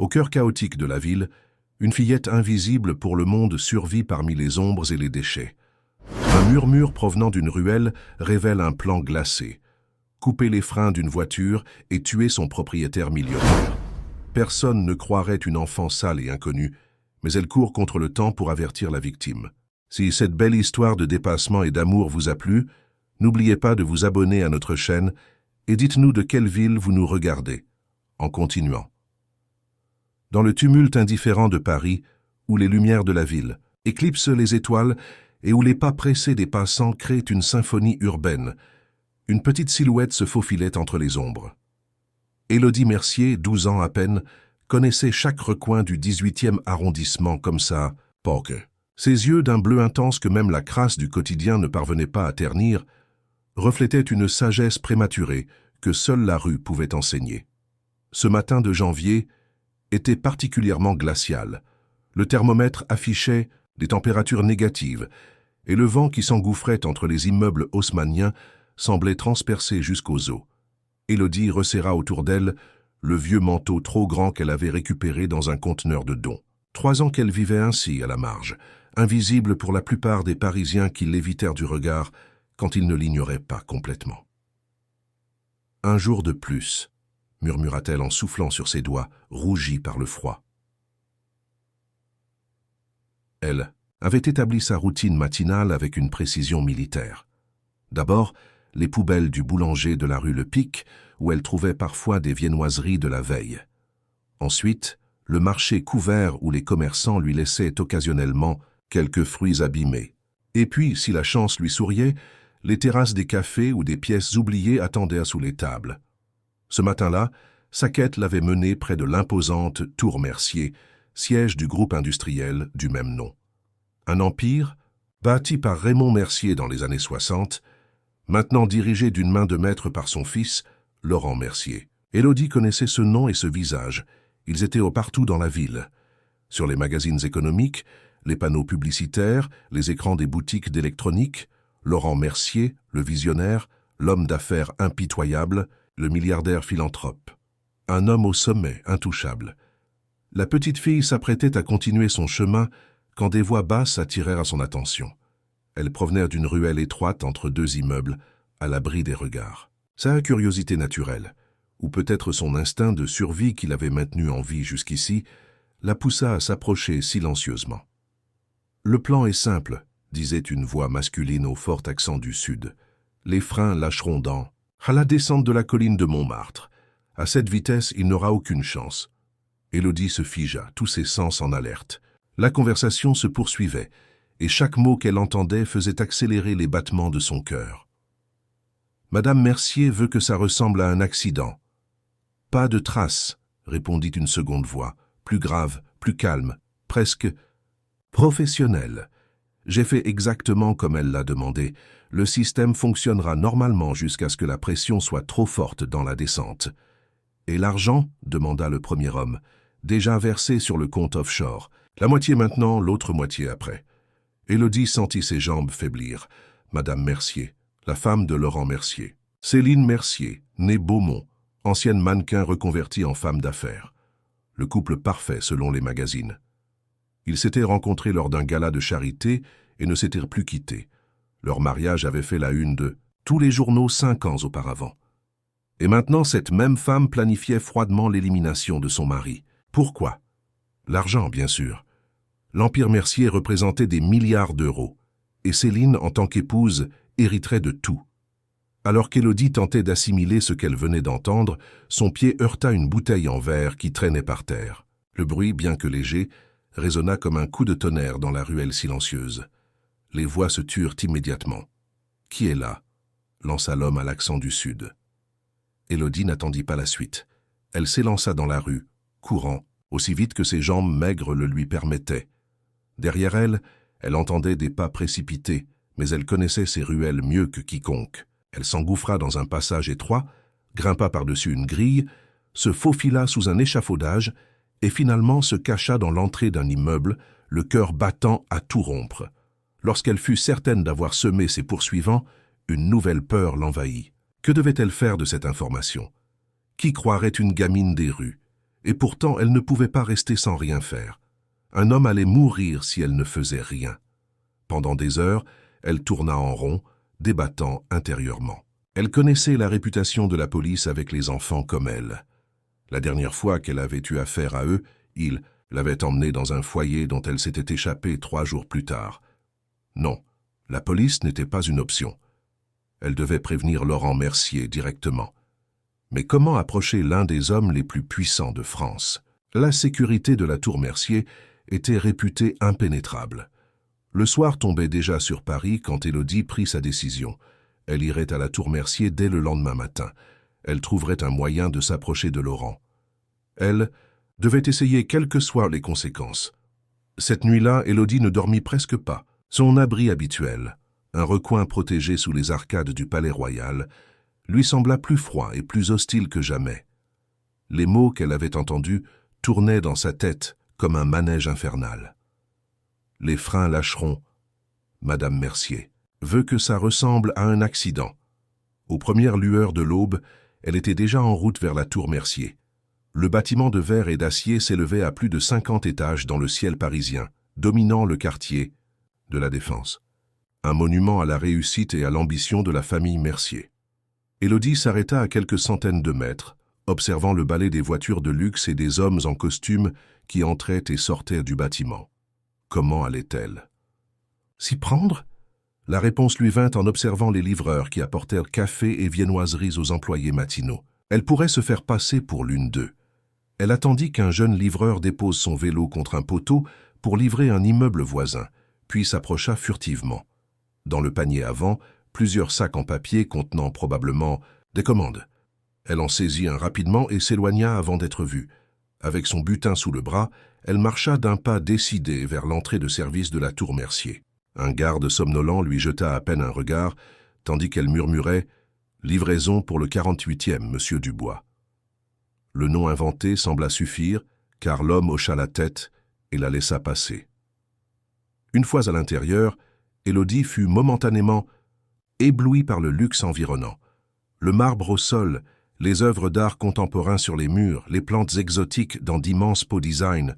Au cœur chaotique de la ville, une fillette invisible pour le monde survit parmi les ombres et les déchets. Un murmure provenant d'une ruelle révèle un plan glacé. Couper les freins d'une voiture et tuer son propriétaire millionnaire. Personne ne croirait une enfant sale et inconnue, mais elle court contre le temps pour avertir la victime. Si cette belle histoire de dépassement et d'amour vous a plu, n'oubliez pas de vous abonner à notre chaîne et dites-nous de quelle ville vous nous regardez, en continuant. Dans le tumulte indifférent de Paris, où les lumières de la ville éclipsent les étoiles et où les pas pressés des passants créent une symphonie urbaine, une petite silhouette se faufilait entre les ombres. Élodie Mercier, 12 ans à peine, connaissait chaque recoin du 18e arrondissement comme ça, poker. Ses yeux, d'un bleu intense que même la crasse du quotidien ne parvenait pas à ternir, reflétaient une sagesse prématurée que seule la rue pouvait enseigner. Ce matin de janvier était particulièrement glacial. Le thermomètre affichait des températures négatives et le vent qui s'engouffrait entre les immeubles haussmanniens semblait transpercer jusqu'aux os. Élodie resserra autour d'elle le vieux manteau trop grand qu'elle avait récupéré dans un conteneur de dons. 3 ans qu'elle vivait ainsi à la marge, invisible pour la plupart des Parisiens qui l'évitèrent du regard quand ils ne l'ignoraient pas complètement. « Un jour de plus », murmura-t-elle en soufflant sur ses doigts, rougis par le froid. Elle avait établi sa routine matinale avec une précision militaire. D'abord, les poubelles du boulanger de la rue Le Pic, où elle trouvait parfois des viennoiseries de la veille. Ensuite, le marché couvert où les commerçants lui laissaient occasionnellement quelques fruits abîmés. Et puis, si la chance lui souriait, les terrasses des cafés ou des pièces oubliées attendaient sous les tables. Ce matin-là, sa quête l'avait menée près de l'imposante Tour Mercier, siège du groupe industriel du même nom. Un empire, bâti par Raymond Mercier dans les années 60, maintenant dirigé d'une main de maître par son fils, Laurent Mercier. Élodie connaissait ce nom et ce visage. Ils étaient partout dans la ville. Sur les magazines économiques, les panneaux publicitaires, les écrans des boutiques d'électronique, Laurent Mercier, le visionnaire, l'homme d'affaires impitoyable, le milliardaire philanthrope. Un homme au sommet, intouchable. La petite fille s'apprêtait à continuer son chemin quand des voix basses attirèrent à son attention. Elles provenaient d'une ruelle étroite entre 2 immeubles, à l'abri des regards. Sa curiosité naturelle, ou peut-être son instinct de survie qui l'avait maintenue en vie jusqu'ici, la poussa à s'approcher silencieusement. « Le plan est simple », disait une voix masculine au fort accent du Sud. « Les freins lâcheront à la descente de la colline de Montmartre. À cette vitesse, il n'aura aucune chance. » Élodie se figea, tous ses sens en alerte. La conversation se poursuivait, et chaque mot qu'elle entendait faisait accélérer les battements de son cœur. « Madame Mercier veut que ça ressemble à un accident. »« Pas de traces, » répondit une seconde voix, plus grave, plus calme, presque professionnelle. « J'ai fait exactement comme elle l'a demandé. Le système fonctionnera normalement jusqu'à ce que la pression soit trop forte dans la descente. »« Et l'argent » demanda le premier homme. « Déjà versé sur le compte offshore. La moitié maintenant, l'autre moitié après. » Élodie sentit ses jambes faiblir. Madame Mercier, la femme de Laurent Mercier. Céline Mercier, née Beaumont, ancienne mannequin reconvertie en femme d'affaires. Le couple parfait selon les magazines. Ils s'étaient rencontrés lors d'un gala de charité et ne s'étaient plus quittés. Leur mariage avait fait la une de tous les journaux 5 ans auparavant. Et maintenant, cette même femme planifiait froidement l'élimination de son mari. Pourquoi? L'argent, bien sûr. L'Empire Mercier représentait des milliards d'euros, et Céline, en tant qu'épouse, hériterait de tout. Alors qu'Élodie tentait d'assimiler ce qu'elle venait d'entendre, son pied heurta une bouteille en verre qui traînait par terre. Le bruit, bien que léger, résonna comme un coup de tonnerre dans la ruelle silencieuse. Les voix se turent immédiatement. « Qui est là ?» lança l'homme à l'accent du Sud. Élodie n'attendit pas la suite. Elle s'élança dans la rue, courant, aussi vite que ses jambes maigres le lui permettaient. Derrière elle, elle entendait des pas précipités, mais elle connaissait ces ruelles mieux que quiconque. Elle s'engouffra dans un passage étroit, grimpa par-dessus une grille, se faufila sous un échafaudage et finalement se cacha dans l'entrée d'un immeuble, le cœur battant à tout rompre. Lorsqu'elle fut certaine d'avoir semé ses poursuivants, une nouvelle peur l'envahit. Que devait-elle faire de cette information? Qui croirait une gamine des rues? Et pourtant, elle ne pouvait pas rester sans rien faire. Un homme allait mourir si elle ne faisait rien. Pendant des heures, elle tourna en rond, débattant intérieurement. Elle connaissait la réputation de la police avec les enfants comme elle. La dernière fois qu'elle avait eu affaire à eux, ils l'avaient emmenée dans un foyer dont elle s'était échappée 3 jours plus tard. Non, la police n'était pas une option. Elle devait prévenir Laurent Mercier directement. Mais comment approcher l'un des hommes les plus puissants de France? La sécurité de la tour Mercier était réputée impénétrable. Le soir tombait déjà sur Paris quand Élodie prit sa décision. Elle irait à la tour Mercier dès le lendemain matin. Elle trouverait un moyen de s'approcher de Laurent. Elle devait essayer quelles que soient les conséquences. Cette nuit-là, Élodie ne dormit presque pas. Son abri habituel, un recoin protégé sous les arcades du Palais Royal, lui sembla plus froid et plus hostile que jamais. Les mots qu'elle avait entendus tournaient dans sa tête comme un manège infernal. Les freins lâcheront. Madame Mercier veut que ça ressemble à un accident. Aux premières lueurs de l'aube, elle était déjà en route vers la tour Mercier. Le bâtiment de verre et d'acier s'élevait à plus de 50 étages dans le ciel parisien, dominant le quartier de la Défense. Un monument à la réussite et à l'ambition de la famille Mercier. Élodie s'arrêta à quelques centaines de mètres, observant le balai des voitures de luxe et des hommes en costume qui entraient et sortaient du bâtiment. Comment allait-elle? S'y prendre? La réponse lui vint en observant les livreurs qui apportèrent café et viennoiseries aux employés matinaux. Elle pourrait se faire passer pour l'une d'eux. Elle attendit qu'un jeune livreur dépose son vélo contre un poteau pour livrer un immeuble voisin, puis s'approcha furtivement. Dans le panier avant, plusieurs sacs en papier contenant probablement des commandes. Elle en saisit un rapidement et s'éloigna avant d'être vue. Avec son butin sous le bras, elle marcha d'un pas décidé vers l'entrée de service de la tour Mercier. Un garde somnolent lui jeta à peine un regard, tandis qu'elle murmurait « Livraison pour le 48e, monsieur Dubois ». Le nom inventé sembla suffire, car l'homme hocha la tête et la laissa passer. Une fois à l'intérieur, Élodie fut momentanément éblouie par le luxe environnant. Le marbre au sol, les œuvres d'art contemporain sur les murs, les plantes exotiques dans d'immenses pots design,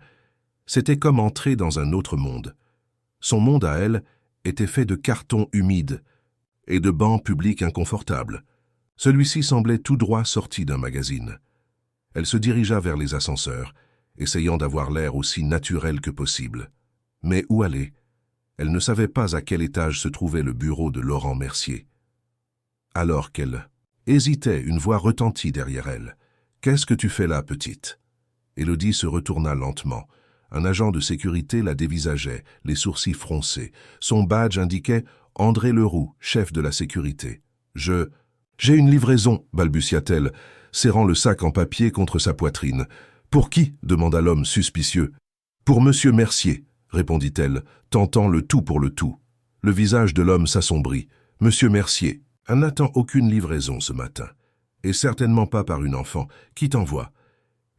c'était comme entrer dans un autre monde. Son monde à elle était fait de carton humide et de bancs publics inconfortables. Celui-ci semblait tout droit sorti d'un magazine. Elle se dirigea vers les ascenseurs, essayant d'avoir l'air aussi naturel que possible. Mais où aller? Elle ne savait pas à quel étage se trouvait le bureau de Laurent Mercier. Alors qu'elle hésitait, une voix retentit derrière elle. « Qu'est-ce que tu fais là, petite ?» Élodie se retourna lentement. Un agent de sécurité la dévisageait, les sourcils froncés. Son badge indiquait « André Leroux, chef de la sécurité ». « J'ai une livraison », balbutia-t-elle, serrant le sac en papier contre sa poitrine. « Pour qui ?» demanda l'homme suspicieux. « Pour monsieur Mercier », répondit-elle, tentant le tout pour le tout. Le visage de l'homme s'assombrit. « Monsieur Mercier, elle n'attend aucune livraison ce matin. Et certainement pas par une enfant. Qui t'envoie ?»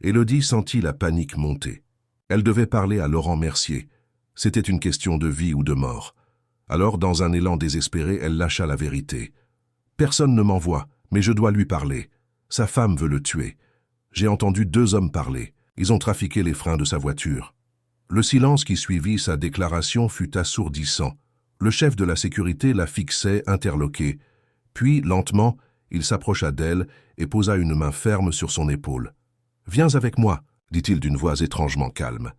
Élodie sentit la panique monter. Elle devait parler à Laurent Mercier. C'était une question de vie ou de mort. Alors, dans un élan désespéré, elle lâcha la vérité. « Personne ne m'envoie, mais je dois lui parler. Sa femme veut le tuer. J'ai entendu 2 hommes parler. Ils ont trafiqué les freins de sa voiture. » Le silence qui suivit sa déclaration fut assourdissant. Le chef de la sécurité la fixait, interloqué. Puis, lentement, il s'approcha d'elle et posa une main ferme sur son épaule. « Viens avec moi », dit-il d'une voix étrangement calme.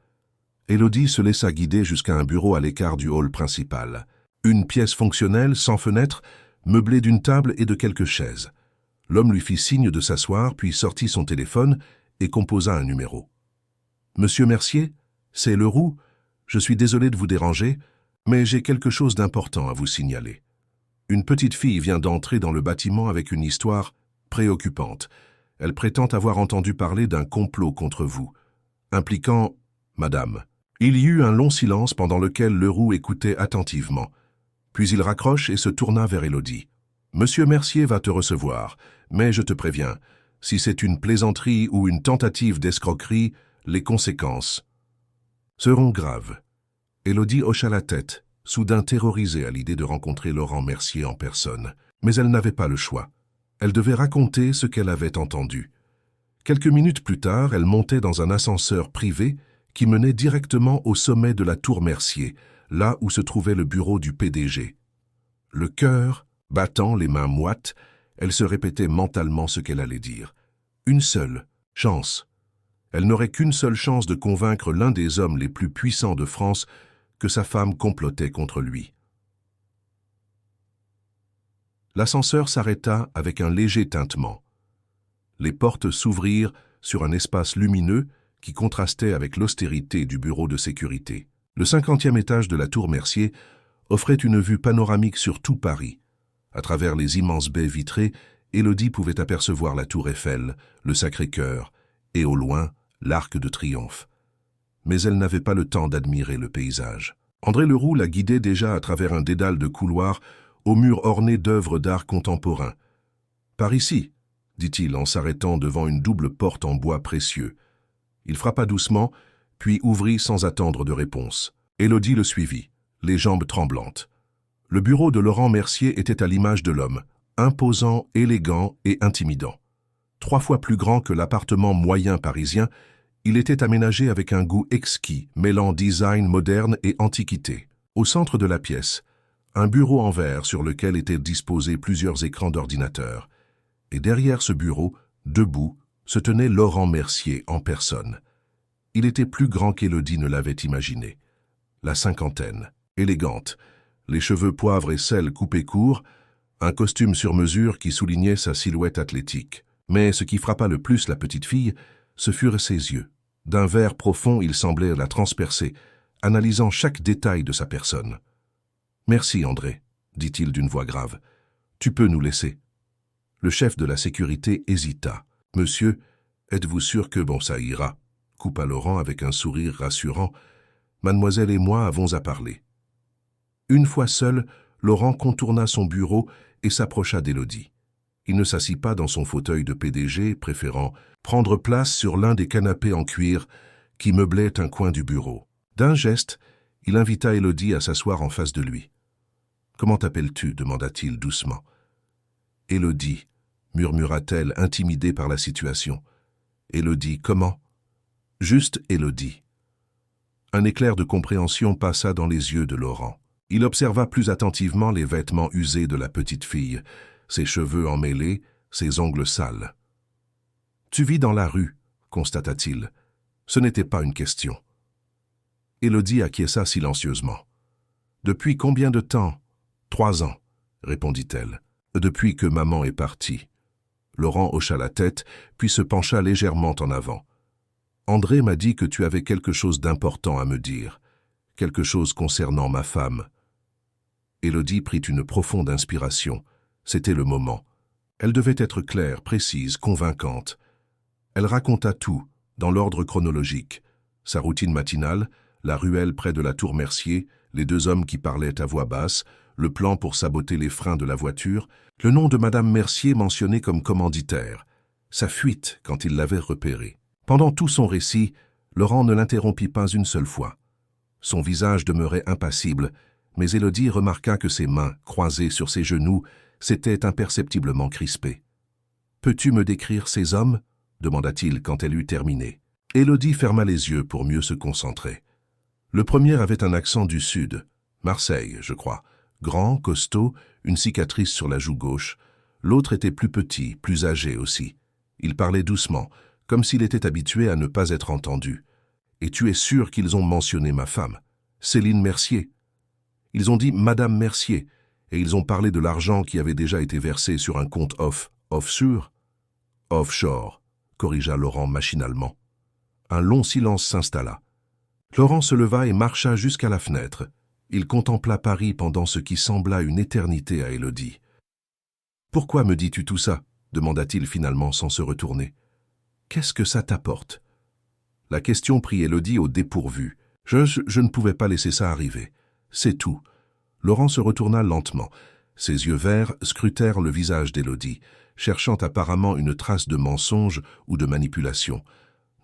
Élodie se laissa guider jusqu'à un bureau à l'écart du hall principal. Une pièce fonctionnelle, sans fenêtre, meublée d'une table et de quelques chaises. L'homme lui fit signe de s'asseoir, puis sortit son téléphone et composa un numéro. « Monsieur Mercier, c'est Leroux. Je suis désolé de vous déranger, mais j'ai quelque chose d'important à vous signaler. Une petite fille vient d'entrer dans le bâtiment avec une histoire préoccupante. Elle prétend avoir entendu parler d'un complot contre vous, impliquant Madame. » Il y eut un long silence pendant lequel Leroux écoutait attentivement. Puis il raccroche et se tourna vers Élodie. « Monsieur Mercier va te recevoir, mais je te préviens, si c'est une plaisanterie ou une tentative d'escroquerie, les conséquences seront graves. » Élodie hocha la tête, soudain terrorisée à l'idée de rencontrer Laurent Mercier en personne. Mais elle n'avait pas le choix. Elle devait raconter ce qu'elle avait entendu. Quelques minutes plus tard, elle montait dans un ascenseur privé qui menait directement au sommet de la tour Mercier, là où se trouvait le bureau du PDG. Le cœur battant, les mains moites, elle se répétait mentalement ce qu'elle allait dire. Une seule chance. Elle n'aurait qu'une seule chance de convaincre l'un des hommes les plus puissants de France que sa femme complotait contre lui. L'ascenseur s'arrêta avec un léger tintement. Les portes s'ouvrirent sur un espace lumineux qui contrastait avec l'austérité du bureau de sécurité. Le 50e étage de la tour Mercier offrait une vue panoramique sur tout Paris. À travers les immenses baies vitrées, Élodie pouvait apercevoir la tour Eiffel, le Sacré-Cœur et, au loin, l'Arc de Triomphe. Mais elle n'avait pas le temps d'admirer le paysage. André Leroux la guidait déjà à travers un dédale de couloirs aux murs ornés d'œuvres d'art contemporain. « Par ici », dit-il en s'arrêtant devant une double porte en bois précieux. Il frappa doucement, puis ouvrit sans attendre de réponse. Élodie le suivit, les jambes tremblantes. Le bureau de Laurent Mercier était à l'image de l'homme, imposant, élégant et intimidant. 3 fois plus grand que l'appartement moyen parisien, il était aménagé avec un goût exquis, mêlant design moderne et antiquité. Au centre de la pièce, un bureau en verre sur lequel étaient disposés plusieurs écrans d'ordinateur. Et derrière ce bureau, debout, se tenait Laurent Mercier en personne. Il était plus grand qu'Élodie ne l'avait imaginé. La cinquantaine, élégante, les cheveux poivre et sel coupés courts, un costume sur mesure qui soulignait sa silhouette athlétique. Mais ce qui frappa le plus la petite fille, ce furent ses yeux. D'un vert profond, il semblait la transpercer, analysant chaque détail de sa personne. « Merci, André, » dit-il d'une voix grave. « Tu peux nous laisser. » Le chef de la sécurité hésita. « Monsieur, êtes-vous sûr que bon ça ira ?» coupa Laurent avec un sourire rassurant. « Mademoiselle et moi avons à parler. » Une fois seul, Laurent contourna son bureau et s'approcha d'Élodie. Il ne s'assit pas dans son fauteuil de PDG, préférant prendre place sur l'un des canapés en cuir qui meublaient un coin du bureau. D'un geste, il invita Élodie à s'asseoir en face de lui. « Comment t'appelles-tu » demanda-t-il doucement. « Élodie » murmura-t-elle, intimidée par la situation. « Élodie, comment ?»« Juste Élodie. » Un éclair de compréhension passa dans les yeux de Laurent. Il observa plus attentivement les vêtements usés de la petite fille, ses cheveux emmêlés, ses ongles sales. « Tu vis dans la rue » constata-t-il. Ce n'était pas une question. Élodie acquiesça silencieusement. « Depuis combien de temps ?»« 3 ans, » répondit-elle. « Depuis que maman est partie. » Laurent hocha la tête, puis se pencha légèrement en avant. « André m'a dit que tu avais quelque chose d'important à me dire, quelque chose concernant ma femme. » Élodie prit une profonde inspiration. C'était le moment. Elle devait être claire, précise, convaincante. Elle raconta tout, dans l'ordre chronologique. Sa routine matinale, la ruelle près de la tour Mercier, les 2 hommes qui parlaient à voix basse, le plan pour saboter les freins de la voiture, le nom de Madame Mercier mentionné comme commanditaire, sa fuite quand il l'avait repérée. Pendant tout son récit, Laurent ne l'interrompit pas une seule fois. Son visage demeurait impassible, mais Élodie remarqua que ses mains, croisées sur ses genoux, s'étaient imperceptiblement crispées. « Peux-tu me décrire ces hommes ?» demanda-t-il quand elle eut terminé. Élodie ferma les yeux pour mieux se concentrer. Le premier avait un accent du sud, Marseille, je crois, grand, costaud, une cicatrice sur la joue gauche. L'autre était plus petit, plus âgé aussi. Il parlait doucement, comme s'il était habitué à ne pas être entendu. « Et tu es sûr qu'ils ont mentionné ma femme, Céline Mercier ?» Ils ont dit « Madame Mercier » et ils ont parlé de l'argent qui avait déjà été versé sur un compte offshore, corrigea Laurent machinalement. Un long silence s'installa. Laurent se leva et marcha jusqu'à la fenêtre. Il contempla Paris pendant ce qui sembla une éternité à Élodie. « Pourquoi me dis-tu tout ça ?» demanda-t-il finalement sans se retourner. « Qu'est-ce que ça t'apporte ?» La question prit Élodie au dépourvu. Je ne pouvais pas laisser ça arriver. C'est tout. Laurent se retourna lentement. Ses yeux verts scrutèrent le visage d'Élodie, cherchant apparemment une trace de mensonge ou de manipulation.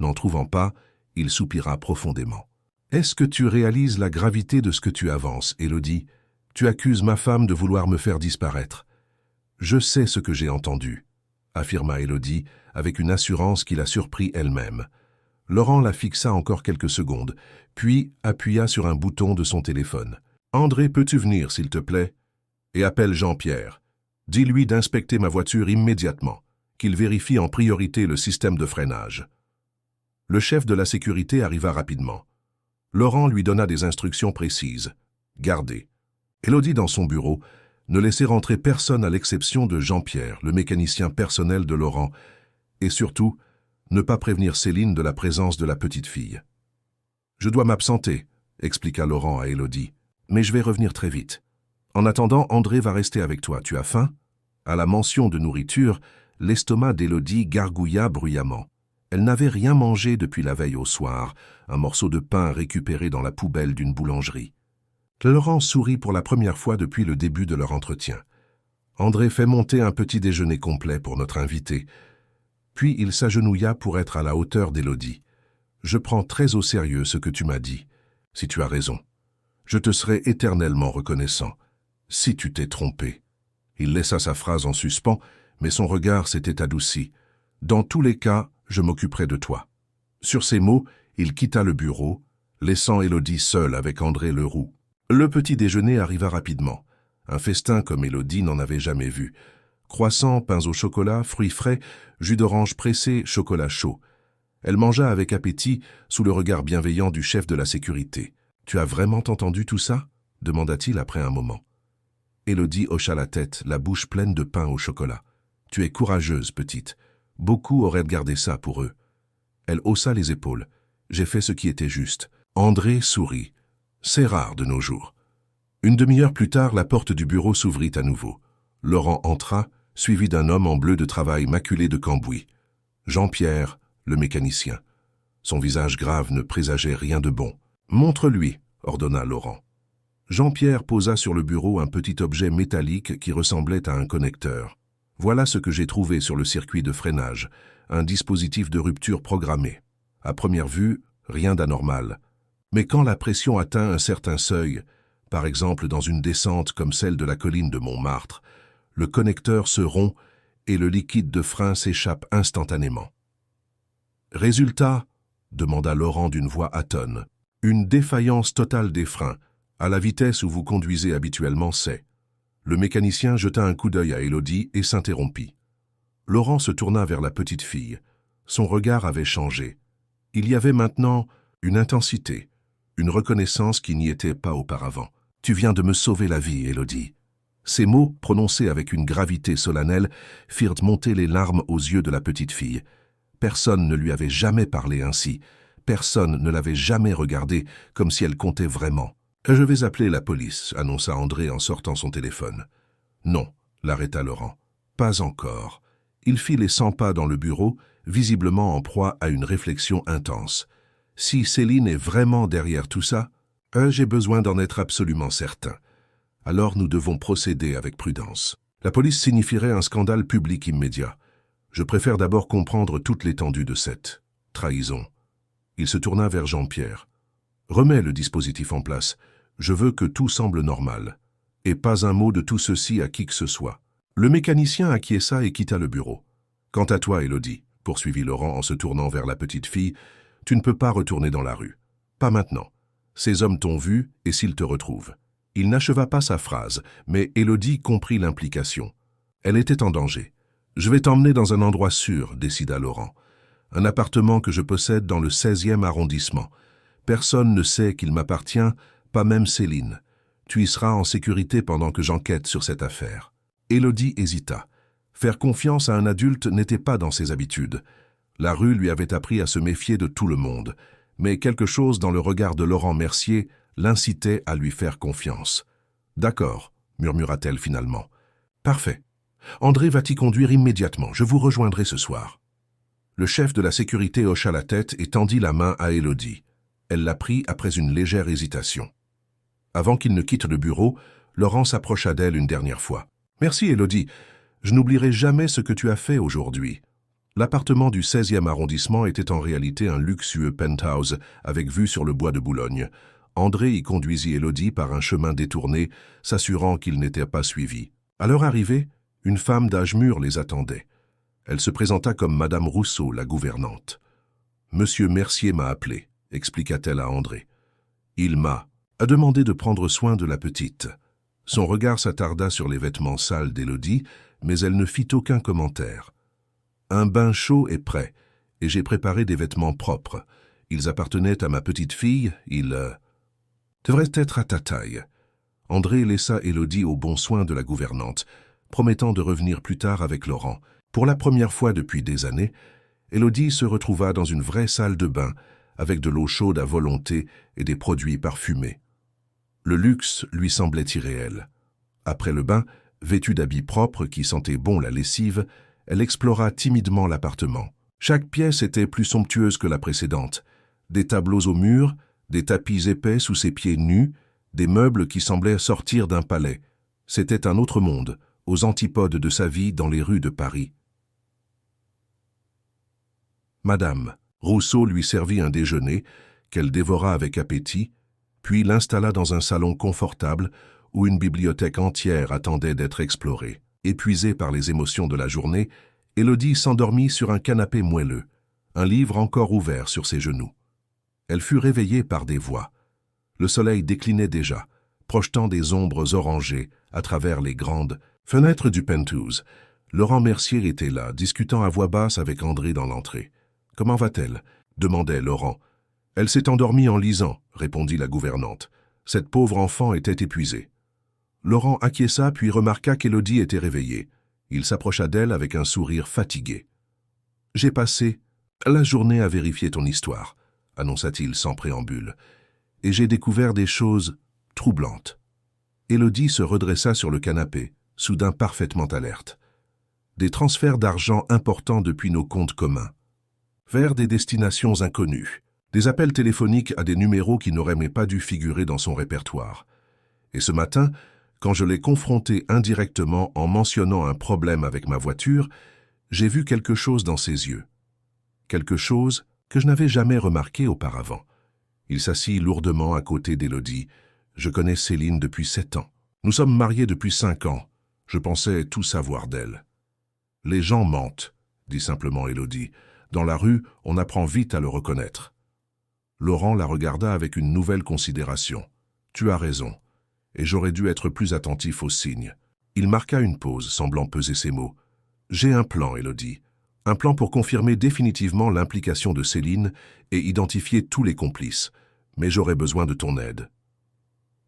N'en trouvant pas, il soupira profondément. « Est-ce que tu réalises la gravité de ce que tu avances, Élodie ? Tu accuses ma femme de vouloir me faire disparaître. »« Je sais ce que j'ai entendu, » affirma Élodie, avec une assurance qui la surprit elle-même. Laurent la fixa encore quelques secondes, puis appuya sur un bouton de son téléphone. « André, peux-tu venir, s'il te plaît? Et appelle Jean-Pierre. Dis-lui d'inspecter ma voiture immédiatement, qu'il vérifie en priorité le système de freinage. » Le chef de la sécurité arriva rapidement. Laurent lui donna des instructions précises. Garder. Élodie dans son bureau ne laissait rentrer personne à l'exception de Jean-Pierre, le mécanicien personnel de Laurent, et surtout, ne pas prévenir Céline de la présence de la petite fille. « Je dois m'absenter, » expliqua Laurent à Élodie, « mais je vais revenir très vite. En attendant, André va rester avec toi. Tu as faim ?» À la mention de nourriture, l'estomac d'Élodie gargouilla bruyamment. Elle n'avait rien mangé depuis la veille au soir, un morceau de pain récupéré dans la poubelle d'une boulangerie. Laurent sourit pour la première fois depuis le début de leur entretien. André fait monter un petit déjeuner complet pour notre invité. Puis il s'agenouilla pour être à la hauteur d'Élodie. « Je prends très au sérieux ce que tu m'as dit. Si tu as raison, je te serai éternellement reconnaissant. Si tu t'es trompé. » Il laissa sa phrase en suspens, mais son regard s'était adouci. « Dans tous les cas, je m'occuperai de toi. » Sur ces mots, il quitta le bureau, laissant Élodie seule avec André Leroux. Le petit déjeuner arriva rapidement. Un festin comme Élodie n'en avait jamais vu. Croissants, pains au chocolat, fruits frais, jus d'orange pressé, chocolat chaud. Elle mangea avec appétit, sous le regard bienveillant du chef de la sécurité. « Tu as vraiment entendu tout ça ?» demanda-t-il après un moment. Élodie hocha la tête, la bouche pleine de pain au chocolat. « Tu es courageuse, petite. Beaucoup auraient gardé ça pour eux. » Elle haussa les épaules. « J'ai fait ce qui était juste. » André sourit. C'est rare de nos jours. Une demi-heure plus tard, la porte du bureau s'ouvrit à nouveau. Laurent entra, suivi d'un homme en bleu de travail maculé de cambouis. Jean-Pierre, le mécanicien. Son visage grave ne présageait rien de bon. « Montre-lui », ordonna Laurent. Jean-Pierre posa sur le bureau un petit objet métallique qui ressemblait à un connecteur. « Voilà ce que j'ai trouvé sur le circuit de freinage, un dispositif de rupture programmé. À première vue, rien d'anormal. Mais quand la pression atteint un certain seuil, par exemple dans une descente comme celle de la colline de Montmartre, le connecteur se rompt et le liquide de frein s'échappe instantanément. « Résultat ?» demanda Laurent d'une voix atone. « Une défaillance totale des freins. À la vitesse où vous conduisez habituellement, c'est. » Le mécanicien jeta un coup d'œil à Élodie et s'interrompit. Laurent se tourna vers la petite fille. Son regard avait changé. Il y avait maintenant une intensité, une reconnaissance qui n'y était pas auparavant. « Tu viens de me sauver la vie, Élodie. » Ces mots, prononcés avec une gravité solennelle, firent monter les larmes aux yeux de la petite fille. Personne ne lui avait jamais parlé ainsi. Personne ne l'avait jamais regardée comme si elle comptait vraiment. « Je vais appeler la police », annonça André en sortant son téléphone. « Non », l'arrêta Laurent. « Pas encore. » Il fit les 100 pas dans le bureau, visiblement en proie à une réflexion intense. « Si Céline est vraiment derrière tout ça, j'ai besoin d'en être absolument certain. Alors nous devons procéder avec prudence. La police signifierait un scandale public immédiat. Je préfère d'abord comprendre toute l'étendue de cette trahison. » Il se tourna vers Jean-Pierre. « Remets le dispositif en place. Je veux que tout semble normal. Et pas un mot de tout ceci à qui que ce soit. » Le mécanicien acquiesça et quitta le bureau. « Quant à toi, Élodie, » poursuivit Laurent en se tournant vers la petite fille, « tu ne peux pas retourner dans la rue. Pas maintenant. Ces hommes t'ont vu et s'ils te retrouvent. » Il n'acheva pas sa phrase, mais Élodie comprit l'implication. Elle était en danger. « Je vais t'emmener dans un endroit sûr, » décida Laurent. « Un appartement que je possède dans le 16e arrondissement. Personne ne sait qu'il m'appartient, pas même Céline. Tu y seras en sécurité pendant que j'enquête sur cette affaire. » Élodie hésita. Faire confiance à un adulte n'était pas dans ses habitudes. La rue lui avait appris à se méfier de tout le monde, mais quelque chose dans le regard de Laurent Mercier l'incitait à lui faire confiance. « D'accord », murmura-t-elle finalement. « Parfait. André va t'y conduire immédiatement. Je vous rejoindrai ce soir. » Le chef de la sécurité hocha la tête et tendit la main à Élodie. Elle la prit après une légère hésitation. Avant qu'il ne quitte le bureau, Laurent s'approcha d'elle une dernière fois. « Merci, Élodie. Je n'oublierai jamais ce que tu as fait aujourd'hui. » L'appartement du 16e arrondissement était en réalité un luxueux penthouse avec vue sur le bois de Boulogne. André y conduisit Élodie par un chemin détourné, s'assurant qu'il n'était pas suivi. À leur arrivée, une femme d'âge mûr les attendait. Elle se présenta comme Madame Rousseau, la gouvernante. « Monsieur Mercier m'a appelé », expliqua-t-elle à André. « Il m'a demandé de prendre soin de la petite. » Son regard s'attarda sur les vêtements sales d'Élodie, mais elle ne fit aucun commentaire. « Un bain chaud est prêt, et j'ai préparé des vêtements propres. Ils appartenaient à ma petite fille, ils devraient être à ta taille. » André laissa Élodie au bon soin de la gouvernante, promettant de revenir plus tard avec Laurent. Pour la première fois depuis des années, Élodie se retrouva dans une vraie salle de bain, avec de l'eau chaude à volonté et des produits parfumés. Le luxe lui semblait irréel. Après le bain, vêtue d'habits propres qui sentaient bon la lessive, elle explora timidement l'appartement. Chaque pièce était plus somptueuse que la précédente. Des tableaux au mur, des tapis épais sous ses pieds nus, des meubles qui semblaient sortir d'un palais. C'était un autre monde, aux antipodes de sa vie dans les rues de Paris. Madame Rousseau lui servit un déjeuner, qu'elle dévora avec appétit, puis l'installa dans un salon confortable où une bibliothèque entière attendait d'être explorée. Épuisée par les émotions de la journée, Élodie s'endormit sur un canapé moelleux, un livre encore ouvert sur ses genoux. Elle fut réveillée par des voix. Le soleil déclinait déjà, projetant des ombres orangées à travers les grandes fenêtres du penthouse. Laurent Mercier était là, discutant à voix basse avec André dans l'entrée. « Comment va-t-elle » demandait Laurent. « Elle s'est endormie en lisant » répondit la gouvernante. Cette pauvre enfant était épuisée. Laurent acquiesça puis remarqua qu'Élodie était réveillée. Il s'approcha d'elle avec un sourire fatigué. « J'ai passé la journée à vérifier ton histoire » annonça-t-il sans préambule. « Et j'ai découvert des choses troublantes. » Élodie se redressa sur le canapé, soudain parfaitement alerte. « Des transferts d'argent importants depuis nos comptes communs, vers des destinations inconnues, des appels téléphoniques à des numéros qui n'auraient mais pas dû figurer dans son répertoire. Et ce matin, quand je l'ai confronté indirectement en mentionnant un problème avec ma voiture, j'ai vu quelque chose dans ses yeux. Quelque chose que je n'avais jamais remarqué auparavant. » Il s'assit lourdement à côté d'Élodie. « Je connais Céline depuis 7 ans. Nous sommes mariés depuis 5 ans. Je pensais tout savoir d'elle. »« Les gens mentent, » dit simplement Élodie. « Dans la rue, on apprend vite à le reconnaître. » Laurent la regarda avec une nouvelle considération. « Tu as raison, et j'aurais dû être plus attentif aux signes. » Il marqua une pause, semblant peser ses mots. « J'ai un plan, Élodie. Un plan pour confirmer définitivement l'implication de Céline et identifier tous les complices. Mais j'aurais besoin de ton aide. »«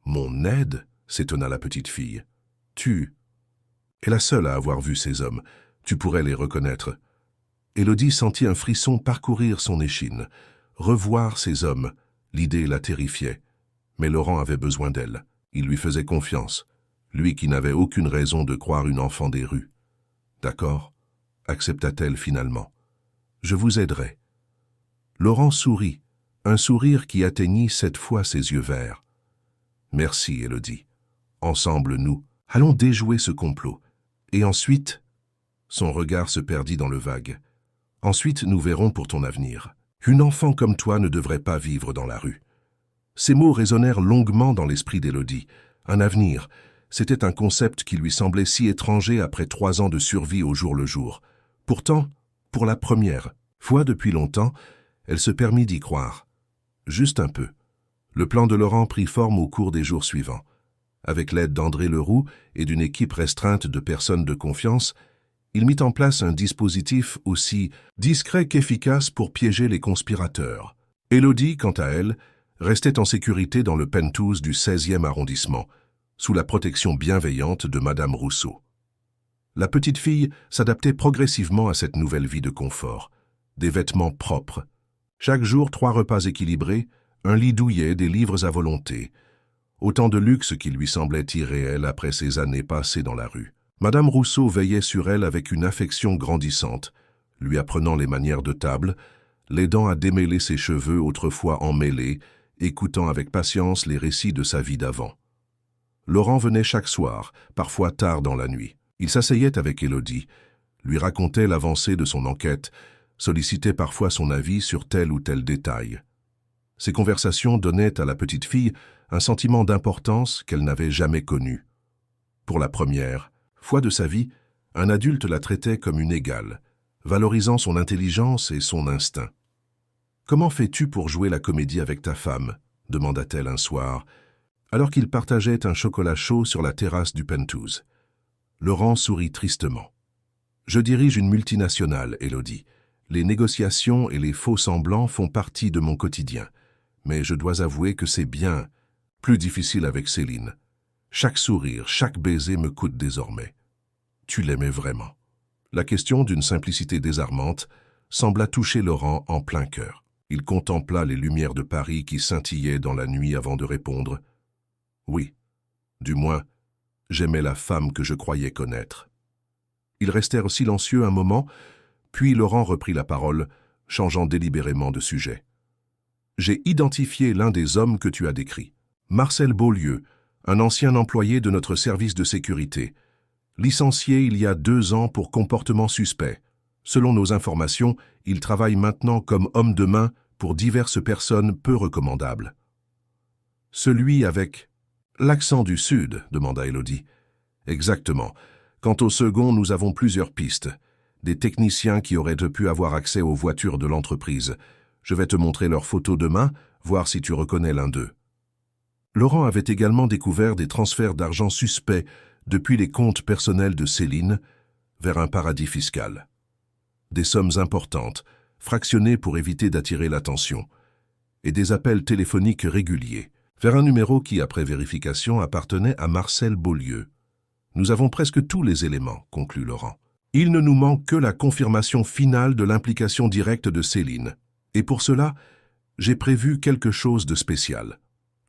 Mon aide ?» s'étonna la petite fille. « Tu es la seule à avoir vu ces hommes. Tu pourrais les reconnaître. » Élodie sentit un frisson parcourir son échine. Revoir ces hommes, l'idée la terrifiait. Mais Laurent avait besoin d'elle. Il lui faisait confiance, lui qui n'avait aucune raison de croire une enfant des rues. « D'accord » accepta-t-elle finalement. « Je vous aiderai. » Laurent sourit, un sourire qui atteignit cette fois ses yeux verts. « Merci, Élodie. Ensemble, nous allons déjouer ce complot. Et ensuite... » Son regard se perdit dans le vague. « Ensuite, nous verrons pour ton avenir. Une enfant comme toi ne devrait pas vivre dans la rue. » Ces mots résonnèrent longuement dans l'esprit d'Élodie. Un avenir, c'était un concept qui lui semblait si étranger après 3 ans de survie au jour le jour. Pourtant, pour la première fois depuis longtemps, elle se permit d'y croire. Juste un peu. Le plan de Laurent prit forme au cours des jours suivants. Avec l'aide d'André Leroux et d'une équipe restreinte de personnes de confiance, il mit en place un dispositif aussi discret qu'efficace pour piéger les conspirateurs. Élodie, quant à elle, restait en sécurité dans le penthouse du 16e arrondissement, sous la protection bienveillante de Madame Rousseau. La petite fille s'adaptait progressivement à cette nouvelle vie de confort. Des vêtements propres. Chaque jour, 3 repas équilibrés, un lit douillet, des livres à volonté. Autant de luxe qui lui semblait irréel après ces années passées dans la rue. Madame Rousseau veillait sur elle avec une affection grandissante, lui apprenant les manières de table, l'aidant à démêler ses cheveux autrefois emmêlés, écoutant avec patience les récits de sa vie d'avant. Laurent venait chaque soir, parfois tard dans la nuit. Il s'asseyait avec Élodie, lui racontait l'avancée de son enquête, sollicitait parfois son avis sur tel ou tel détail. Ces conversations donnaient à la petite fille un sentiment d'importance qu'elle n'avait jamais connu. Pour la première fois de sa vie, un adulte la traitait comme une égale, valorisant son intelligence et son instinct. « Comment fais-tu pour jouer la comédie avec ta femme ?» demanda-t-elle un soir, alors qu'ils partageaient un chocolat chaud sur la terrasse du penthouse. Laurent sourit tristement. « Je dirige une multinationale, Élodie. Les négociations et les faux semblants font partie de mon quotidien. Mais je dois avouer que c'est bien plus difficile avec Céline. Chaque sourire, chaque baiser me coûte désormais. Tu l'aimais vraiment ?» La question d'une simplicité désarmante sembla toucher Laurent en plein cœur. Il contempla les lumières de Paris qui scintillaient dans la nuit avant de répondre « Oui, du moins, j'aimais la femme que je croyais connaître. » Ils restèrent silencieux un moment, puis Laurent reprit la parole, changeant délibérément de sujet. « J'ai identifié l'un des hommes que tu as décrits. Marcel Beaulieu, un ancien employé de notre service de sécurité, licencié il y a 2 ans pour comportement suspect. Selon nos informations, il travaille maintenant comme homme de main pour diverses personnes peu recommandables. »« Celui avec l'accent du Sud ?» demanda Élodie. « Exactement. Quant au second, nous avons plusieurs pistes. Des techniciens qui auraient pu avoir accès aux voitures de l'entreprise. Je vais te montrer leurs photos demain, voir si tu reconnais l'un d'eux. » Laurent avait également découvert des transferts d'argent suspects depuis les comptes personnels de Céline vers un paradis fiscal. Des sommes importantes, fractionnées pour éviter d'attirer l'attention, et des appels téléphoniques réguliers, vers un numéro qui, après vérification, appartenait à Marcel Beaulieu. « Nous avons presque tous les éléments, » conclut Laurent. « Il ne nous manque que la confirmation finale de l'implication directe de Céline. Et pour cela, j'ai prévu quelque chose de spécial. »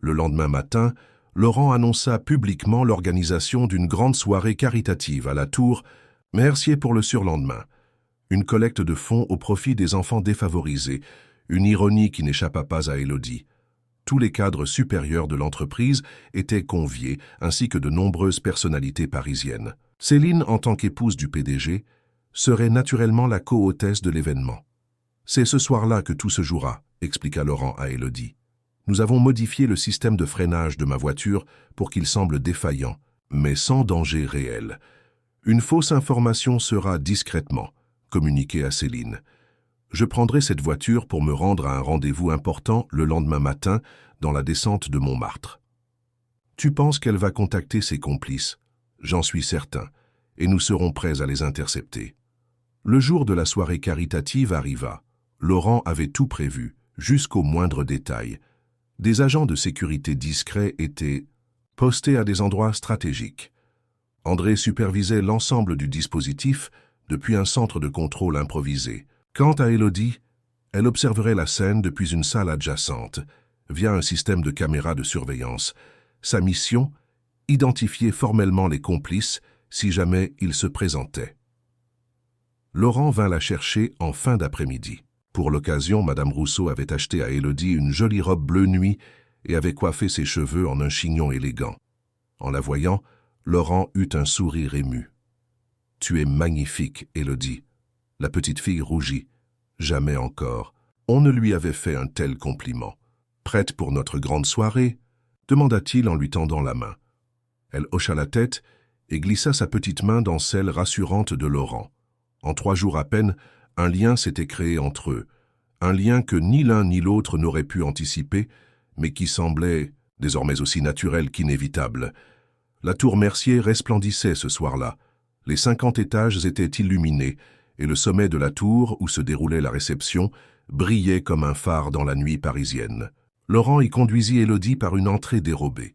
Le lendemain matin, Laurent annonça publiquement l'organisation d'une grande soirée caritative à la Tour, Mercier pour le surlendemain. Une collecte de fonds au profit des enfants défavorisés, une ironie qui n'échappa pas à Élodie. Tous les cadres supérieurs de l'entreprise étaient conviés, ainsi que de nombreuses personnalités parisiennes. Céline, en tant qu'épouse du PDG, serait naturellement la co-hôtesse de l'événement. « C'est ce soir-là que tout se jouera », expliqua Laurent à Élodie. « Nous avons modifié le système de freinage de ma voiture pour qu'il semble défaillant, mais sans danger réel. Une fausse information sera discrètement communiquée à Céline. Je prendrai cette voiture pour me rendre à un rendez-vous important le lendemain matin dans la descente de Montmartre. Tu penses qu'elle va contacter ses complices? J'en suis certain, et nous serons prêts à les intercepter. » Le jour de la soirée caritative arriva. Laurent avait tout prévu, jusqu'au moindre détail. Des agents de sécurité discrets étaient postés à des endroits stratégiques. André supervisait l'ensemble du dispositif depuis un centre de contrôle improvisé. Quant à Élodie, elle observerait la scène depuis une salle adjacente, via un système de caméras de surveillance. Sa mission, identifier formellement les complices si jamais ils se présentaient. Laurent vint la chercher en fin d'après-midi. Pour l'occasion, Madame Rousseau avait acheté à Élodie une jolie robe bleu nuit et avait coiffé ses cheveux en un chignon élégant. En la voyant, Laurent eut un sourire ému. « Tu es magnifique, Élodie. » La petite fille rougit. Jamais encore. On ne lui avait fait un tel compliment. « Prête pour notre grande soirée ?» demanda-t-il en lui tendant la main. Elle hocha la tête et glissa sa petite main dans celle rassurante de Laurent. En 3 jours à peine, un lien s'était créé entre eux. Un lien que ni l'un ni l'autre n'aurait pu anticiper, mais qui semblait désormais aussi naturel qu'inévitable. La tour Mercier resplendissait ce soir-là. Les 50 étages étaient illuminés, et le sommet de la tour, où se déroulait la réception, brillait comme un phare dans la nuit parisienne. Laurent y conduisit Élodie par une entrée dérobée.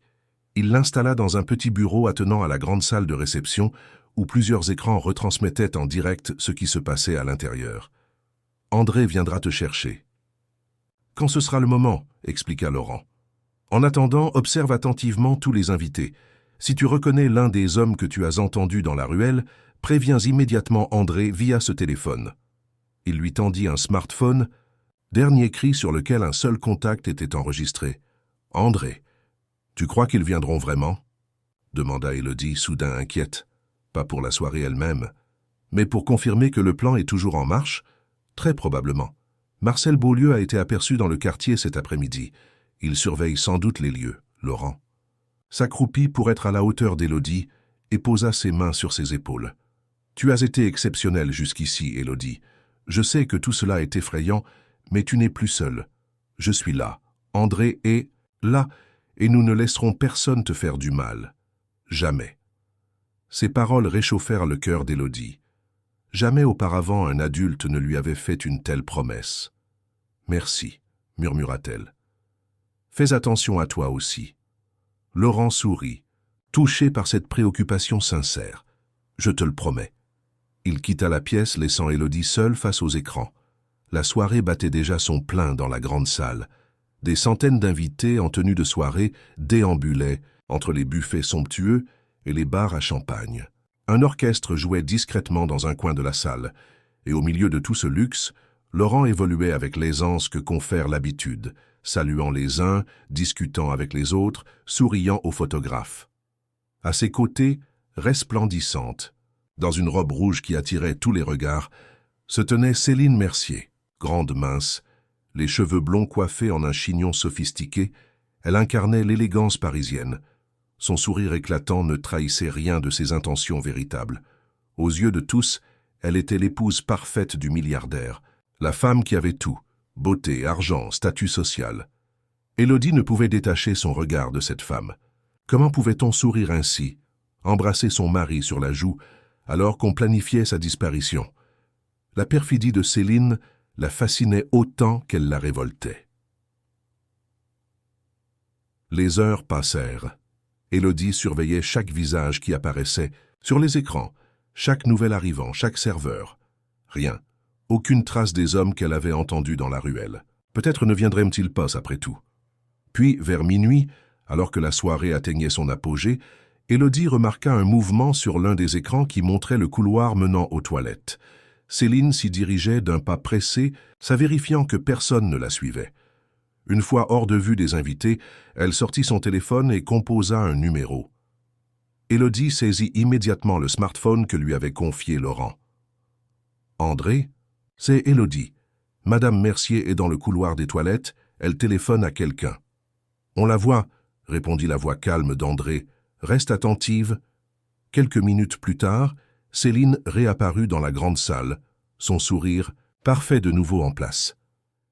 Il l'installa dans un petit bureau attenant à la grande salle de réception, où plusieurs écrans retransmettaient en direct ce qui se passait à l'intérieur. « André viendra te chercher. »« Quand ce sera le moment, » expliqua Laurent. « En attendant, observe attentivement tous les invités. Si tu reconnais l'un des hommes que tu as entendus dans la ruelle, préviens immédiatement André via ce téléphone. » Il lui tendit un smartphone, dernier cri sur lequel un seul contact était enregistré. « André, tu crois qu'ils viendront vraiment ?» demanda Élodie, soudain inquiète. Pas pour la soirée elle-même, mais pour confirmer que le plan est toujours en marche. Très probablement. Marcel Beaulieu a été aperçu dans le quartier cet après-midi. Il surveille sans doute les lieux, Laurent. S'accroupit pour être à la hauteur d'Élodie et posa ses mains sur ses épaules. « Tu as été exceptionnelle jusqu'ici, Élodie. Je sais que tout cela est effrayant, mais tu n'es plus seul. Je suis là. André est là, et nous ne laisserons personne te faire du mal. Jamais. » Ces paroles réchauffèrent le cœur d'Élodie. Jamais auparavant un adulte ne lui avait fait une telle promesse. « Merci, » murmura-t-elle. « Fais attention à toi aussi. » Laurent sourit, touché par cette préoccupation sincère. « Je te le promets. » Il quitta la pièce, laissant Élodie seule face aux écrans. La soirée battait déjà son plein dans la grande salle. Des centaines d'invités en tenue de soirée déambulaient entre les buffets somptueux et les bars à champagne. Un orchestre jouait discrètement dans un coin de la salle, et au milieu de tout ce luxe, Laurent évoluait avec l'aisance que confère l'habitude, saluant les uns, discutant avec les autres, souriant aux photographes. À ses côtés, resplendissante, dans une robe rouge qui attirait tous les regards, se tenait Céline Mercier, grande mince, les cheveux blonds coiffés en un chignon sophistiqué. Elle incarnait l'élégance parisienne. Son sourire éclatant ne trahissait rien de ses intentions véritables. Aux yeux de tous, elle était l'épouse parfaite du milliardaire, la femme qui avait tout, beauté, argent, statut social. Élodie ne pouvait détacher son regard de cette femme. Comment pouvait-on sourire ainsi, embrasser son mari sur la joue, alors qu'on planifiait sa disparition? La perfidie de Céline la fascinait autant qu'elle la révoltait. Les heures passèrent. Élodie surveillait chaque visage qui apparaissait sur les écrans, chaque nouvel arrivant, chaque serveur. Rien, aucune trace des hommes qu'elle avait entendus dans la ruelle. Peut-être ne viendraient-ils pas après tout. Puis, vers minuit, alors que la soirée atteignait son apogée, Élodie remarqua un mouvement sur l'un des écrans qui montrait le couloir menant aux toilettes. Céline s'y dirigeait d'un pas pressé, s'avérifiant que personne ne la suivait. Une fois hors de vue des invités, elle sortit son téléphone et composa un numéro. Élodie saisit immédiatement le smartphone que lui avait confié Laurent. « André, c'est Élodie. Madame Mercier est dans le couloir des toilettes, elle téléphone à quelqu'un. »« On la voit, » répondit la voix calme d'André. « Reste attentive. » Quelques minutes plus tard, Céline réapparut dans la grande salle, son sourire parfait de nouveau en place.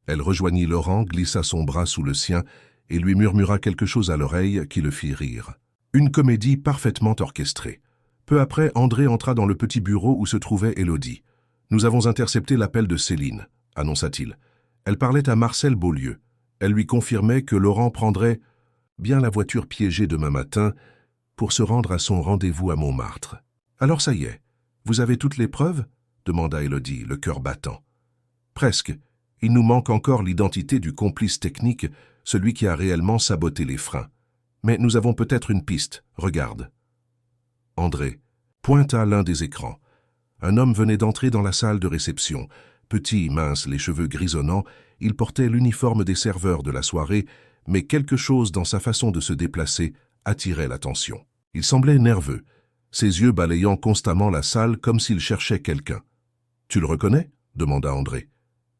Elle rejoignit Laurent, glissa son bras sous le sien et lui murmura quelque chose à l'oreille qui le fit rire. Une comédie parfaitement orchestrée. Peu après, André entra dans le petit bureau où se trouvait Élodie. « Nous avons intercepté l'appel de Céline », annonça-t-il. Elle parlait à Marcel Beaulieu. Elle lui confirmait que Laurent prendrait bien la voiture piégée demain matin pour se rendre à son rendez-vous à Montmartre. « Alors ça y est, vous avez toutes les preuves ?» demanda Élodie, le cœur battant. « Presque. Il nous manque encore l'identité du complice technique, celui qui a réellement saboté les freins. Mais nous avons peut-être une piste. Regarde. » André pointa l'un des écrans. Un homme venait d'entrer dans la salle de réception. Petit, mince, les cheveux grisonnants, il portait l'uniforme des serveurs de la soirée, mais quelque chose dans sa façon de se déplacer attirait l'attention. Il semblait nerveux, ses yeux balayant constamment la salle comme s'il cherchait quelqu'un. « Tu le reconnais ?» demanda André.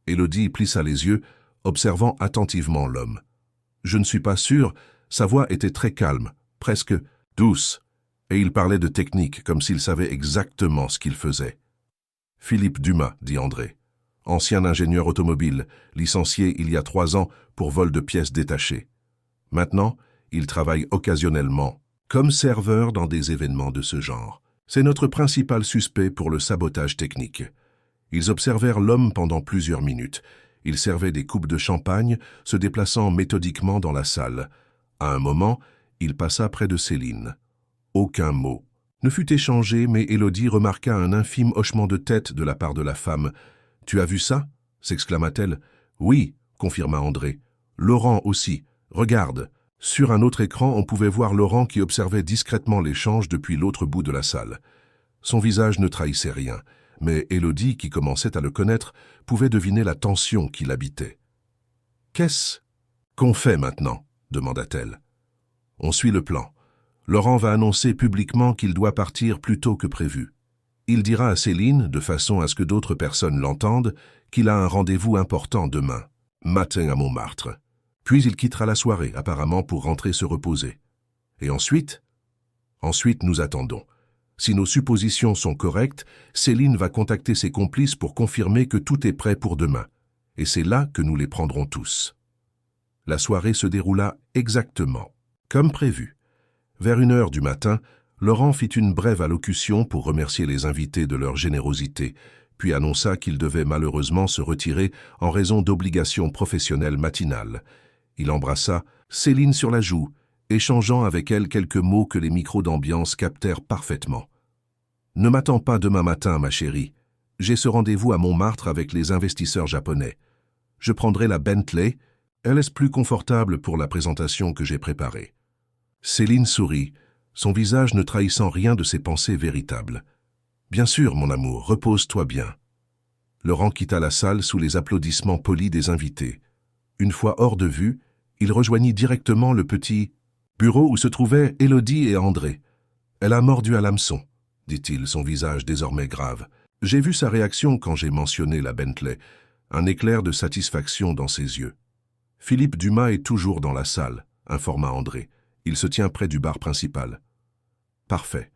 Élodie plissa les yeux, observant attentivement l'homme. « Je ne suis pas sûr, sa voix était très calme, presque douce, et il parlait de technique comme s'il savait exactement ce qu'il faisait. »« Philippe Dumas, » dit André, ancien ingénieur automobile, licencié il y a 3 ans pour vol de pièces détachées. Maintenant, il travaille occasionnellement comme serveur dans des événements de ce genre. C'est notre principal suspect pour le sabotage technique. Ils observèrent l'homme pendant plusieurs minutes. Il servait des coupes de champagne, se déplaçant méthodiquement dans la salle. À un moment, il passa près de Céline. Aucun mot ne fut échangé, mais Élodie remarqua un infime hochement de tête de la part de la femme. « Tu as vu ça ?» s'exclama-t-elle. « Oui, » confirma André. « Laurent aussi. Regarde. » Sur un autre écran, on pouvait voir Laurent qui observait discrètement l'échange depuis l'autre bout de la salle. Son visage ne trahissait rien, mais Élodie, qui commençait à le connaître, pouvait deviner la tension qui l'habitait. « Qu'est-ce qu'on fait maintenant ?» demanda-t-elle. « On suit le plan. Laurent va annoncer publiquement qu'il doit partir plus tôt que prévu. Il dira à Céline, de façon à ce que d'autres personnes l'entendent, qu'il a un rendez-vous important demain, matin à Montmartre. Puis il quittera la soirée, apparemment pour rentrer se reposer. Et ensuite ? Ensuite, nous attendons. Si nos suppositions sont correctes, Céline va contacter ses complices pour confirmer que tout est prêt pour demain. Et c'est là que nous les prendrons tous. La soirée se déroula exactement comme prévu. Vers 1h du matin, Laurent fit une brève allocution pour remercier les invités de leur générosité, puis annonça qu'il devait malheureusement se retirer en raison d'obligations professionnelles matinales. Il embrassa Céline sur la joue, échangeant avec elle quelques mots que les micros d'ambiance captèrent parfaitement. « Ne m'attends pas demain matin, ma chérie. J'ai ce rendez-vous à Montmartre avec les investisseurs japonais. Je prendrai la Bentley, elle est plus confortable pour la présentation que j'ai préparée. » Céline sourit, son visage ne trahissant rien de ses pensées véritables. « Bien sûr, mon amour, repose-toi bien. » Laurent quitta la salle sous les applaudissements polis des invités. Une fois hors de vue, il rejoignit directement le petit bureau où se trouvaient Élodie et André. « Elle a mordu à l'hameçon, » dit-il, son visage désormais grave. « J'ai vu sa réaction quand j'ai mentionné la Bentley, un éclair de satisfaction dans ses yeux. »« Philippe Dumas est toujours dans la salle, » informa André. « Il se tient près du bar principal. »« Parfait.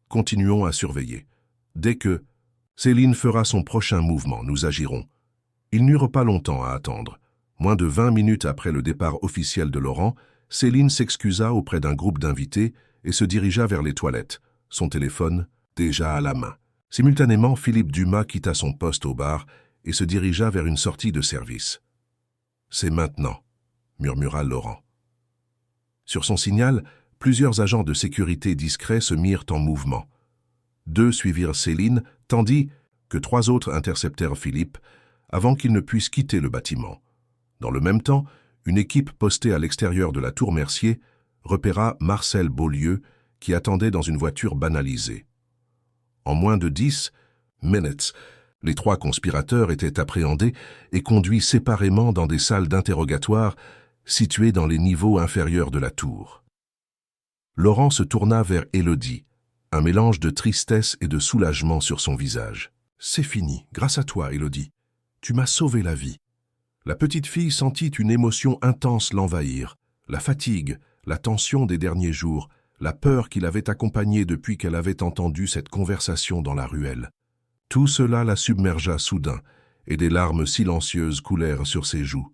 Continuons à surveiller. Dès que Céline fera son prochain mouvement, nous agirons. » Ils n'eurent pas longtemps à attendre. Moins de 20 minutes après le départ officiel de Laurent, Céline s'excusa auprès d'un groupe d'invités et se dirigea vers les toilettes, son téléphone déjà à la main. Simultanément, Philippe Dumas quitta son poste au bar et se dirigea vers une sortie de service. « C'est maintenant », murmura Laurent. Sur son signal, plusieurs agents de sécurité discrets se mirent en mouvement. 2 suivirent Céline, tandis que 3 autres interceptèrent Philippe avant qu'il ne puisse quitter le bâtiment. Dans le même temps, une équipe postée à l'extérieur de la tour Mercier repéra Marcel Beaulieu qui attendait dans une voiture banalisée. En moins de 10 minutes, les 3 conspirateurs étaient appréhendés et conduits séparément dans des salles d'interrogatoire situées dans les niveaux inférieurs de la tour. Laurent se tourna vers Élodie, un mélange de tristesse et de soulagement sur son visage. « C'est fini, grâce à toi, Élodie. Tu m'as sauvé la vie. » La petite fille sentit une émotion intense l'envahir, la fatigue, la tension des derniers jours, la peur qui l'avait accompagnée depuis qu'elle avait entendu cette conversation dans la ruelle. Tout cela la submergea soudain, et des larmes silencieuses coulèrent sur ses joues.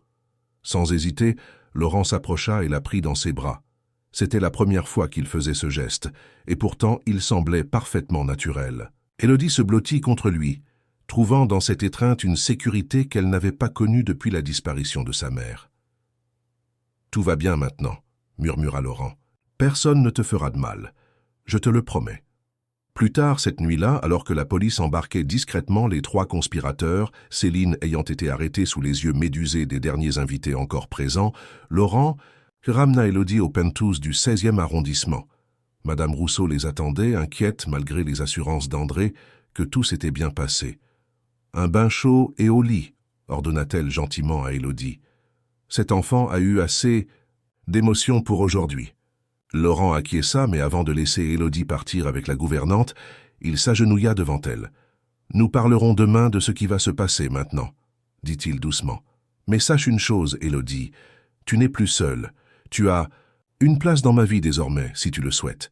Sans hésiter, Laurent s'approcha et la prit dans ses bras. C'était la première fois qu'il faisait ce geste, et pourtant il semblait parfaitement naturel. Élodie se blottit contre lui, trouvant dans cette étreinte une sécurité qu'elle n'avait pas connue depuis la disparition de sa mère. « Tout va bien maintenant, » murmura Laurent. « Personne ne te fera de mal, je te le promets. » Plus tard cette nuit-là, alors que la police embarquait discrètement les 3 conspirateurs, Céline ayant été arrêtée sous les yeux médusés des derniers invités encore présents, Laurent ramena Élodie au penthouse du 16e arrondissement. Madame Rousseau les attendait, inquiète malgré les assurances d'André que tout s'était bien passé. « Un bain chaud et au lit », ordonna-t-elle gentiment à Élodie. « Cet enfant a eu assez d'émotions pour aujourd'hui. » Laurent acquiesça, mais avant de laisser Élodie partir avec la gouvernante, il s'agenouilla devant elle. « Nous parlerons demain de ce qui va se passer maintenant, » dit-il doucement. « Mais sache une chose, Élodie, tu n'es plus seule. Tu as une place dans ma vie désormais, si tu le souhaites. »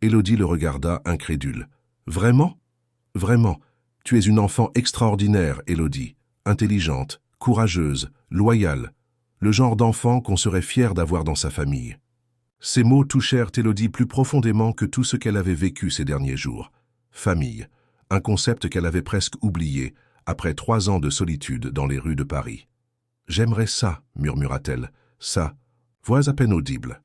Élodie le regarda, incrédule. « Vraiment ? Vraiment, tu es une enfant extraordinaire, Élodie, intelligente, courageuse, loyale, le genre d'enfant qu'on serait fier d'avoir dans sa famille. » Ces mots touchèrent Élodie plus profondément que tout ce qu'elle avait vécu ces derniers jours. Famille, un concept qu'elle avait presque oublié, après 3 ans de solitude dans les rues de Paris. « J'aimerais ça, » murmura-t-elle, « ça, voix à peine audible. »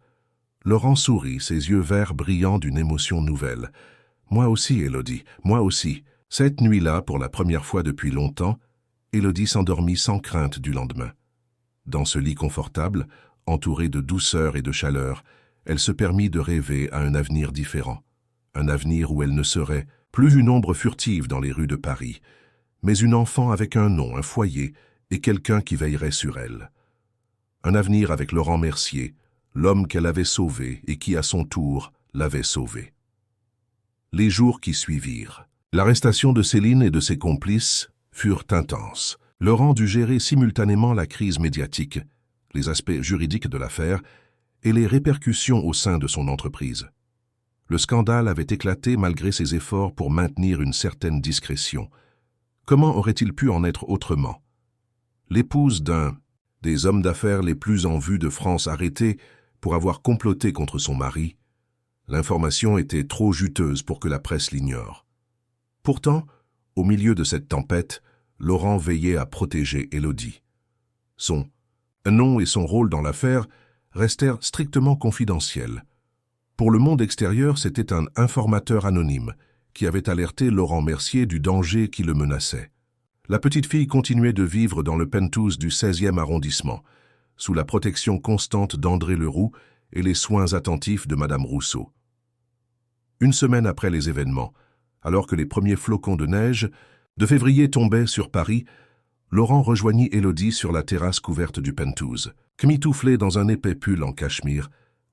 Laurent sourit, ses yeux verts brillant d'une émotion nouvelle. « Moi aussi, Élodie, moi aussi. » Cette nuit-là, pour la première fois depuis longtemps, Élodie s'endormit sans crainte du lendemain. Dans ce lit confortable, entouré de douceur et de chaleur, elle se permit de rêver à un avenir différent. Un avenir où elle ne serait plus une ombre furtive dans les rues de Paris, mais une enfant avec un nom, un foyer et quelqu'un qui veillerait sur elle. Un avenir avec Laurent Mercier, l'homme qu'elle avait sauvé et qui, à son tour, l'avait sauvée. Les jours qui suivirent. L'arrestation de Céline et de ses complices furent intenses. Laurent dut gérer simultanément la crise médiatique, les aspects juridiques de l'affaire et les répercussions au sein de son entreprise. Le scandale avait éclaté malgré ses efforts pour maintenir une certaine discrétion. Comment aurait-il pu en être autrement? L'épouse d'un des hommes d'affaires les plus en vue de France arrêtée pour avoir comploté contre son mari, l'information était trop juteuse pour que la presse l'ignore. Pourtant, au milieu de cette tempête, Laurent veillait à protéger Élodie. Son nom et son rôle dans l'affaire restèrent strictement confidentiels. Pour le monde extérieur, c'était un informateur anonyme qui avait alerté Laurent Mercier du danger qui le menaçait. La petite fille continuait de vivre dans le penthouse du 16e arrondissement, sous la protection constante d'André Leroux et les soins attentifs de Madame Rousseau. Une semaine après les événements, alors que les premiers flocons de neige de février tombaient sur Paris, Laurent rejoignit Élodie sur la terrasse couverte du penthouse. Mitouflée dans un épais pull en cachemire,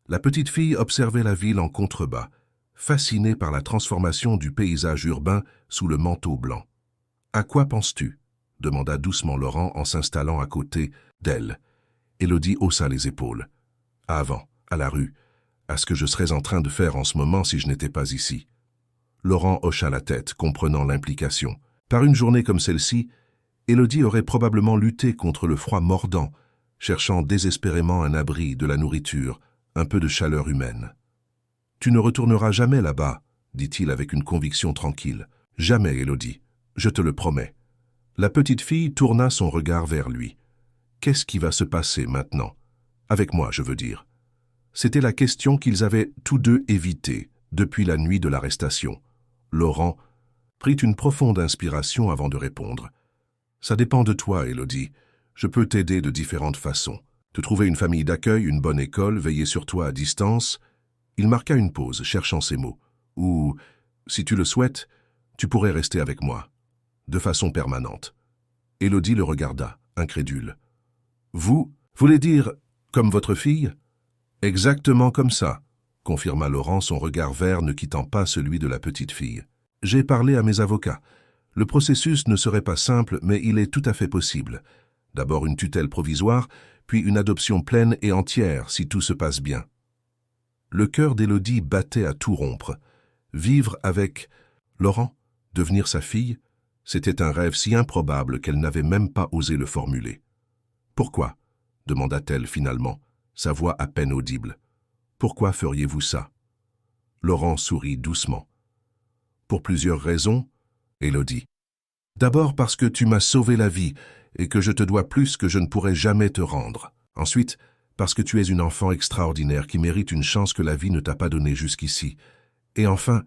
la petite fille observait la ville en contrebas, fascinée par la transformation du paysage urbain sous le manteau blanc. « À quoi penses-tu » demanda doucement Laurent en s'installant à côté d'elle. Élodie haussa les épaules. « Avant, à la rue, à ce que je serais en train de faire en ce moment si je n'étais pas ici. » Laurent hocha la tête, comprenant l'implication. Par une journée comme celle-ci, Élodie aurait probablement lutté contre le froid mordant, cherchant désespérément un abri, de la nourriture, un peu de chaleur humaine. « Tu ne retourneras jamais là-bas, » dit-il avec une conviction tranquille. « Jamais, Élodie, je te le promets. » La petite fille tourna son regard vers lui. « Qu'est-ce qui va se passer maintenant? Avec moi, je veux dire. » C'était la question qu'ils avaient tous deux évitée depuis la nuit de l'arrestation. Laurent prit une profonde inspiration avant de répondre. « Ça dépend de toi, Élodie. Je peux t'aider de différentes façons. Te trouver une famille d'accueil, une bonne école, veiller sur toi à distance. » Il marqua une pause, cherchant ses mots. « Ou, si tu le souhaites, tu pourrais rester avec moi, de façon permanente. » Élodie le regarda, incrédule. « Vous voulez dire comme votre fille ?»« Exactement comme ça, » confirma Laurent, son regard vert ne quittant pas celui de la petite fille. « J'ai parlé à mes avocats. Le processus ne serait pas simple, mais il est tout à fait possible. D'abord une tutelle provisoire, puis une adoption pleine et entière, si tout se passe bien. » Le cœur d'Élodie battait à tout rompre. Vivre avec Laurent, devenir sa fille, c'était un rêve si improbable qu'elle n'avait même pas osé le formuler. « Pourquoi » demanda-t-elle finalement, sa voix à peine audible. « Pourquoi feriez-vous ça ?» Laurent sourit doucement. « Pour plusieurs raisons, Élodie. D'abord parce que tu m'as sauvé la vie et que je te dois plus que je ne pourrai jamais te rendre. Ensuite, parce que tu es une enfant extraordinaire qui mérite une chance que la vie ne t'a pas donnée jusqu'ici. Et enfin,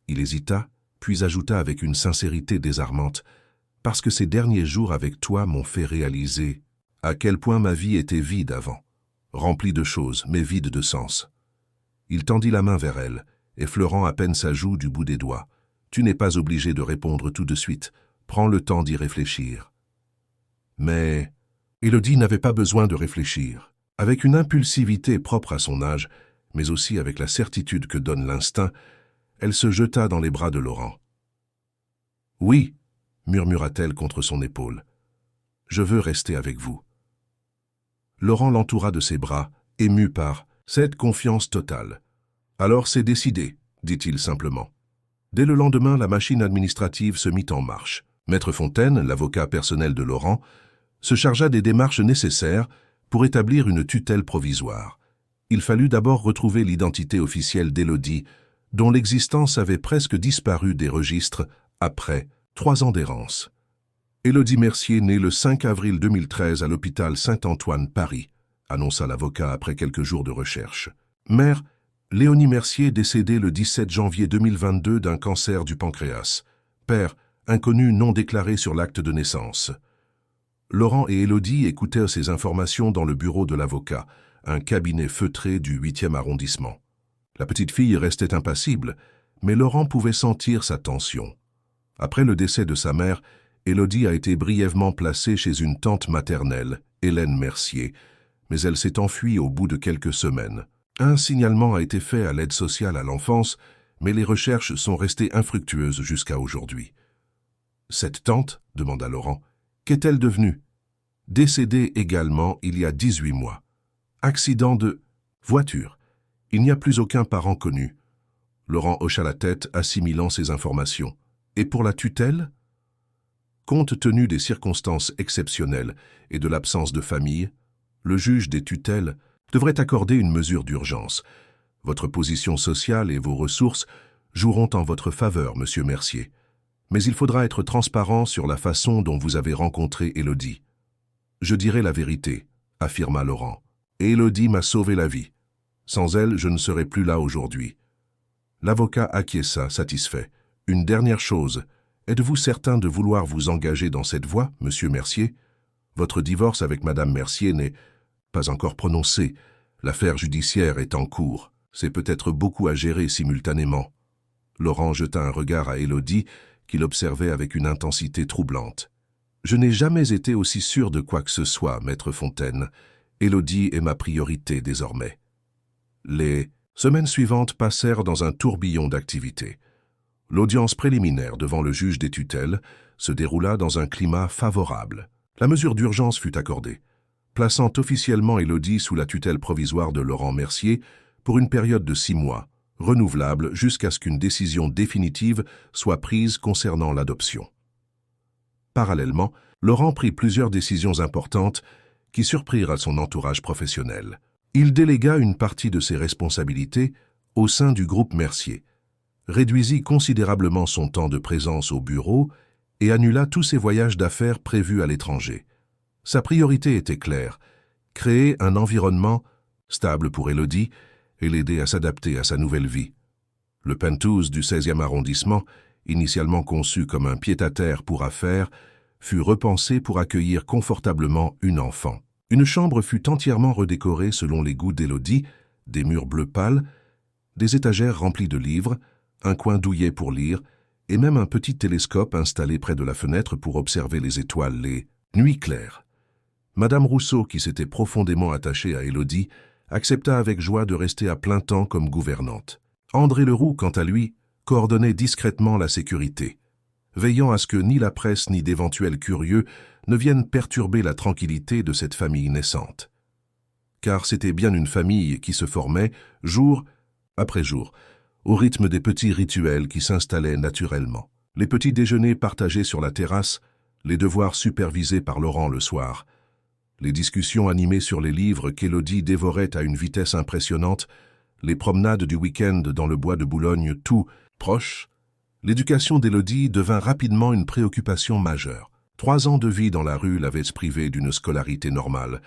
il hésita, puis ajouta avec une sincérité désarmante, parce que ces derniers jours avec toi m'ont fait réaliser à quel point ma vie était vide avant, remplie de choses, mais vide de sens. » Il tendit la main vers elle, effleurant à peine sa joue du bout des doigts. « Tu n'es pas obligé de répondre tout de suite. Prends le temps d'y réfléchir. » Mais Élodie n'avait pas besoin de réfléchir. Avec une impulsivité propre à son âge, mais aussi avec la certitude que donne l'instinct, elle se jeta dans les bras de Laurent. « Oui, » murmura-t-elle contre son épaule. « Je veux rester avec vous. » Laurent l'entoura de ses bras, ému par cette confiance totale. « Alors c'est décidé, » dit-il simplement. Dès le lendemain, la machine administrative se mit en marche. Maître Fontaine, l'avocat personnel de Laurent, se chargea des démarches nécessaires pour établir une tutelle provisoire. Il fallut d'abord retrouver l'identité officielle d'Élodie, dont l'existence avait presque disparu des registres après 3 ans d'errance. Élodie Mercier, née le 5 avril 2013 à l'hôpital Saint-Antoine, Paris, annonça l'avocat après quelques jours de recherche. Mère, Léonie Mercier, décédée le 17 janvier 2022 d'un cancer du pancréas. Père, inconnu non déclaré sur l'acte de naissance. Laurent et Élodie écoutèrent ces informations dans le bureau de l'avocat, un cabinet feutré du 8e arrondissement. La petite fille restait impassible, mais Laurent pouvait sentir sa tension. Après le décès de sa mère, Élodie a été brièvement placée chez une tante maternelle, Hélène Mercier, mais elle s'est enfuie au bout de quelques semaines. Un signalement a été fait à l'aide sociale à l'enfance, mais les recherches sont restées infructueuses jusqu'à aujourd'hui. « Cette tante » demanda Laurent. « Qu'est-elle devenue ?»« Décédée également il y a 18 mois. Accident de voiture. Il n'y a plus aucun parent connu. Laurent hocha la tête, assimilant ces informations. Et pour la tutelle? Compte tenu des circonstances exceptionnelles et de l'absence de famille, le juge des tutelles devrait accorder une mesure d'urgence. Votre position sociale et vos ressources joueront en votre faveur, monsieur Mercier. Mais il faudra être transparent sur la façon dont vous avez rencontré Élodie. Je dirai la vérité, affirma Laurent. Et Élodie m'a sauvé la vie. Sans elle, je ne serais plus là aujourd'hui. L'avocat acquiesça, satisfait. Une dernière chose. Êtes-vous certain de vouloir vous engager dans cette voie, monsieur Mercier? Votre divorce avec madame Mercier n'est pas encore prononcé. L'affaire judiciaire est en cours. C'est peut-être beaucoup à gérer simultanément. Laurent jeta un regard à Élodie, qu'il observait avec une intensité troublante. Je n'ai jamais été aussi sûr de quoi que ce soit, maître Fontaine. Élodie est ma priorité désormais. Les semaines suivantes passèrent dans un tourbillon d'activités. L'audience préliminaire devant le juge des tutelles se déroula dans un climat favorable. La mesure d'urgence fut accordée, plaçant officiellement Élodie sous la tutelle provisoire de Laurent Mercier pour une période de 6 mois, renouvelable jusqu'à ce qu'une décision définitive soit prise concernant l'adoption. Parallèlement, Laurent prit plusieurs décisions importantes qui surprirent à son entourage professionnel. Il délégua une partie de ses responsabilités au sein du groupe Mercier, réduisit considérablement son temps de présence au bureau et annula tous ses voyages d'affaires prévus à l'étranger. Sa priorité était claire, créer un environnement stable pour Élodie et l'aider à s'adapter à sa nouvelle vie. Le penthouse du 16e arrondissement, initialement conçu comme un pied-à-terre pour affaires, fut repensé pour accueillir confortablement une enfant. Une chambre fut entièrement redécorée selon les goûts d'Élodie, des murs bleu pâle, des étagères remplies de livres, un coin douillet pour lire, et même un petit télescope installé près de la fenêtre pour observer les étoiles, les nuits claires. Madame Rousseau, qui s'était profondément attachée à Élodie, accepta avec joie de rester à plein temps comme gouvernante. André Leroux, quant à lui, coordonnait discrètement la sécurité, veillant à ce que ni la presse ni d'éventuels curieux ne viennent perturber la tranquillité de cette famille naissante. Car c'était bien une famille qui se formait, jour après jour, au rythme des petits rituels qui s'installaient naturellement. Les petits déjeuners partagés sur la terrasse, les devoirs supervisés par Laurent le soir, les discussions animées sur les livres qu'Élodie dévorait à une vitesse impressionnante, les promenades du week-end dans le bois de Boulogne, tout proche, l'éducation d'Élodie devint rapidement une préoccupation majeure. 3 ans de vie dans la rue l'avaient privé d'une scolarité normale,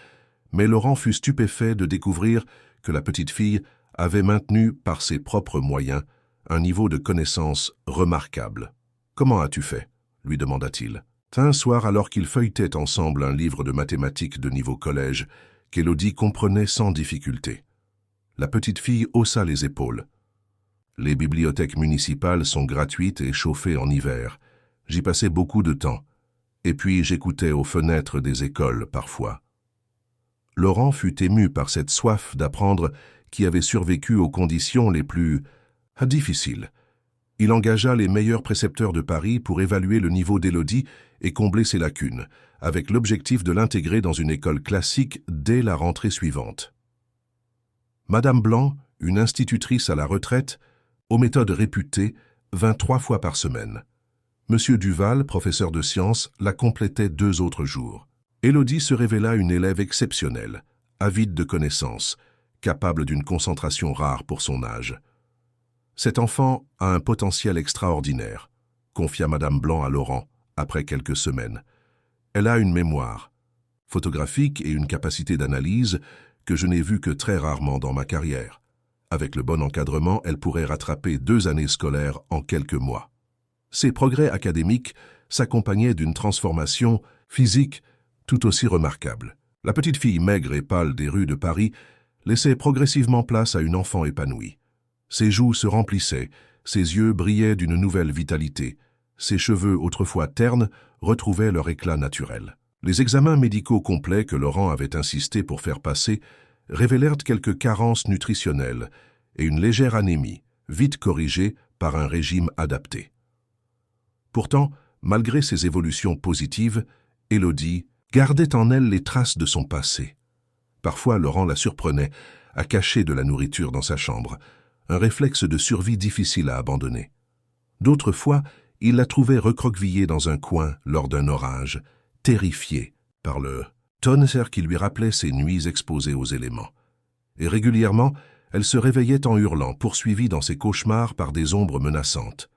mais Laurent fut stupéfait de découvrir que la petite fille avait maintenu, par ses propres moyens, un niveau de connaissance remarquable. « Comment as-tu fait » lui demanda-t-il. Un soir, alors qu'ils feuilletaient ensemble un livre de mathématiques de niveau collège, qu'Élodie comprenait sans difficulté. La petite fille haussa les épaules. « Les bibliothèques municipales sont gratuites et chauffées en hiver. J'y passais beaucoup de temps. Et puis j'écoutais aux fenêtres des écoles parfois. » Laurent fut ému par cette soif d'apprendre qui avait survécu aux conditions les plus difficiles. Il engagea les meilleurs précepteurs de Paris pour évaluer le niveau d'Élodie et combler ses lacunes, avec l'objectif de l'intégrer dans une école classique dès la rentrée suivante. Madame Blanc, une institutrice à la retraite, aux méthodes réputées, vint 3 fois par semaine. Monsieur Duval, professeur de sciences, la complétait 2 autres jours. Élodie se révéla une élève exceptionnelle, avide de connaissances, capable d'une concentration rare pour son âge. Cet enfant a un potentiel extraordinaire, confia Madame Blanc à Laurent, après quelques semaines. Elle a une mémoire photographique et une capacité d'analyse que je n'ai vue que très rarement dans ma carrière. Avec le bon encadrement, elle pourrait rattraper 2 années scolaires en quelques mois. Ses progrès académiques s'accompagnaient d'une transformation physique tout aussi remarquable. La petite fille maigre et pâle des rues de Paris laissait progressivement place à une enfant épanouie. Ses joues se remplissaient, ses yeux brillaient d'une nouvelle vitalité, ses cheveux autrefois ternes retrouvaient leur éclat naturel. Les examens médicaux complets que Laurent avait insisté pour faire passer révélèrent quelques carences nutritionnelles et une légère anémie, vite corrigée par un régime adapté. Pourtant, malgré ces évolutions positives, Élodie gardait en elle les traces de son passé. Parfois, Laurent la surprenait à cacher de la nourriture dans sa chambre, un réflexe de survie difficile à abandonner. D'autres fois, il la trouvait recroquevillée dans un coin lors d'un orage, terrifiée par le tonnerre qui lui rappelait ses nuits exposées aux éléments. Et régulièrement, elle se réveillait en hurlant, poursuivie dans ses cauchemars par des ombres menaçantes.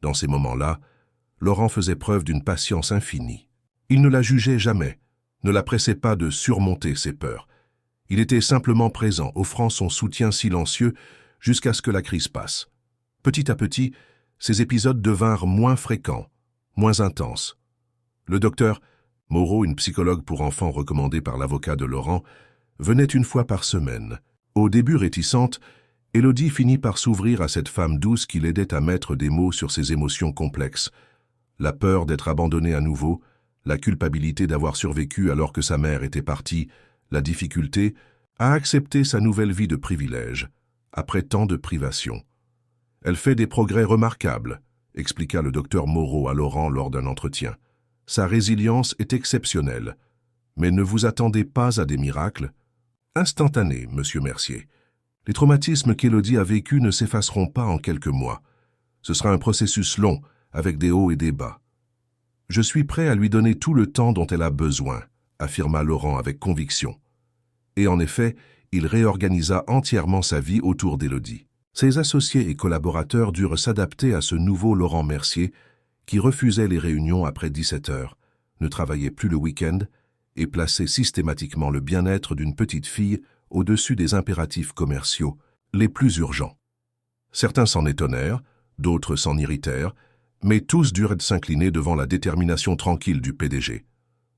Dans ces moments-là, Laurent faisait preuve d'une patience infinie. Il ne la jugeait jamais, ne la pressait pas de surmonter ses peurs. Il était simplement présent, offrant son soutien silencieux jusqu'à ce que la crise passe. Petit à petit, ces épisodes devinrent moins fréquents, moins intenses. Le docteur Moreau, une psychologue pour enfants recommandée par l'avocat de Laurent, venait une fois par semaine. Au début réticente, Élodie finit par s'ouvrir à cette femme douce qui l'aidait à mettre des mots sur ses émotions complexes. La peur d'être abandonnée à nouveau, la culpabilité d'avoir survécu alors que sa mère était partie, la difficulté à accepter sa nouvelle vie de privilège, après tant de privations. Elle fait des progrès remarquables, expliqua le docteur Moreau à Laurent lors d'un entretien. Sa résilience est exceptionnelle, mais ne vous attendez pas à des miracles. Instantanés, monsieur Mercier. Les traumatismes qu'Élodie a vécus ne s'effaceront pas en quelques mois. Ce sera un processus long, avec des hauts et des bas. Je suis prêt à lui donner tout le temps dont elle a besoin, affirma Laurent avec conviction. Et en effet, il réorganisa entièrement sa vie autour d'Élodie. Ses associés et collaborateurs durent s'adapter à ce nouveau Laurent Mercier qui refusait les réunions après 17 heures, ne travaillait plus le week-end et plaçait systématiquement le bien-être d'une petite fille au-dessus des impératifs commerciaux les plus urgents. Certains s'en étonnèrent, d'autres s'en irritèrent, mais tous durent s'incliner devant la détermination tranquille du PDG.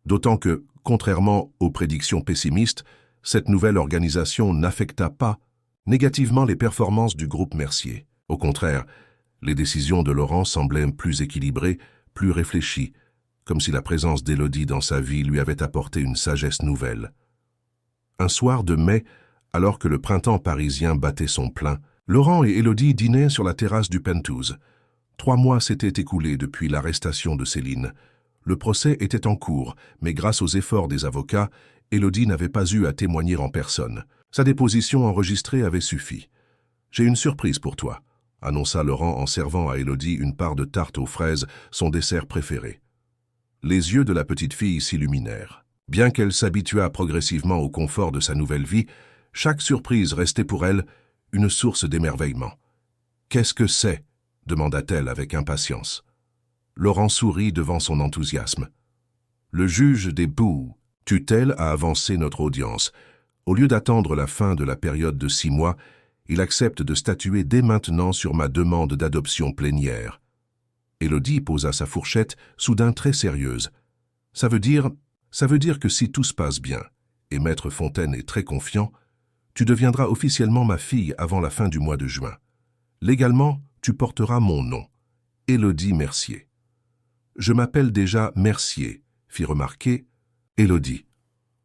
D'autant que, contrairement aux prédictions pessimistes, cette nouvelle organisation n'affecta pas négativement les performances du groupe Mercier. Au contraire, les décisions de Laurent semblaient plus équilibrées, plus réfléchies, comme si la présence d'Élodie dans sa vie lui avait apporté une sagesse nouvelle. Un soir de mai, alors que le printemps parisien battait son plein, Laurent et Élodie dînaient sur la terrasse du Penthouse. 3 mois s'étaient écoulés depuis l'arrestation de Céline. Le procès était en cours, mais grâce aux efforts des avocats, Élodie n'avait pas eu à témoigner en personne. Sa déposition enregistrée avait suffi. « J'ai une surprise pour toi », annonça Laurent en servant à Élodie une part de tarte aux fraises, son dessert préféré. Les yeux de la petite fille s'illuminèrent. Bien qu'elle s'habituât progressivement au confort de sa nouvelle vie, chaque surprise restait pour elle une source d'émerveillement. « Qu'est-ce que c'est » demanda-t-elle avec impatience. Laurent sourit devant son enthousiasme. Le juge des boues, tutelle, a avancé notre audience. Au lieu d'attendre la fin de la période de 6 mois, il accepte de statuer dès maintenant sur ma demande d'adoption plénière. Élodie posa sa fourchette, soudain très sérieuse. Ça veut dire que si tout se passe bien, et Maître Fontaine est très confiant, tu deviendras officiellement ma fille avant la fin du mois de juin. Légalement, tu porteras mon nom, Élodie Mercier. Je m'appelle déjà Mercier, fit remarquer Élodie.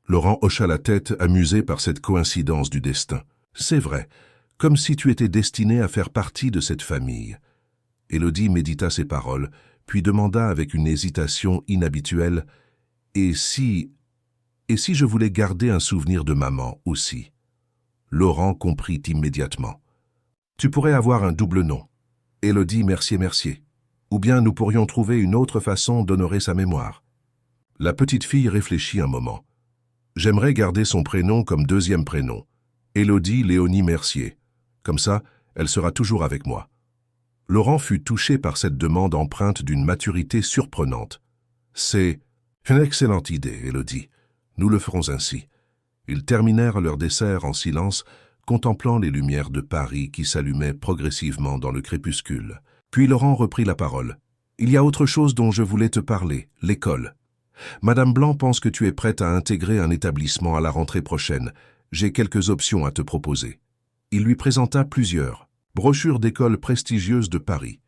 Laurent hocha la tête, amusé par cette coïncidence du destin. C'est vrai, comme si tu étais destiné à faire partie de cette famille. Élodie médita ces paroles, puis demanda avec une hésitation inhabituelle « Et si je voulais garder un souvenir de maman aussi ?» Laurent comprit immédiatement. « Tu pourrais avoir un double nom, Élodie Mercier-Mercier, ou bien nous pourrions trouver une autre façon d'honorer sa mémoire. » La petite fille réfléchit un moment. « J'aimerais garder son prénom comme deuxième prénom, Élodie Léonie Mercier. Comme ça, elle sera toujours avec moi. » Laurent fut touché par cette demande empreinte d'une maturité surprenante. « C'est une excellente idée, Élodie. Nous le ferons ainsi. » Ils terminèrent leur dessert en silence, contemplant les lumières de Paris qui s'allumaient progressivement dans le crépuscule. Puis Laurent reprit la parole. « Il y a autre chose dont je voulais te parler, l'école. Madame Blanc pense que tu es prête à intégrer un établissement à la rentrée prochaine. J'ai quelques options à te proposer. » Il lui présenta plusieurs brochures d'écoles prestigieuses de Paris.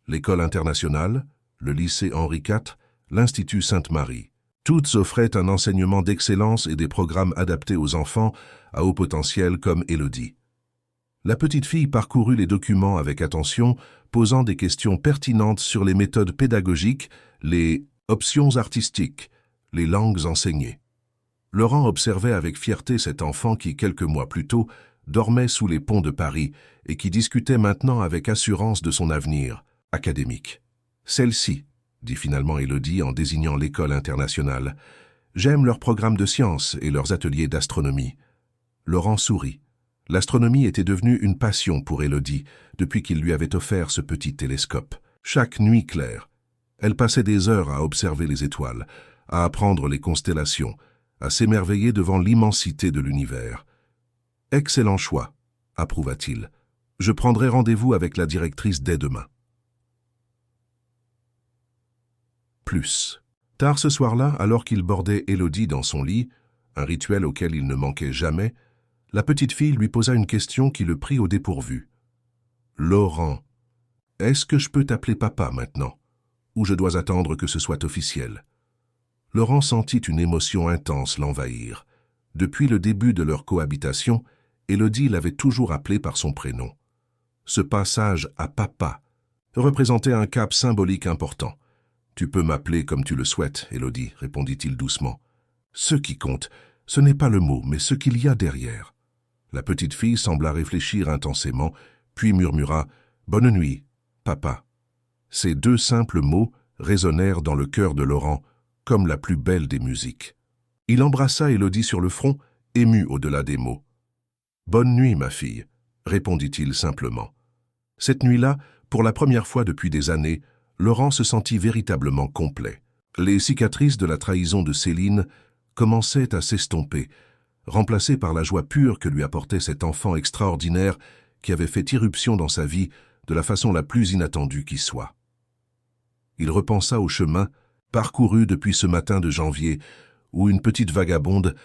L'école internationale, le lycée Henri IV, l'Institut Sainte-Marie. Toutes offraient un enseignement d'excellence et des programmes adaptés aux enfants à haut potentiel comme Élodie. La petite fille parcourut les documents avec attention, posant des questions pertinentes sur les méthodes pédagogiques, les options artistiques, les langues enseignées. Laurent observait avec fierté cet enfant qui, quelques mois plus tôt, dormait sous les ponts de Paris et qui discutait maintenant avec assurance de son avenir académique. « Celle-ci, » dit finalement Élodie en désignant l'école internationale. « J'aime leurs programmes de sciences et leurs ateliers d'astronomie. » Laurent sourit. L'astronomie était devenue une passion pour Élodie depuis qu'il lui avait offert ce petit télescope. Chaque nuit claire, elle passait des heures à observer les étoiles, à apprendre les constellations, à s'émerveiller devant l'immensité de l'univers. « Excellent choix, » approuva-t-il. « Je prendrai rendez-vous avec la directrice dès demain. » Plus. Tard ce soir-là, alors qu'il bordait Élodie dans son lit, un rituel auquel il ne manquait jamais, la petite fille lui posa une question qui le prit au dépourvu. « Laurent, est-ce que je peux t'appeler papa maintenant, ou je dois attendre que ce soit officiel ?» Laurent sentit une émotion intense l'envahir. Depuis le début de leur cohabitation, Élodie l'avait toujours appelé par son prénom. Ce passage à papa représentait un cap symbolique important. « Tu peux m'appeler comme tu le souhaites, Élodie, » répondit-il doucement. « Ce qui compte, ce n'est pas le mot, mais ce qu'il y a derrière. » La petite fille sembla réfléchir intensément, puis murmura « Bonne nuit, papa ». Ces deux simples mots résonnèrent dans le cœur de Laurent comme la plus belle des musiques. Il embrassa Élodie sur le front, ému au-delà des mots. « Bonne nuit, ma fille », répondit-il simplement. Cette nuit-là, pour la première fois depuis des années, Laurent se sentit véritablement complet. Les cicatrices de la trahison de Céline commençaient à s'estomper, remplacées par la joie pure que lui apportait cet enfant extraordinaire qui avait fait irruption dans sa vie de la façon la plus inattendue qui soit. Il repensa au chemin parcouru depuis ce matin de janvier où une petite vagabonde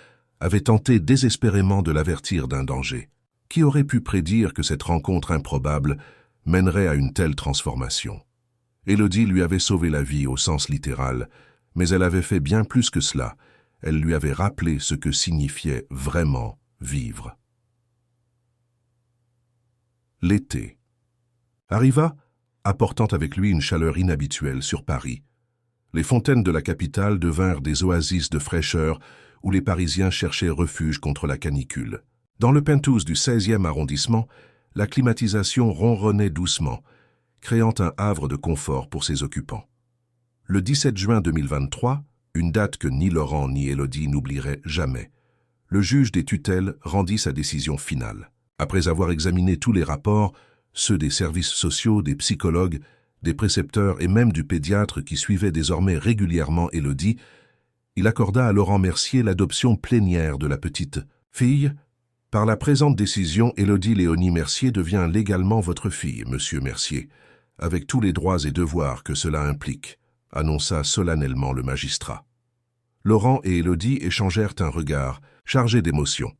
avait tenté désespérément de l'avertir d'un danger. Qui aurait pu prédire que cette rencontre improbable mènerait à une telle transformation? Élodie lui avait sauvé la vie au sens littéral, mais elle avait fait bien plus que cela. Elle lui avait rappelé ce que signifiait vraiment vivre. L'été arriva, apportant avec lui une chaleur inhabituelle sur Paris. Les fontaines de la capitale devinrent des oasis de fraîcheur où les Parisiens cherchaient refuge contre la canicule. Dans le penthouse du 16e arrondissement, la climatisation ronronnait doucement, créant un havre de confort pour ses occupants. Le 17 juin 2023, une date que ni Laurent ni Élodie n'oublieraient jamais, le juge des tutelles rendit sa décision finale. Après avoir examiné tous les rapports, ceux des services sociaux, des psychologues, des précepteurs et même du pédiatre qui suivait désormais régulièrement Élodie, il accorda à Laurent Mercier l'adoption plénière de la petite fille. Par la présente décision, Élodie Léonie Mercier devient légalement votre fille, monsieur Mercier, avec tous les droits et devoirs que cela implique, annonça solennellement le magistrat. Laurent et Élodie échangèrent un regard, chargé d'émotion.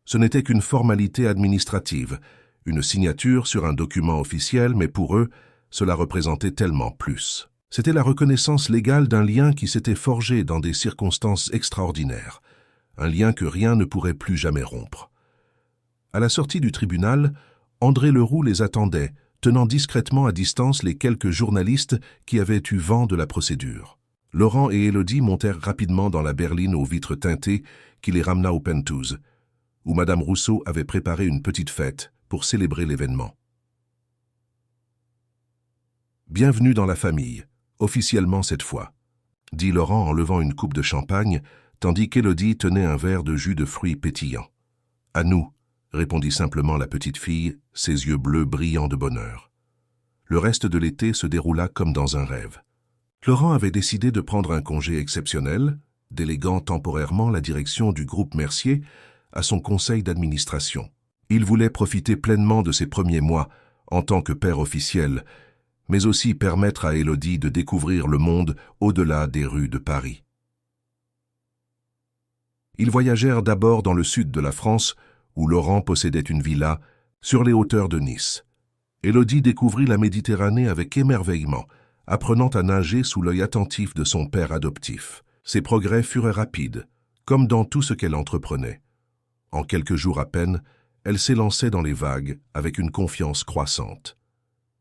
Ce n'était qu'une formalité administrative, une signature sur un document officiel, mais pour eux, cela représentait tellement plus. C'était la reconnaissance légale d'un lien qui s'était forgé dans des circonstances extraordinaires, un lien que rien ne pourrait plus jamais rompre. À la sortie du tribunal, André Leroux les attendait, tenant discrètement à distance les quelques journalistes qui avaient eu vent de la procédure. Laurent et Élodie montèrent rapidement dans la berline aux vitres teintées qui les ramena au penthouse, où Madame Rousseau avait préparé une petite fête pour célébrer l'événement. « Bienvenue dans la famille, officiellement cette fois », dit Laurent en levant une coupe de champagne, tandis qu'Élodie tenait un verre de jus de fruits pétillant. « À nous », répondit simplement la petite fille, ses yeux bleus brillants de bonheur. Le reste de l'été se déroula comme dans un rêve. Laurent avait décidé de prendre un congé exceptionnel, déléguant temporairement la direction du groupe Mercier à son conseil d'administration. Il voulait profiter pleinement de ses premiers mois en tant que père officiel, mais aussi permettre à Élodie de découvrir le monde au-delà des rues de Paris. Ils voyagèrent d'abord dans le sud de la France, où Laurent possédait une villa sur les hauteurs de Nice. Élodie découvrit la Méditerranée avec émerveillement, apprenant à nager sous l'œil attentif de son père adoptif. Ses progrès furent rapides, comme dans tout ce qu'elle entreprenait. En quelques jours à peine, elle s'élançait dans les vagues avec une confiance croissante.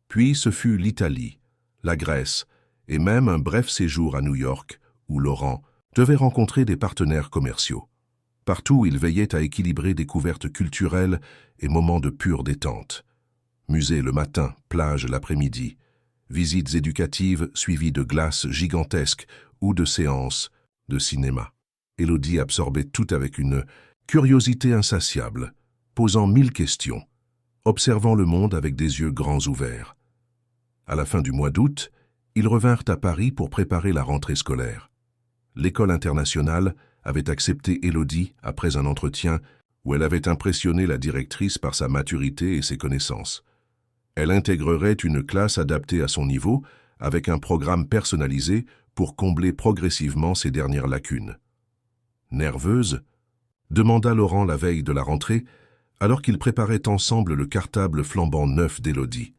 Puis ce fut l'Italie, la Grèce et même un bref séjour à New York, où Laurent devait rencontrer des partenaires commerciaux. Partout, il veillait à équilibrer découvertes culturelles et moments de pure détente. Musée le matin, plage l'après-midi. Visites éducatives suivies de glaces gigantesques ou de séances de cinéma. Élodie absorbait tout avec une curiosité insatiable, posant 1000 questions, observant le monde avec des yeux grands ouverts. À la fin du mois d'août, ils revinrent à Paris pour préparer la rentrée scolaire. L'école internationale avait accepté Élodie après un entretien où elle avait impressionné la directrice par sa maturité et ses connaissances. Elle intégrerait une classe adaptée à son niveau, avec un programme personnalisé pour combler progressivement ses dernières lacunes. Nerveuse, demanda Laurent la veille de la rentrée, alors qu'ils préparaient ensemble le cartable flambant neuf d'Élodie.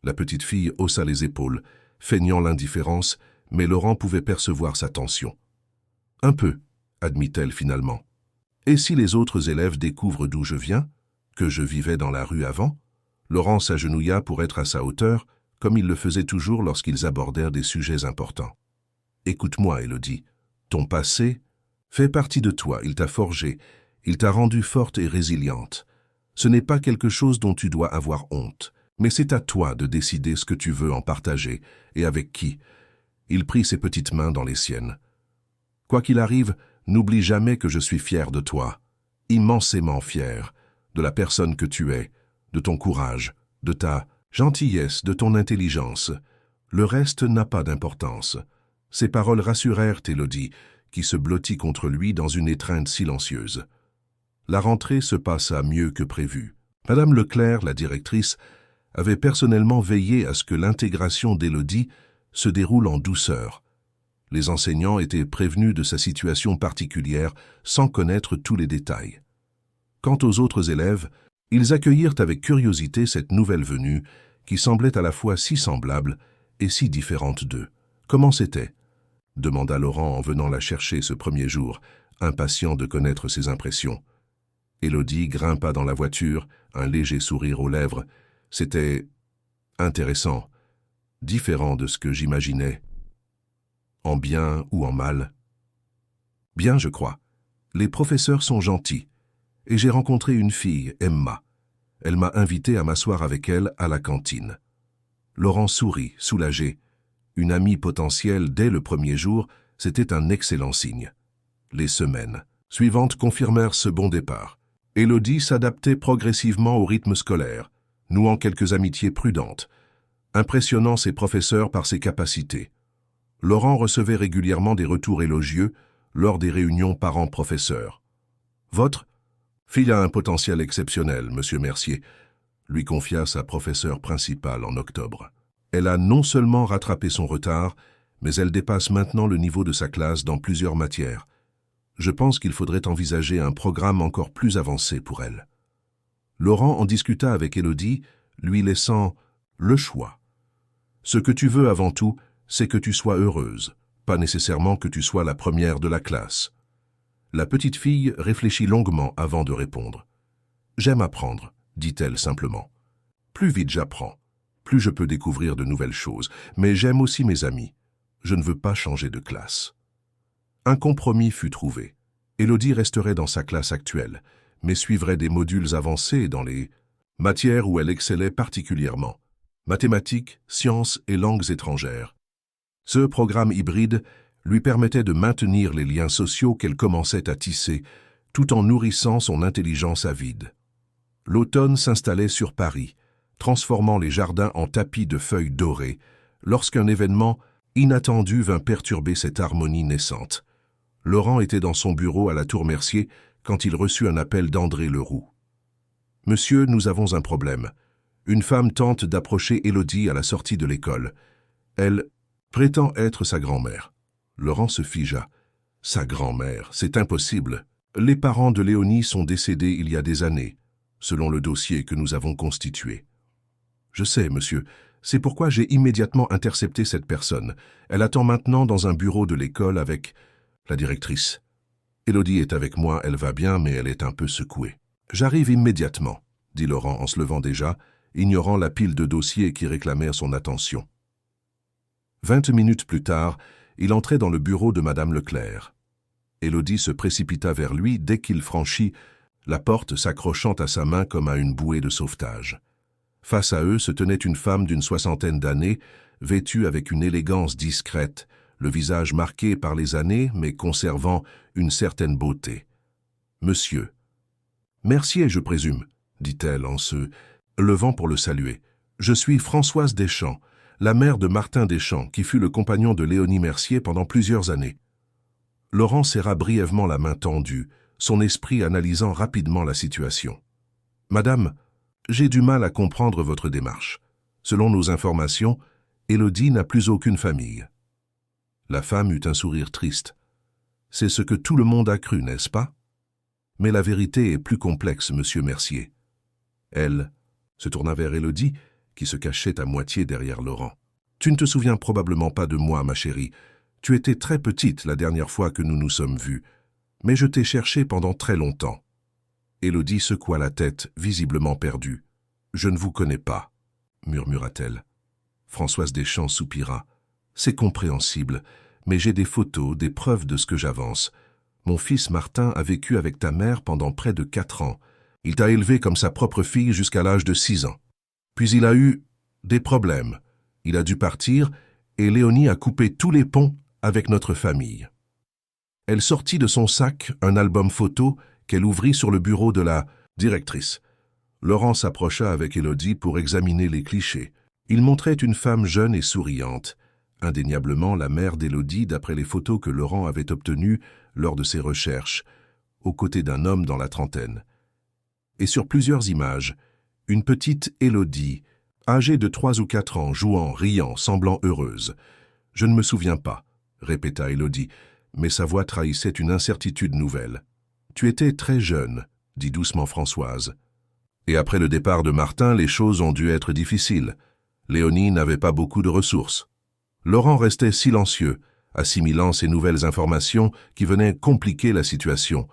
La petite fille haussa les épaules, feignant l'indifférence, mais Laurent pouvait percevoir sa tension. « Un peu », admit-elle finalement. « Et si les autres élèves découvrent d'où je viens, que je vivais dans la rue avant ?» Laurent s'agenouilla pour être à sa hauteur, comme il le faisait toujours lorsqu'ils abordèrent des sujets importants. « Écoute-moi, Élodie, ton passé fait partie de toi, il t'a forgé, il t'a rendue forte et résiliente. Ce n'est pas quelque chose dont tu dois avoir honte, mais c'est à toi de décider ce que tu veux en partager et avec qui. » Il prit ses petites mains dans les siennes. « Quoi qu'il arrive, n'oublie jamais que je suis fier de toi, immensément fier, de la personne que tu es, de ton courage, de ta gentillesse, de ton intelligence. Le reste n'a pas d'importance. » Ces paroles rassurèrent Élodie, qui se blottit contre lui dans une étreinte silencieuse. La rentrée se passa mieux que prévu. Madame Leclerc, la directrice, avait personnellement veillé à ce que l'intégration d'Élodie se déroule en douceur. Les enseignants étaient prévenus de sa situation particulière sans connaître tous les détails. Quant aux autres élèves, ils accueillirent avec curiosité cette nouvelle venue qui semblait à la fois si semblable et si différente d'eux. « Comment c'était ?» demanda Laurent en venant la chercher ce premier jour, impatient de connaître ses impressions. Élodie grimpa dans la voiture, un léger sourire aux lèvres. C'était intéressant, différent de ce que j'imaginais. En bien ou en mal? Bien, je crois. Les professeurs sont gentils. Et j'ai rencontré une fille, Emma. Elle m'a invité à m'asseoir avec elle à la cantine. Laurent sourit, soulagé. Une amie potentielle dès le premier jour, c'était un excellent signe. Les semaines suivantes confirmèrent ce bon départ. Élodie s'adaptait progressivement au rythme scolaire, nouant quelques amitiés prudentes, impressionnant ses professeurs par ses capacités. Laurent recevait régulièrement des retours élogieux lors des réunions parents-professeurs. « Votre fille a un potentiel exceptionnel, monsieur Mercier », lui confia sa professeure principale en octobre. Elle a non seulement rattrapé son retard, mais elle dépasse maintenant le niveau de sa classe dans plusieurs matières. Je pense qu'il faudrait envisager un programme encore plus avancé pour elle. Laurent en discuta avec Élodie, lui laissant le choix. Ce que tu veux avant tout, c'est que tu sois heureuse, pas nécessairement que tu sois la première de la classe. La petite fille réfléchit longuement avant de répondre. « J'aime apprendre », dit-elle simplement. « Plus vite j'apprends, plus je peux découvrir de nouvelles choses, mais j'aime aussi mes amis. Je ne veux pas changer de classe. » Un compromis fut trouvé. Élodie resterait dans sa classe actuelle, mais suivrait des modules avancés dans les matières où elle excellait particulièrement, mathématiques, sciences et langues étrangères. Ce programme hybride lui permettait de maintenir les liens sociaux qu'elle commençait à tisser, tout en nourrissant son intelligence avide. L'automne s'installait sur Paris, transformant les jardins en tapis de feuilles dorées, lorsqu'un événement inattendu vint perturber cette harmonie naissante. Laurent était dans son bureau à la Tour Mercier quand il reçut un appel d'André Leroux. « Monsieur, nous avons un problème. Une femme tente d'approcher Élodie à la sortie de l'école. Elle prétend être sa grand-mère. » Laurent se figea. « Sa grand-mère, c'est impossible. Les parents de Léonie sont décédés il y a des années, selon le dossier que nous avons constitué. »« Je sais, monsieur. C'est pourquoi j'ai immédiatement intercepté cette personne. Elle attend maintenant dans un bureau de l'école avec la directrice. Élodie est avec moi, elle va bien, mais elle est un peu secouée. »« J'arrive immédiatement, » dit Laurent en se levant déjà, ignorant la pile de dossiers qui réclamèrent son attention. 20 minutes plus tard, il entrait dans le bureau de Madame Leclerc. Élodie se précipita vers lui dès qu'il franchit la porte, s'accrochant à sa main comme à une bouée de sauvetage. Face à eux se tenait une femme d'une 60aine d'années, vêtue avec une élégance discrète, le visage marqué par les années, mais conservant une certaine beauté. « Monsieur. »« Mercier, je présume, » dit-elle en se levant pour le saluer. « Je suis Françoise Deschamps, la mère de Martin Deschamps, qui fut le compagnon de Léonie Mercier pendant plusieurs années. » Laurent serra brièvement la main tendue, son esprit analysant rapidement la situation. « Madame, j'ai du mal à comprendre votre démarche. Selon nos informations, Élodie n'a plus aucune famille. » La femme eut un sourire triste. « C'est ce que tout le monde a cru, n'est-ce pas? Mais la vérité est plus complexe, monsieur Mercier. » Elle se tourna vers Élodie, qui se cachait à moitié derrière Laurent. « Tu ne te souviens probablement pas de moi, ma chérie. Tu étais très petite la dernière fois que nous nous sommes vus, mais je t'ai cherché pendant très longtemps. » Élodie secoua la tête, visiblement perdue. « Je ne vous connais pas, » murmura-t-elle. Françoise Deschamps soupira. « C'est compréhensible, mais j'ai des photos, des preuves de ce que j'avance. Mon fils Martin a vécu avec ta mère pendant près de 4 ans. Il t'a élevé comme sa propre fille jusqu'à l'âge de 6 ans. Puis il a eu des problèmes. Il a dû partir et Léonie a coupé tous les ponts avec notre famille. » Elle sortit de son sac un album photo qu'elle ouvrit sur le bureau de la directrice. Laurent s'approcha avec Élodie pour examiner les clichés. Il montrait une femme jeune et souriante, indéniablement la mère d'Élodie d'après les photos que Laurent avait obtenues lors de ses recherches, aux côtés d'un homme dans la trentaine. Et sur plusieurs images, une petite Élodie, âgée de 3 ou 4 ans, jouant, riant, semblant heureuse. « Je ne me souviens pas, » répéta Élodie, mais sa voix trahissait une incertitude nouvelle. « Tu étais très jeune, » dit doucement Françoise. « Et après le départ de Martin, les choses ont dû être difficiles. Léonie n'avait pas beaucoup de ressources. » Laurent restait silencieux, assimilant ces nouvelles informations qui venaient compliquer la situation.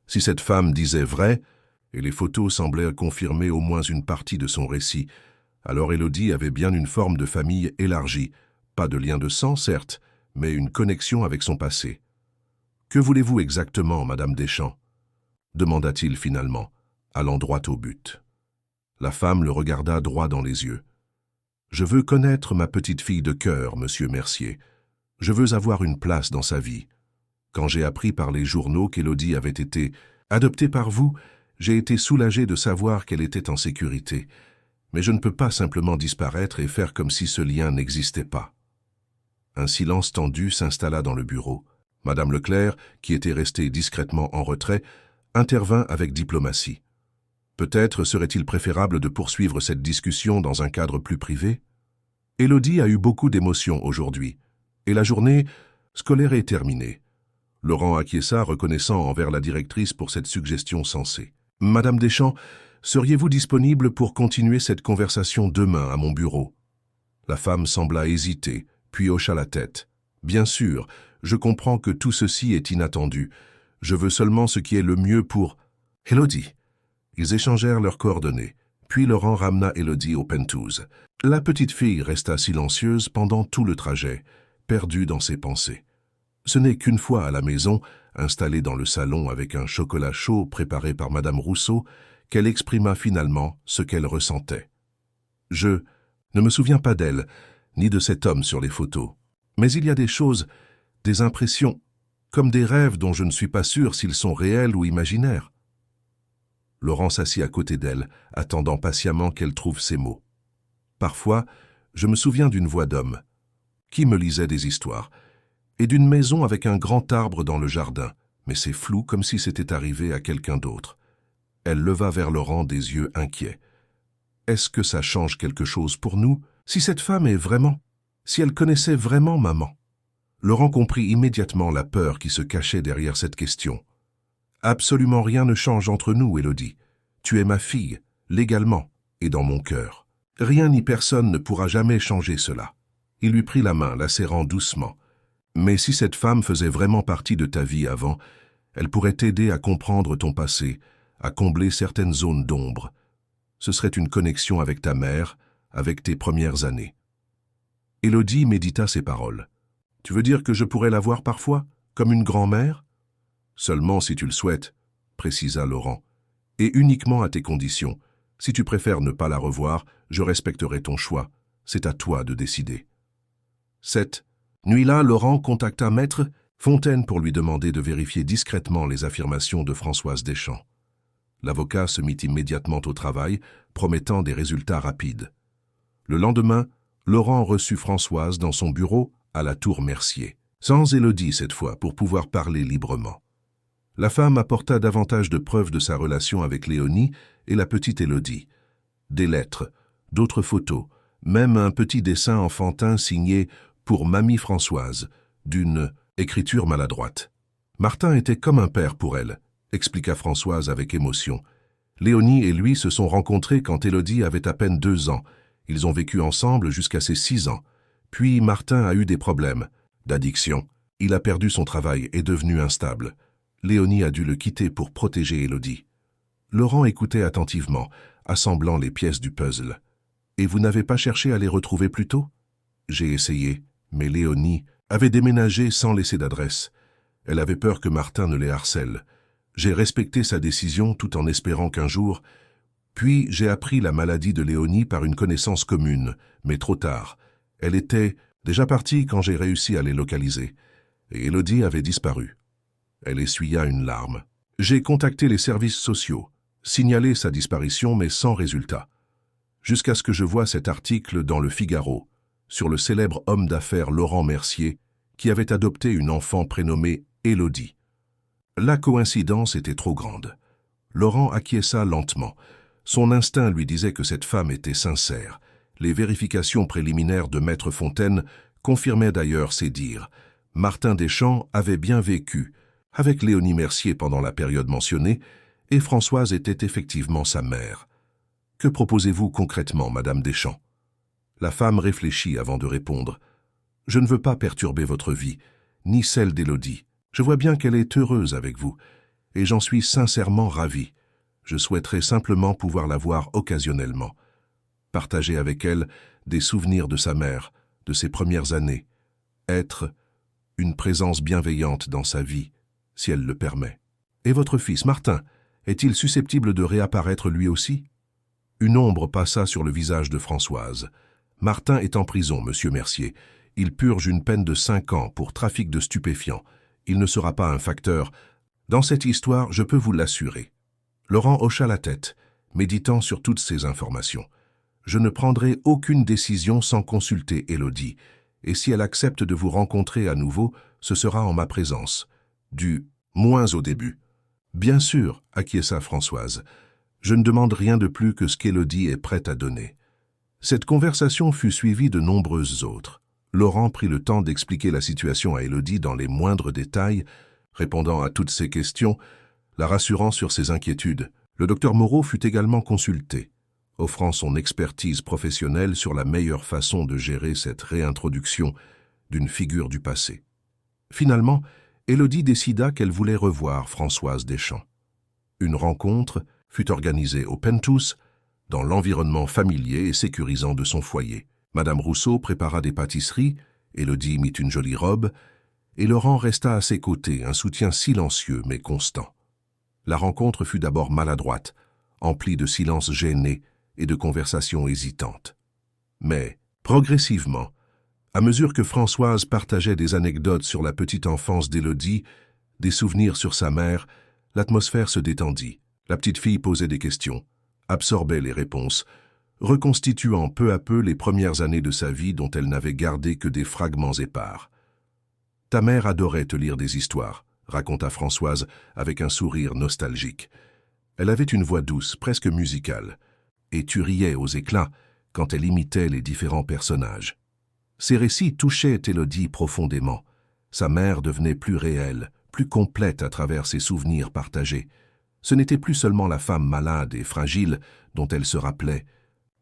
Si cette femme disait vrai, et les photos semblaient confirmer au moins une partie de son récit, alors Élodie avait bien une forme de famille élargie, pas de lien de sang certes, mais une connexion avec son passé. « Que voulez-vous exactement, Madame Deschamps ?» demanda-t-il finalement, allant droit au but. La femme le regarda droit dans les yeux. « Je veux connaître ma petite fille de cœur, monsieur Mercier. Je veux avoir une place dans sa vie. Quand j'ai appris par les journaux qu'Élodie avait été adoptée par vous, j'ai été soulagé de savoir qu'elle était en sécurité. Mais je ne peux pas simplement disparaître et faire comme si ce lien n'existait pas. » Un silence tendu s'installa dans le bureau. Madame Leclerc, qui était restée discrètement en retrait, intervint avec diplomatie. Peut-être serait-il préférable de poursuivre cette discussion dans un cadre plus privé? Élodie a eu beaucoup d'émotions aujourd'hui, et la journée scolaire est terminée. Laurent acquiesça, reconnaissant envers la directrice pour cette suggestion sensée. « Madame Deschamps, seriez-vous disponible pour continuer cette conversation demain à mon bureau ?» La femme sembla hésiter, puis hocha la tête. « Bien sûr, je comprends que tout ceci est inattendu. Je veux seulement ce qui est le mieux pour... » « Élodie !» Ils échangèrent leurs coordonnées, puis Laurent ramena Élodie au penthouse. La petite fille resta silencieuse pendant tout le trajet, perdue dans ses pensées. Ce n'est qu'une fois à la maison, installée dans le salon avec un chocolat chaud préparé par Madame Rousseau, qu'elle exprima finalement ce qu'elle ressentait. « Je ne me souviens pas d'elle, ni de cet homme sur les photos. Mais il y a des choses, des impressions, comme des rêves dont je ne suis pas sûr s'ils sont réels ou imaginaires. » Laurent s'assit à côté d'elle, attendant patiemment qu'elle trouve ses mots. « Parfois, je me souviens d'une voix d'homme, qui me lisait des histoires, et d'une maison avec un grand arbre dans le jardin, mais c'est flou comme si c'était arrivé à quelqu'un d'autre. » Elle leva vers Laurent des yeux inquiets. « Est-ce que ça change quelque chose pour nous? Si cette femme est vraiment... Si elle connaissait vraiment maman ?» Laurent comprit immédiatement la peur qui se cachait derrière cette question. « Absolument rien ne change entre nous, Élodie. Tu es ma fille, légalement, et dans mon cœur. Rien ni personne ne pourra jamais changer cela. » Il lui prit la main, la serrant doucement. « Mais si cette femme faisait vraiment partie de ta vie avant, elle pourrait t'aider à comprendre ton passé, à combler certaines zones d'ombre. Ce serait une connexion avec ta mère, avec tes premières années. » Élodie médita ces paroles. « Tu veux dire que je pourrais la voir parfois, comme une grand-mère » Seulement si tu le souhaites, précisa Laurent, et uniquement à tes conditions. Si tu préfères ne pas la revoir, je respecterai ton choix. C'est à toi de décider. Cette nuit-là, Laurent contacta Maître Fontaine pour lui demander de vérifier discrètement les affirmations de Françoise Deschamps. L'avocat se mit immédiatement au travail, promettant des résultats rapides. Le lendemain, Laurent reçut Françoise dans son bureau à la Tour Mercier, sans Élodie cette fois, pour pouvoir parler librement. La femme apporta davantage de preuves de sa relation avec Léonie et la petite Élodie. Des lettres, d'autres photos, même un petit dessin enfantin signé « Pour Mamie Françoise », d'une écriture maladroite. Martin était comme un père pour elle, expliqua Françoise avec émotion. Léonie et lui se sont rencontrés quand Élodie avait à peine 2 ans. Ils ont vécu ensemble jusqu'à ses 6 ans. Puis Martin a eu des problèmes d'addiction. Il a perdu son travail et est devenu instable. Léonie a dû le quitter pour protéger Élodie. Laurent écoutait attentivement, assemblant les pièces du puzzle. « Et vous n'avez pas cherché à les retrouver plus tôt ?» J'ai essayé, mais Léonie avait déménagé sans laisser d'adresse. Elle avait peur que Martin ne les harcèle. J'ai respecté sa décision tout en espérant qu'un jour... Puis j'ai appris la maladie de Léonie par une connaissance commune, mais trop tard. Elle était déjà partie quand j'ai réussi à les localiser. Et Élodie avait disparu. Elle essuya une larme. J'ai contacté les services sociaux, signalé sa disparition, mais sans résultat. Jusqu'à ce que je voie cet article dans Le Figaro, sur le célèbre homme d'affaires Laurent Mercier, qui avait adopté une enfant prénommée Élodie. La coïncidence était trop grande. Laurent acquiesça lentement. Son instinct lui disait que cette femme était sincère. Les vérifications préliminaires de Maître Fontaine confirmaient d'ailleurs ses dires. Martin Deschamps avait bien vécu avec Léonie Mercier pendant la période mentionnée, et Françoise était effectivement sa mère. « Que proposez-vous concrètement, Madame Deschamps ?» La femme réfléchit avant de répondre. « Je ne veux pas perturber votre vie, ni celle d'Élodie. Je vois bien qu'elle est heureuse avec vous, et j'en suis sincèrement ravi. Je souhaiterais simplement pouvoir la voir occasionnellement. Partager avec elle des souvenirs de sa mère, de ses premières années. Être une présence bienveillante dans sa vie, si elle le permet. Et votre fils, Martin, est-il susceptible de réapparaître lui aussi ?» Une ombre passa sur le visage de Françoise. « Martin est en prison, monsieur Mercier. Il purge une peine de 5 ans pour trafic de stupéfiants. Il ne sera pas un facteur. Dans cette histoire, je peux vous l'assurer. » Laurent hocha la tête, méditant sur toutes ces informations. « Je ne prendrai aucune décision sans consulter Élodie, et si elle accepte de vous rencontrer à nouveau, ce sera en ma présence. Du moins au début. » « Bien sûr, acquiesça Françoise. Je ne demande rien de plus que ce qu'Élodie est prête à donner. » Cette conversation fut suivie de nombreuses autres. Laurent prit le temps d'expliquer la situation à Élodie dans les moindres détails, répondant à toutes ses questions, la rassurant sur ses inquiétudes. Le docteur Moreau fut également consulté, offrant son expertise professionnelle sur la meilleure façon de gérer cette réintroduction d'une figure du passé. Finalement, Élodie décida qu'elle voulait revoir Françoise Deschamps. Une rencontre fut organisée au Penthouse, dans l'environnement familier et sécurisant de son foyer. Madame Rousseau prépara des pâtisseries, Élodie mit une jolie robe, et Laurent resta à ses côtés, un soutien silencieux mais constant. La rencontre fut d'abord maladroite, emplie de silences gênés et de conversations hésitantes. Mais, progressivement, à mesure que Françoise partageait des anecdotes sur la petite enfance d'Élodie, des souvenirs sur sa mère, l'atmosphère se détendit. La petite fille posait des questions, absorbait les réponses, reconstituant peu à peu les premières années de sa vie dont elle n'avait gardé que des fragments épars. « Ta mère adorait te lire des histoires », raconta Françoise avec un sourire nostalgique. Elle avait une voix douce, presque musicale, et tu riais aux éclats quand elle imitait les différents personnages. Ces récits touchaient Élodie profondément. Sa mère devenait plus réelle, plus complète à travers ses souvenirs partagés. Ce n'était plus seulement la femme malade et fragile dont elle se rappelait,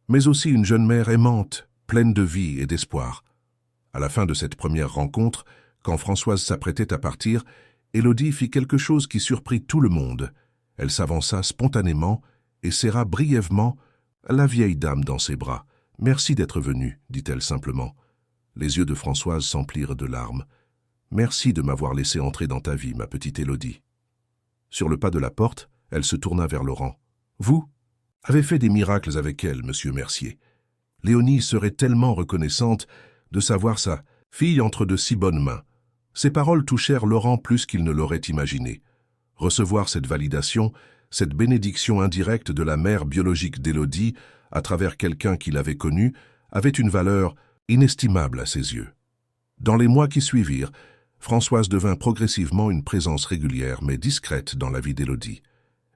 mais aussi une jeune mère aimante, pleine de vie et d'espoir. À la fin de cette première rencontre, quand Françoise s'apprêtait à partir, Élodie fit quelque chose qui surprit tout le monde. Elle s'avança spontanément et serra brièvement la vieille dame dans ses bras. « Merci d'être venue, dit-elle simplement. Les yeux de Françoise s'emplirent de larmes. « Merci de m'avoir laissé entrer dans ta vie, ma petite Élodie. » Sur le pas de la porte, elle se tourna vers Laurent. « Vous avez fait des miracles avec elle, monsieur Mercier. Léonie serait tellement reconnaissante de savoir sa fille entre de si bonnes mains. » Ces paroles touchèrent Laurent plus qu'il ne l'aurait imaginé. Recevoir cette validation, cette bénédiction indirecte de la mère biologique d'Élodie à travers quelqu'un qu'il avait connu, avait une valeur inestimable à ses yeux. Dans les mois qui suivirent, Françoise devint progressivement une présence régulière mais discrète dans la vie d'Élodie.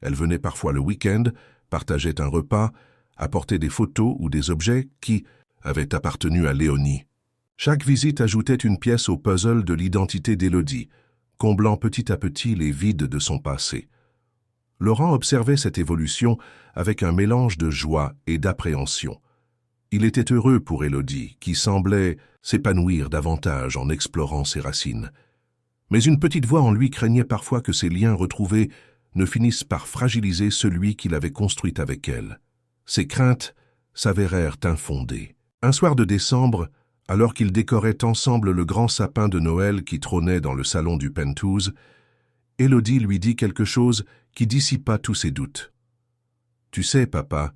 Elle venait parfois le week-end, partageait un repas, apportait des photos ou des objets qui avaient appartenu à Léonie. Chaque visite ajoutait une pièce au puzzle de l'identité d'Élodie, comblant petit à petit les vides de son passé. Laurent observait cette évolution avec un mélange de joie et d'appréhension. Il était heureux pour Élodie, qui semblait s'épanouir davantage en explorant ses racines. Mais une petite voix en lui craignait parfois que ces liens retrouvés ne finissent par fragiliser celui qu'il avait construit avec elle. Ces craintes s'avérèrent infondées. Un soir de décembre, alors qu'ils décoraient ensemble le grand sapin de Noël qui trônait dans le salon du Penthouse, Élodie lui dit quelque chose qui dissipa tous ses doutes. « Tu sais, papa,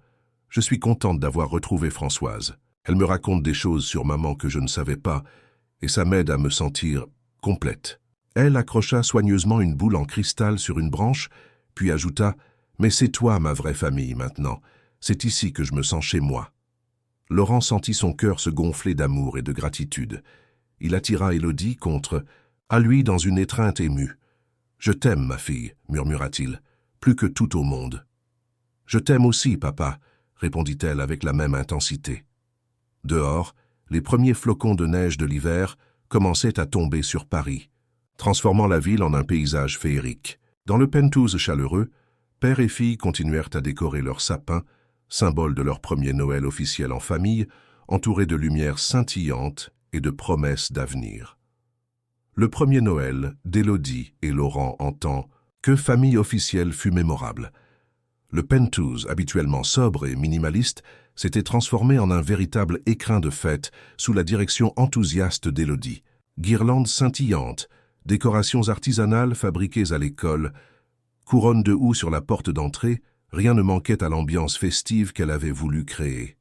je suis contente d'avoir retrouvé Françoise. Elle me raconte des choses sur maman que je ne savais pas, et ça m'aide à me sentir complète. » Elle accrocha soigneusement une boule en cristal sur une branche, puis ajouta « Mais c'est toi ma vraie famille maintenant, c'est ici que je me sens chez moi. » Laurent sentit son cœur se gonfler d'amour et de gratitude. Il attira Élodie contre à lui dans une étreinte émue. « Je t'aime, ma fille, murmura-t-il, plus que tout au monde. »« Je t'aime aussi, papa, » répondit-elle avec la même intensité. Dehors, les premiers flocons de neige de l'hiver commençaient à tomber sur Paris, transformant la ville en un paysage féerique. Dans le Penthouse chaleureux, père et fille continuèrent à décorer leur sapin, symbole de leur premier Noël officiel en famille, entouré de lumières scintillantes et de promesses d'avenir. Le premier Noël d'Élodie et Laurent en tant que famille officielle fut mémorable. Le Penthouse, habituellement sobre et minimaliste, s'était transformé en un véritable écrin de fête sous la direction enthousiaste d'Élodie. Guirlandes scintillantes, décorations artisanales fabriquées à l'école, couronne de houx sur la porte d'entrée, rien ne manquait à l'ambiance festive qu'elle avait voulu créer.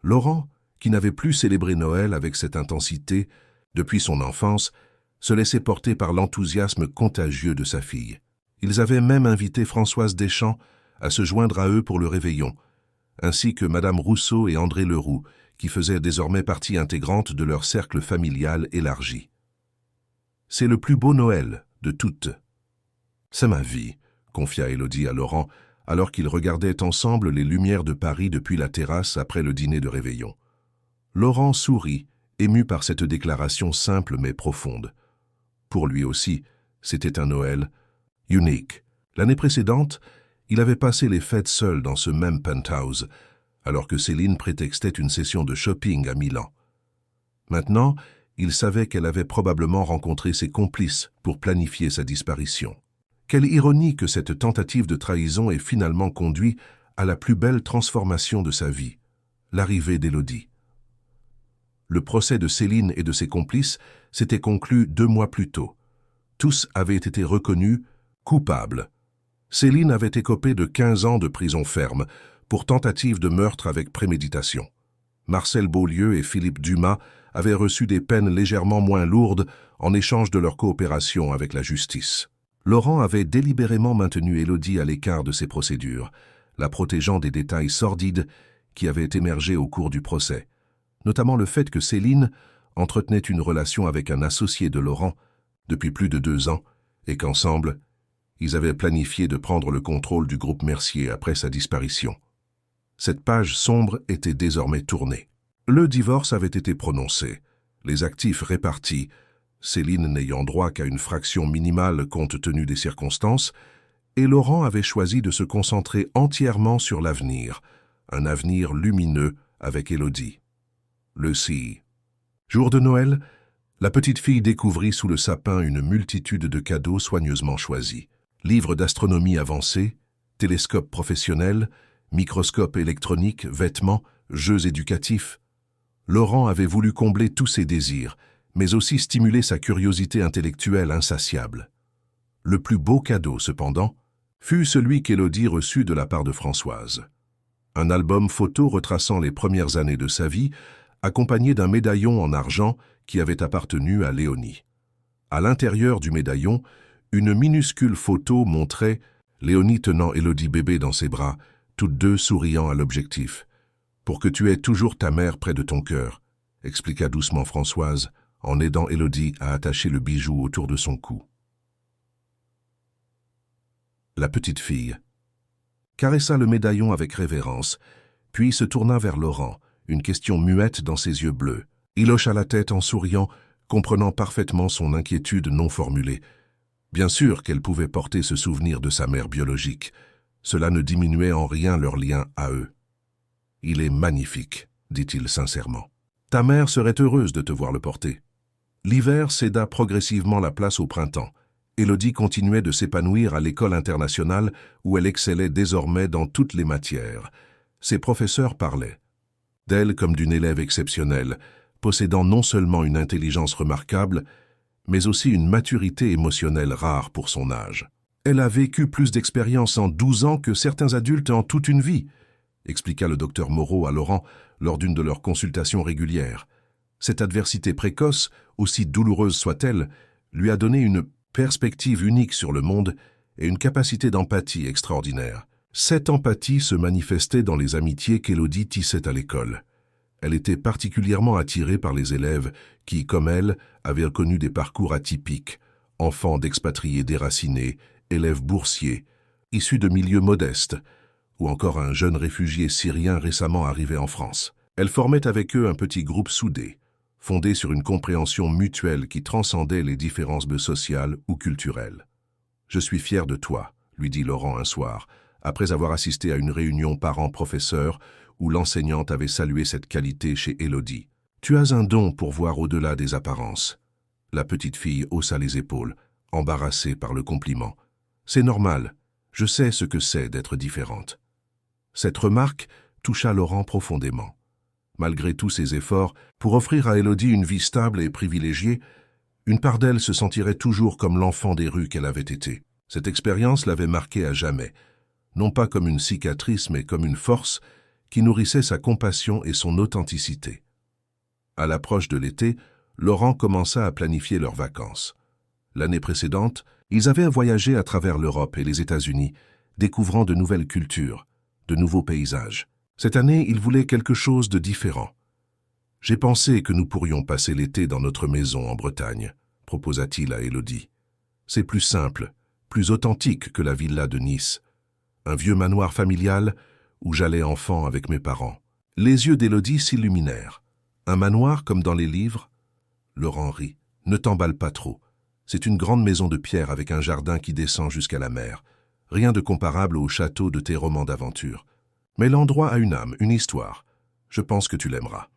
Laurent, qui n'avait plus célébré Noël avec cette intensité depuis son enfance, se laissait porter par l'enthousiasme contagieux de sa fille. Ils avaient même invité Françoise Deschamps à se joindre à eux pour le réveillon, ainsi que Madame Rousseau et André Leroux, qui faisaient désormais partie intégrante de leur cercle familial élargi. « C'est le plus beau Noël de toutes. »« C'est ma vie », confia Élodie à Laurent, alors qu'ils regardaient ensemble les lumières de Paris depuis la terrasse après le dîner de réveillon. Laurent sourit, ému par cette déclaration simple mais profonde. Pour lui aussi, c'était un Noël unique. L'année précédente, il avait passé les fêtes seul dans ce même penthouse, alors que Céline prétextait une session de shopping à Milan. Maintenant, il savait qu'elle avait probablement rencontré ses complices pour planifier sa disparition. Quelle ironie que cette tentative de trahison ait finalement conduit à la plus belle transformation de sa vie, l'arrivée d'Élodie. Le procès de Céline et de ses complices s'était conclu 2 mois plus tôt. Tous avaient été reconnus coupables. Céline avait écopé de 15 ans de prison ferme pour tentative de meurtre avec préméditation. Marcel Beaulieu et Philippe Dumas avaient reçu des peines légèrement moins lourdes en échange de leur coopération avec la justice. Laurent avait délibérément maintenu Élodie à l'écart de ces procédures, la protégeant des détails sordides qui avaient émergé au cours du procès, notamment le fait que Céline entretenait une relation avec un associé de Laurent depuis plus de 2 ans et qu'ensemble, ils avaient planifié de prendre le contrôle du groupe Mercier après sa disparition. Cette page sombre était désormais tournée. Le divorce avait été prononcé, les actifs répartis, Céline n'ayant droit qu'à une fraction minimale compte tenu des circonstances, et Laurent avait choisi de se concentrer entièrement sur l'avenir, un avenir lumineux avec Élodie. Le 6. Jour de Noël, la petite fille découvrit sous le sapin une multitude de cadeaux soigneusement choisis. Livres d'astronomie avancés, télescopes professionnels, microscopes électroniques, vêtements, jeux éducatifs. Laurent avait voulu combler tous ses désirs, mais aussi stimuler sa curiosité intellectuelle insatiable. Le plus beau cadeau, cependant, fut celui qu'Élodie reçut de la part de Françoise. Un album photo retraçant les premières années de sa vie, accompagné d'un médaillon en argent qui avait appartenu à Léonie. À l'intérieur du médaillon, une minuscule photo montrait Léonie tenant Élodie bébé dans ses bras, toutes deux souriant à l'objectif. « Pour que tu aies toujours ta mère près de ton cœur », expliqua doucement Françoise, en aidant Élodie à attacher le bijou autour de son cou. La petite fille caressa le médaillon avec révérence, puis se tourna vers Laurent, une question muette dans ses yeux bleus. Il hocha la tête en souriant, comprenant parfaitement son inquiétude non formulée. Bien sûr qu'elle pouvait porter ce souvenir de sa mère biologique. Cela ne diminuait en rien leur lien à eux. « Il est magnifique, » dit-il sincèrement. « Ta mère serait heureuse de te voir le porter. » L'hiver céda progressivement la place au printemps. Élodie continuait de s'épanouir à l'école internationale où elle excellait désormais dans toutes les matières. Ses professeurs parlaient d'elle comme d'une élève exceptionnelle, possédant non seulement une intelligence remarquable, mais aussi une maturité émotionnelle rare pour son âge. Elle a vécu plus d'expérience en 12 ans que certains adultes en toute une vie, expliqua le docteur Moreau à Laurent lors d'une de leurs consultations régulières. Cette adversité précoce, aussi douloureuse soit-elle, lui a donné une perspective unique sur le monde et une capacité d'empathie extraordinaire. Cette empathie se manifestait dans les amitiés qu'Élodie tissait à l'école. Elle était particulièrement attirée par les élèves qui, comme elle, avaient connu des parcours atypiques, enfants d'expatriés déracinés, élèves boursiers, issus de milieux modestes, ou encore un jeune réfugié syrien récemment arrivé en France. Elle formait avec eux un petit groupe soudé, fondé sur une compréhension mutuelle qui transcendait les différences sociales ou culturelles. « Je suis fier de toi », lui dit Laurent un soir, après avoir assisté à une réunion parents-professeurs où l'enseignante avait salué cette qualité chez Élodie. « Tu as un don pour voir au-delà des apparences. » La petite fille haussa les épaules, embarrassée par le compliment. « C'est normal, je sais ce que c'est d'être différente. » Cette remarque toucha Laurent profondément. Malgré tous ses efforts, pour offrir à Élodie une vie stable et privilégiée, une part d'elle se sentirait toujours comme l'enfant des rues qu'elle avait été. Cette expérience l'avait marquée à jamais, non pas comme une cicatrice mais comme une force qui nourrissait sa compassion et son authenticité. À l'approche de l'été, Laurent commença à planifier leurs vacances. L'année précédente, ils avaient voyagé à travers l'Europe et les États-Unis, découvrant de nouvelles cultures, de nouveaux paysages. Cette année, ils voulaient quelque chose de différent. « J'ai pensé que nous pourrions passer l'été dans notre maison en Bretagne », proposa-t-il à Élodie. « C'est plus simple, plus authentique que la villa de Nice. Un vieux manoir familial où j'allais enfant avec mes parents. » Les yeux d'Élodie s'illuminèrent. « Un manoir comme dans les livres ?» Laurent rit. « Ne t'emballe pas trop. C'est une grande maison de pierre avec un jardin qui descend jusqu'à la mer. Rien de comparable au château de tes romans d'aventure. Mais l'endroit a une âme, une histoire. Je pense que tu l'aimeras. »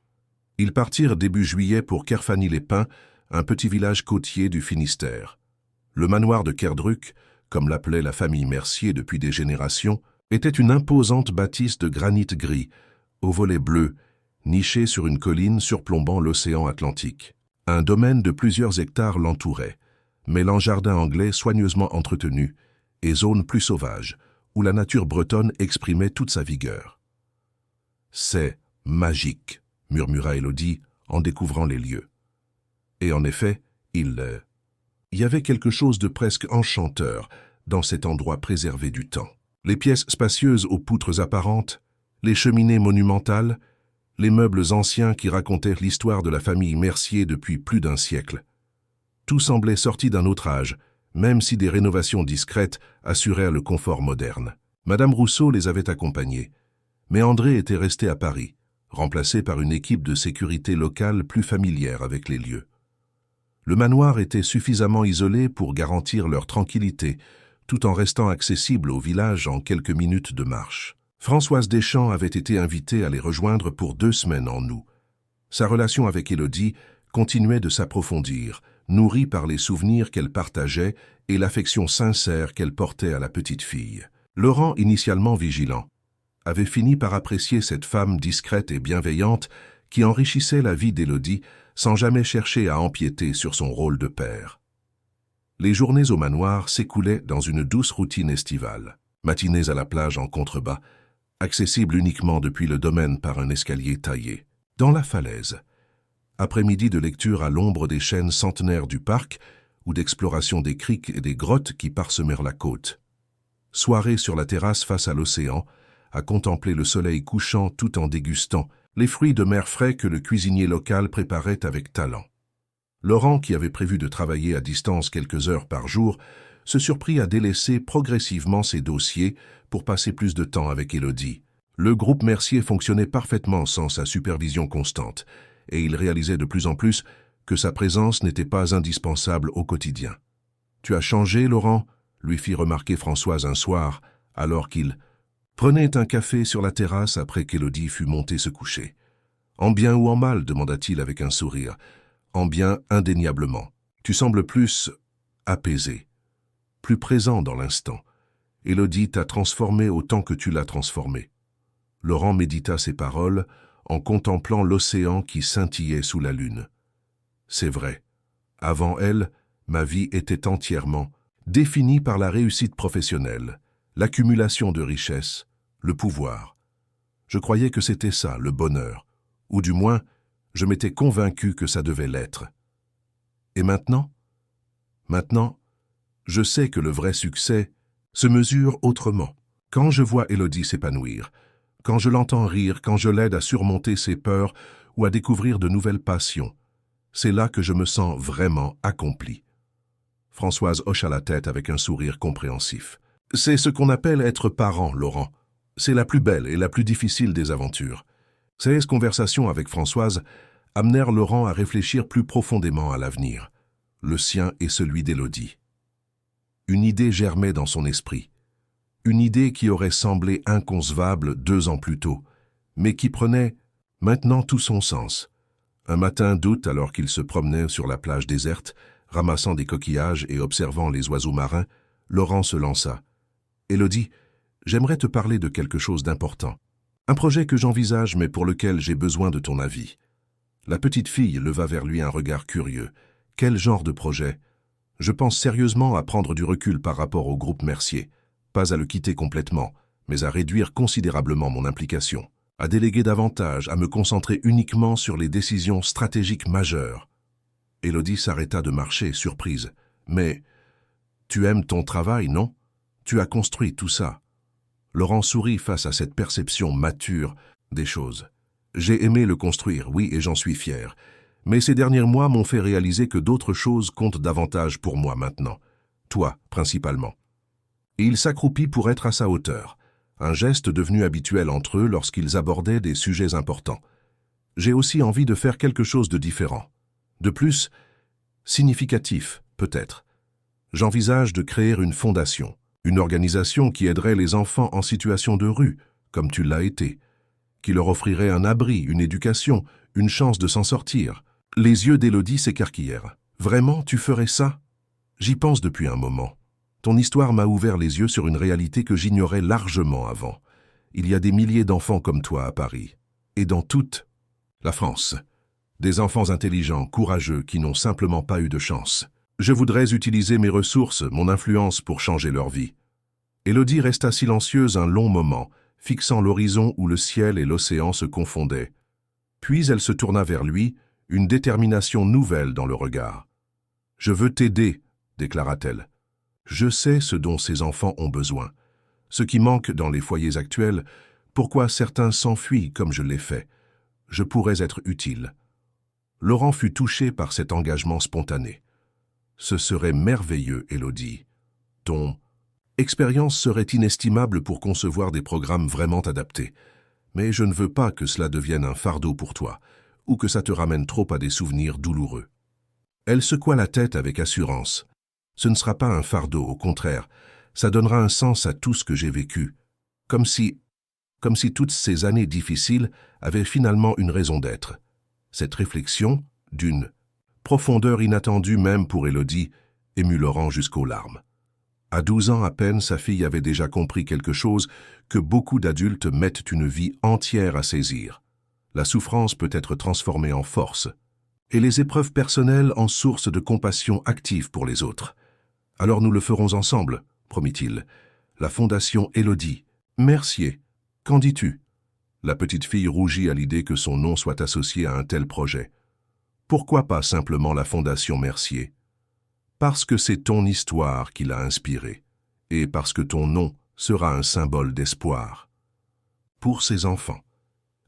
Ils partirent début juillet pour Kerfany-les-Pins, un petit village côtier du Finistère. Le manoir de Kerdruck, comme l'appelait la famille Mercier depuis des générations, était une imposante bâtisse de granit gris, aux volets bleus, nichée sur une colline surplombant l'océan Atlantique. Un domaine de plusieurs hectares l'entourait, mêlant jardin anglais soigneusement entretenu et zone plus sauvage, où la nature bretonne exprimait toute sa vigueur. « C'est magique », murmura Élodie en découvrant les lieux. Et en effet, il y avait quelque chose de presque enchanteur dans cet endroit préservé du temps. Les pièces spacieuses aux poutres apparentes, les cheminées monumentales, les meubles anciens qui racontaient l'histoire de la famille Mercier depuis plus d'un siècle. Tout semblait sorti d'un autre âge, même si des rénovations discrètes assurèrent le confort moderne. Madame Rousseau les avait accompagnés, mais André était resté à Paris, remplacé par une équipe de sécurité locale plus familière avec les lieux. Le manoir était suffisamment isolé pour garantir leur tranquillité, tout en restant accessible au village en quelques minutes de marche. Françoise Deschamps avait été invitée à les rejoindre pour 2 semaines en août. Sa relation avec Élodie continuait de s'approfondir, nourrie par les souvenirs qu'elle partageait et l'affection sincère qu'elle portait à la petite fille. Laurent, initialement vigilant, avait fini par apprécier cette femme discrète et bienveillante qui enrichissait la vie d'Élodie sans jamais chercher à empiéter sur son rôle de père. Les journées au manoir s'écoulaient dans une douce routine estivale. Matinées à la plage en contrebas, accessible uniquement depuis le domaine par un escalier taillé. Dans la falaise. Après-midi de lecture à l'ombre des chênes centenaires du parc ou d'exploration des criques et des grottes qui parsemèrent la côte. Soirée sur la terrasse face à l'océan, à contempler le soleil couchant tout en dégustant les fruits de mer frais que le cuisinier local préparait avec talent. Laurent, qui avait prévu de travailler à distance quelques heures par jour, se surprit à délaisser progressivement ses dossiers pour passer plus de temps avec Élodie. Le groupe Mercier fonctionnait parfaitement sans sa supervision constante, et il réalisait de plus en plus que sa présence n'était pas indispensable au quotidien. « Tu as changé, Laurent ?» lui fit remarquer Françoise un soir, alors qu'il prenait un café sur la terrasse après qu'Élodie fût montée se coucher. « En bien ou en mal ?» demanda-t-il avec un sourire. « En bien, indéniablement. Tu sembles plus apaisé, plus présent dans l'instant. Élodie t'a transformé autant que tu l'as transformé. » Laurent médita ces paroles en contemplant l'océan qui scintillait sous la lune. « C'est vrai. Avant elle, ma vie était entièrement définie par la réussite professionnelle, l'accumulation de richesses, le pouvoir. Je croyais que c'était ça, le bonheur, ou du moins, je m'étais convaincu que ça devait l'être. Et maintenant? Maintenant, je sais que le vrai succès se mesure autrement. Quand je vois Élodie s'épanouir, quand je l'entends rire, quand je l'aide à surmonter ses peurs ou à découvrir de nouvelles passions, c'est là que je me sens vraiment accompli. » Françoise hocha la tête avec un sourire compréhensif. « C'est ce qu'on appelle être parent, Laurent. C'est la plus belle et la plus difficile des aventures. » Ces conversations avec Françoise amenèrent Laurent à réfléchir plus profondément à l'avenir, le sien et celui d'Élodie. Une idée germait dans son esprit. Une idée qui aurait semblé inconcevable 2 ans plus tôt, mais qui prenait maintenant tout son sens. Un matin d'août, alors qu'il se promenait sur la plage déserte, ramassant des coquillages et observant les oiseaux marins, Laurent se lança. « Élodie, j'aimerais te parler de quelque chose d'important. Un projet que j'envisage mais pour lequel j'ai besoin de ton avis. » La petite fille leva vers lui un regard curieux. « Quel genre de projet ? Je pense sérieusement à prendre du recul par rapport au groupe Mercier. Pas à le quitter complètement, mais à réduire considérablement mon implication, à déléguer davantage, à me concentrer uniquement sur les décisions stratégiques majeures. » Élodie s'arrêta de marcher, surprise. « Mais tu aimes ton travail, non? Tu as construit tout ça. » Laurent sourit face à cette perception mature des choses. « J'ai aimé le construire, oui, et j'en suis fier. Mais ces derniers mois m'ont fait réaliser que d'autres choses comptent davantage pour moi maintenant. Toi, principalement. » Et il s'accroupit pour être à sa hauteur, un geste devenu habituel entre eux lorsqu'ils abordaient des sujets importants. « J'ai aussi envie de faire quelque chose de différent. De plus, significatif, peut-être. J'envisage de créer une fondation, une organisation qui aiderait les enfants en situation de rue, comme tu l'as été, qui leur offrirait un abri, une éducation, une chance de s'en sortir. » Les yeux d'Élodie s'écarquillèrent. « Vraiment, tu ferais ça? J'y pense depuis un moment. Ton histoire m'a ouvert les yeux sur une réalité que j'ignorais largement avant. Il y a des milliers d'enfants comme toi à Paris, et dans toute la France. Des enfants intelligents, courageux, qui n'ont simplement pas eu de chance. Je voudrais utiliser mes ressources, mon influence pour changer leur vie. » Élodie resta silencieuse un long moment, fixant l'horizon où le ciel et l'océan se confondaient. Puis elle se tourna vers lui, une détermination nouvelle dans le regard. « Je veux t'aider, » déclara-t-elle. « Je sais ce dont ces enfants ont besoin, ce qui manque dans les foyers actuels, pourquoi certains s'enfuient comme je l'ai fait. Je pourrais être utile. » Laurent fut touché par cet engagement spontané. « Ce serait merveilleux, Élodie. Ton expérience serait inestimable pour concevoir des programmes vraiment adaptés. Mais je ne veux pas que cela devienne un fardeau pour toi, ou que ça te ramène trop à des souvenirs douloureux. » Elle secoua la tête avec assurance. « Ce ne sera pas un fardeau, au contraire. Ça donnera un sens à tout ce que j'ai vécu. Comme si toutes ces années difficiles avaient finalement une raison d'être. » Cette réflexion, d'une profondeur inattendue même pour Élodie, émut Laurent jusqu'aux larmes. À 12 ans à peine, sa fille avait déjà compris quelque chose que beaucoup d'adultes mettent une vie entière à saisir. La souffrance peut être transformée en force, et les épreuves personnelles en source de compassion active pour les autres. Alors nous le ferons ensemble, promit-il. La Fondation Élodie. Mercier. Qu'en dis-tu? La petite fille rougit à l'idée que son nom soit associé à un tel projet. Pourquoi pas simplement la Fondation Mercier? Parce que c'est ton histoire qui l'a inspirée, et parce que ton nom sera un symbole d'espoir. Pour ses enfants.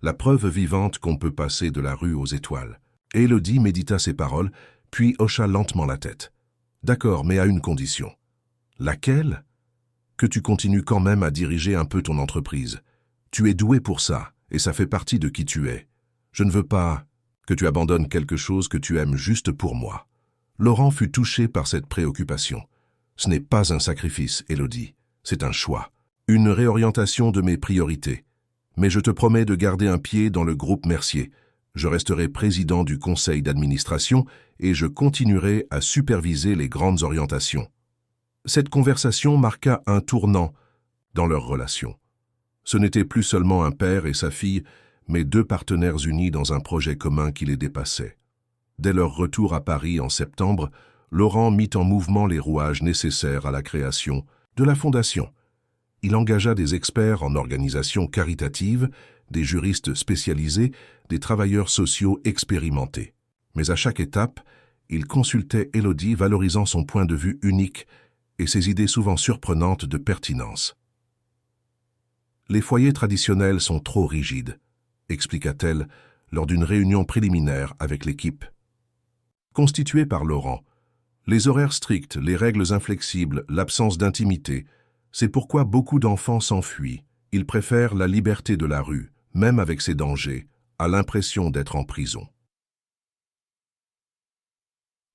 La preuve vivante qu'on peut passer de la rue aux étoiles. Élodie médita ces paroles, puis hocha lentement la tête. D'accord, mais à une condition. Laquelle? Que tu continues quand même à diriger un peu ton entreprise. Tu es doué pour ça, et ça fait partie de qui tu es. Je ne veux pas que tu abandonnes quelque chose que tu aimes juste pour moi. Laurent fut touché par cette préoccupation. Ce n'est pas un sacrifice, Élodie, c'est un choix. Une réorientation de mes priorités. Mais je te promets de garder un pied dans le groupe Mercier. Je resterai président du conseil d'administration et je continuerai à superviser les grandes orientations. Cette conversation marqua un tournant dans leur relation. Ce n'était plus seulement un père et sa fille, mais deux partenaires unis dans un projet commun qui les dépassait. Dès leur retour à Paris en septembre, Laurent mit en mouvement les rouages nécessaires à la création de la Fondation. Il engagea des experts en organisation caritative, des juristes spécialisés, des travailleurs sociaux expérimentés. Mais à chaque étape, il consultait Élodie valorisant son point de vue unique et ses idées souvent surprenantes de pertinence. Les foyers traditionnels sont trop rigides, expliqua-t-elle lors d'une réunion préliminaire avec l'équipe. Constitués par Laurent, les horaires stricts, les règles inflexibles, l'absence d'intimité, c'est pourquoi beaucoup d'enfants s'enfuient. Ils préfèrent la liberté de la rue, même avec ses dangers, à l'impression d'être en prison.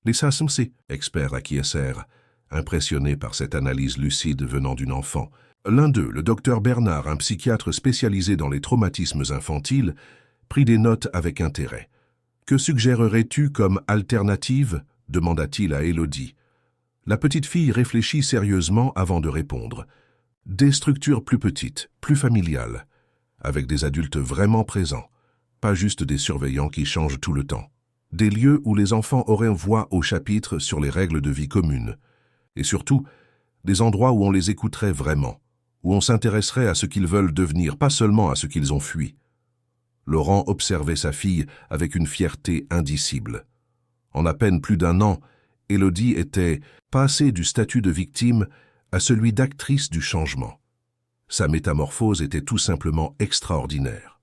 Les SASMC, experts acquiescèrent, impressionnés par cette analyse lucide venant d'une enfant. L'un d'eux, le docteur Bernard, un psychiatre spécialisé dans les traumatismes infantiles, prit des notes avec intérêt. « Que suggérerais-tu comme alternative » demanda-t-il à Élodie. La petite fille réfléchit sérieusement avant de répondre. « Des structures plus petites, plus familiales, avec des adultes vraiment présents, pas juste des surveillants qui changent tout le temps. Des lieux où les enfants auraient voix au chapitre sur les règles de vie communes. Et surtout, des endroits où on les écouterait vraiment, où on s'intéresserait à ce qu'ils veulent devenir, pas seulement à ce qu'ils ont fui. » Laurent observait sa fille avec une fierté indicible. En à peine plus d'un an, Élodie était passée du statut de victime à celui d'actrice du changement. Sa métamorphose était tout simplement extraordinaire.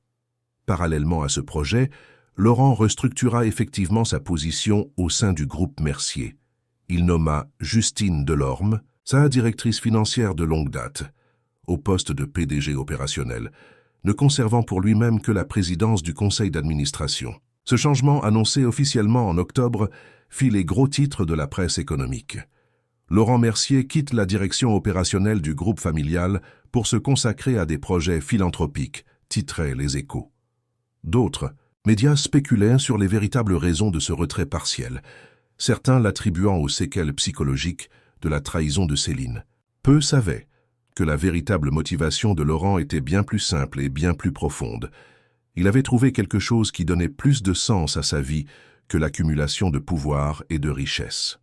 Parallèlement à ce projet, Laurent restructura effectivement sa position au sein du groupe Mercier. Il nomma Justine Delorme, sa directrice financière de longue date, au poste de PDG opérationnel, ne conservant pour lui-même que la présidence du conseil d'administration. Ce changement, annoncé officiellement en octobre, fit les gros titres de la presse économique. Laurent Mercier quitte la direction opérationnelle du groupe familial pour se consacrer à des projets philanthropiques, titraient les Échos. D'autres médias spéculaient sur les véritables raisons de ce retrait partiel, certains l'attribuant aux séquelles psychologiques de la trahison de Céline. Peu savaient que la véritable motivation de Laurent était bien plus simple et bien plus profonde. Il avait trouvé quelque chose qui donnait plus de sens à sa vie que l'accumulation de pouvoir et de richesse.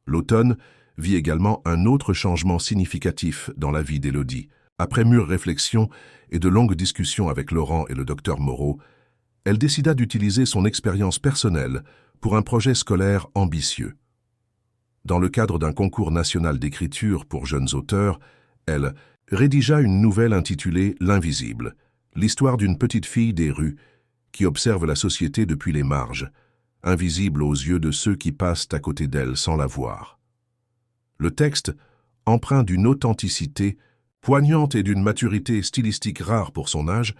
L'automne vit également un autre changement significatif dans la vie d'Élodie. Après mûre réflexion et de longues discussions avec Laurent et le docteur Moreau, elle décida d'utiliser son expérience personnelle pour un projet scolaire ambitieux. Dans le cadre d'un concours national d'écriture pour jeunes auteurs, elle rédigea une nouvelle intitulée « L'invisible », l'histoire d'une petite fille des rues qui observe la société depuis les marges, invisible aux yeux de ceux qui passent à côté d'elle sans la voir. Le texte, empreint d'une authenticité poignante et d'une maturité stylistique rare pour son âge,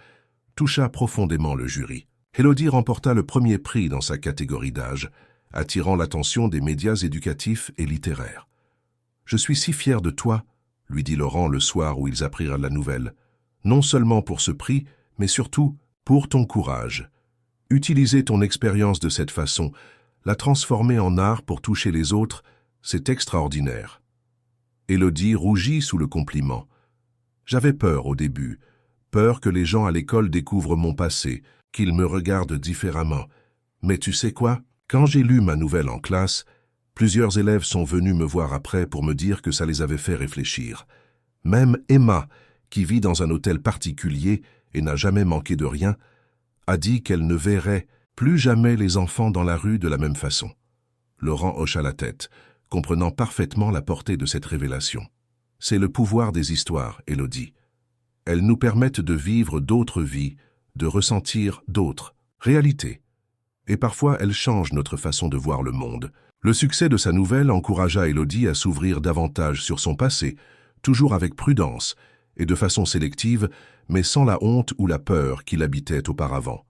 toucha profondément le jury. Élodie remporta le premier prix dans sa catégorie d'âge, attirant l'attention des médias éducatifs et littéraires. « Je suis si fier de toi », lui dit Laurent le soir où ils apprirent la nouvelle, « non seulement pour ce prix, mais surtout pour ton courage. Utiliser ton expérience de cette façon, la transformer en art pour toucher les autres, c'est extraordinaire. » Élodie rougit sous le compliment. « J'avais peur au début, peur que les gens à l'école découvrent mon passé, qu'ils me regardent différemment. Mais tu sais quoi? Quand j'ai lu ma nouvelle en classe, Plusieurs élèves sont venus me voir après pour me dire que ça les avait fait réfléchir. Même Emma, qui vit dans un hôtel particulier et n'a jamais manqué de rien, a dit qu'elle ne verrait plus jamais les enfants dans la rue de la même façon. Laurent hocha la tête, comprenant parfaitement la portée de cette révélation. C'est le pouvoir des histoires, Élodie. Elles nous permettent de vivre d'autres vies, de ressentir d'autres réalités. Et parfois, elles changent notre façon de voir le monde. Le succès de sa nouvelle encouragea Élodie à s'ouvrir davantage sur son passé, toujours avec prudence et de façon sélective, mais sans la honte ou la peur qui l'habitaient auparavant.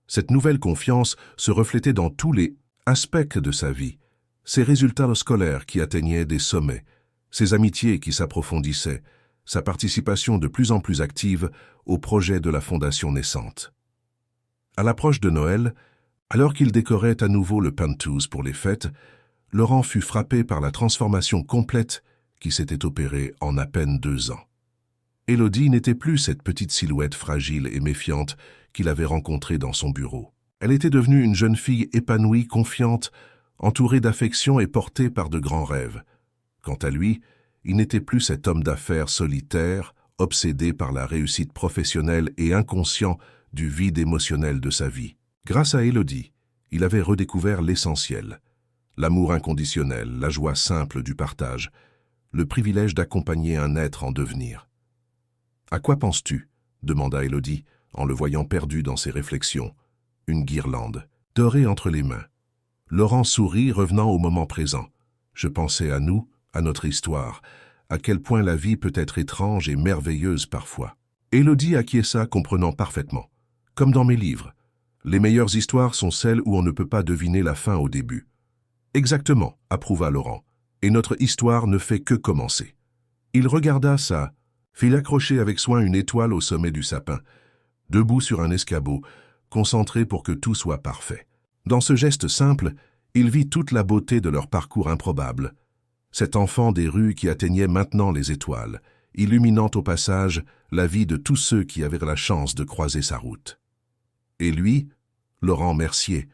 Cette nouvelle confiance se reflétait dans tous les aspects de sa vie, ses résultats scolaires qui atteignaient des sommets, ses amitiés qui s'approfondissaient, sa participation de plus en plus active au projet de la fondation naissante. À l'approche de Noël, alors qu'il décorait à nouveau le Penthouse pour les fêtes, Laurent fut frappé par la transformation complète qui s'était opérée en à peine 2 ans. Élodie n'était plus cette petite silhouette fragile et méfiante qu'il avait rencontrée dans son bureau. Elle était devenue une jeune fille épanouie, confiante, entourée d'affection et portée par de grands rêves. Quant à lui, il n'était plus cet homme d'affaires solitaire, obsédé par la réussite professionnelle et inconscient du vide émotionnel de sa vie. Grâce à Élodie, il avait redécouvert l'essentiel. L'amour inconditionnel, la joie simple du partage, le privilège d'accompagner un être en devenir. « À quoi penses-tu » demanda Élodie, en le voyant perdu dans ses réflexions. Une guirlande, dorée entre les mains. Laurent sourit, revenant au moment présent. Je pensais à nous, à notre histoire, à quel point la vie peut être étrange et merveilleuse parfois. Élodie acquiesça, comprenant parfaitement. Comme dans mes livres, les meilleures histoires sont celles où on ne peut pas deviner la fin au début. Exactement, approuva Laurent, et notre histoire ne fait que commencer. Il regarda ça, fit accrocher avec soin une étoile au sommet du sapin, debout sur un escabeau, concentré pour que tout soit parfait. Dans ce geste simple, il vit toute la beauté de leur parcours improbable. Cet enfant des rues qui atteignait maintenant les étoiles, illuminant au passage la vie de tous ceux qui avaient la chance de croiser sa route. Et lui, Laurent Mercier,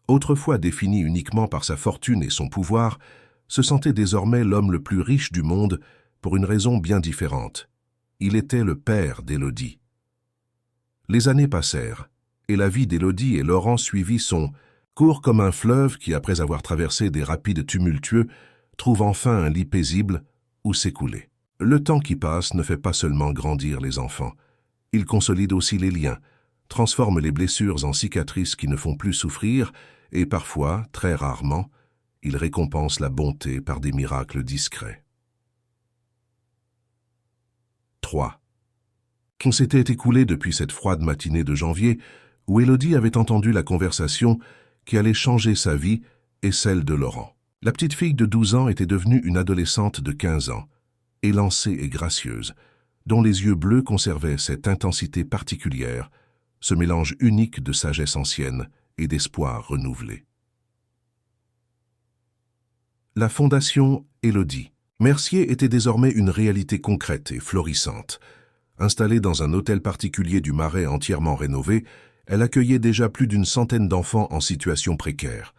autrefois défini uniquement par sa fortune et son pouvoir, se sentait désormais l'homme le plus riche du monde pour une raison bien différente. Il était le père d'Élodie. Les années passèrent, et la vie d'Élodie et Laurent suivit son cours comme un fleuve qui, après avoir traversé des rapides tumultueux, trouve enfin un lit paisible où s'écouler. Le temps qui passe ne fait pas seulement grandir les enfants, il consolide aussi les liens, transforme les blessures en cicatrices qui ne font plus souffrir et parfois, très rarement, il récompense la bonté par des miracles discrets. 3. Qu'on s'était écoulé depuis cette froide matinée de janvier où Élodie avait entendu la conversation qui allait changer sa vie et celle de Laurent. La petite fille de 12 ans était devenue une adolescente de 15 ans, élancée et gracieuse, dont les yeux bleus conservaient cette intensité particulière, ce mélange unique de sagesse ancienne et d'espoir renouvelé. La fondation Élodie. Mercier était désormais une réalité concrète et florissante. Installée dans un hôtel particulier du Marais entièrement rénové, elle accueillait déjà plus d'une centaine d'enfants en situation précaire.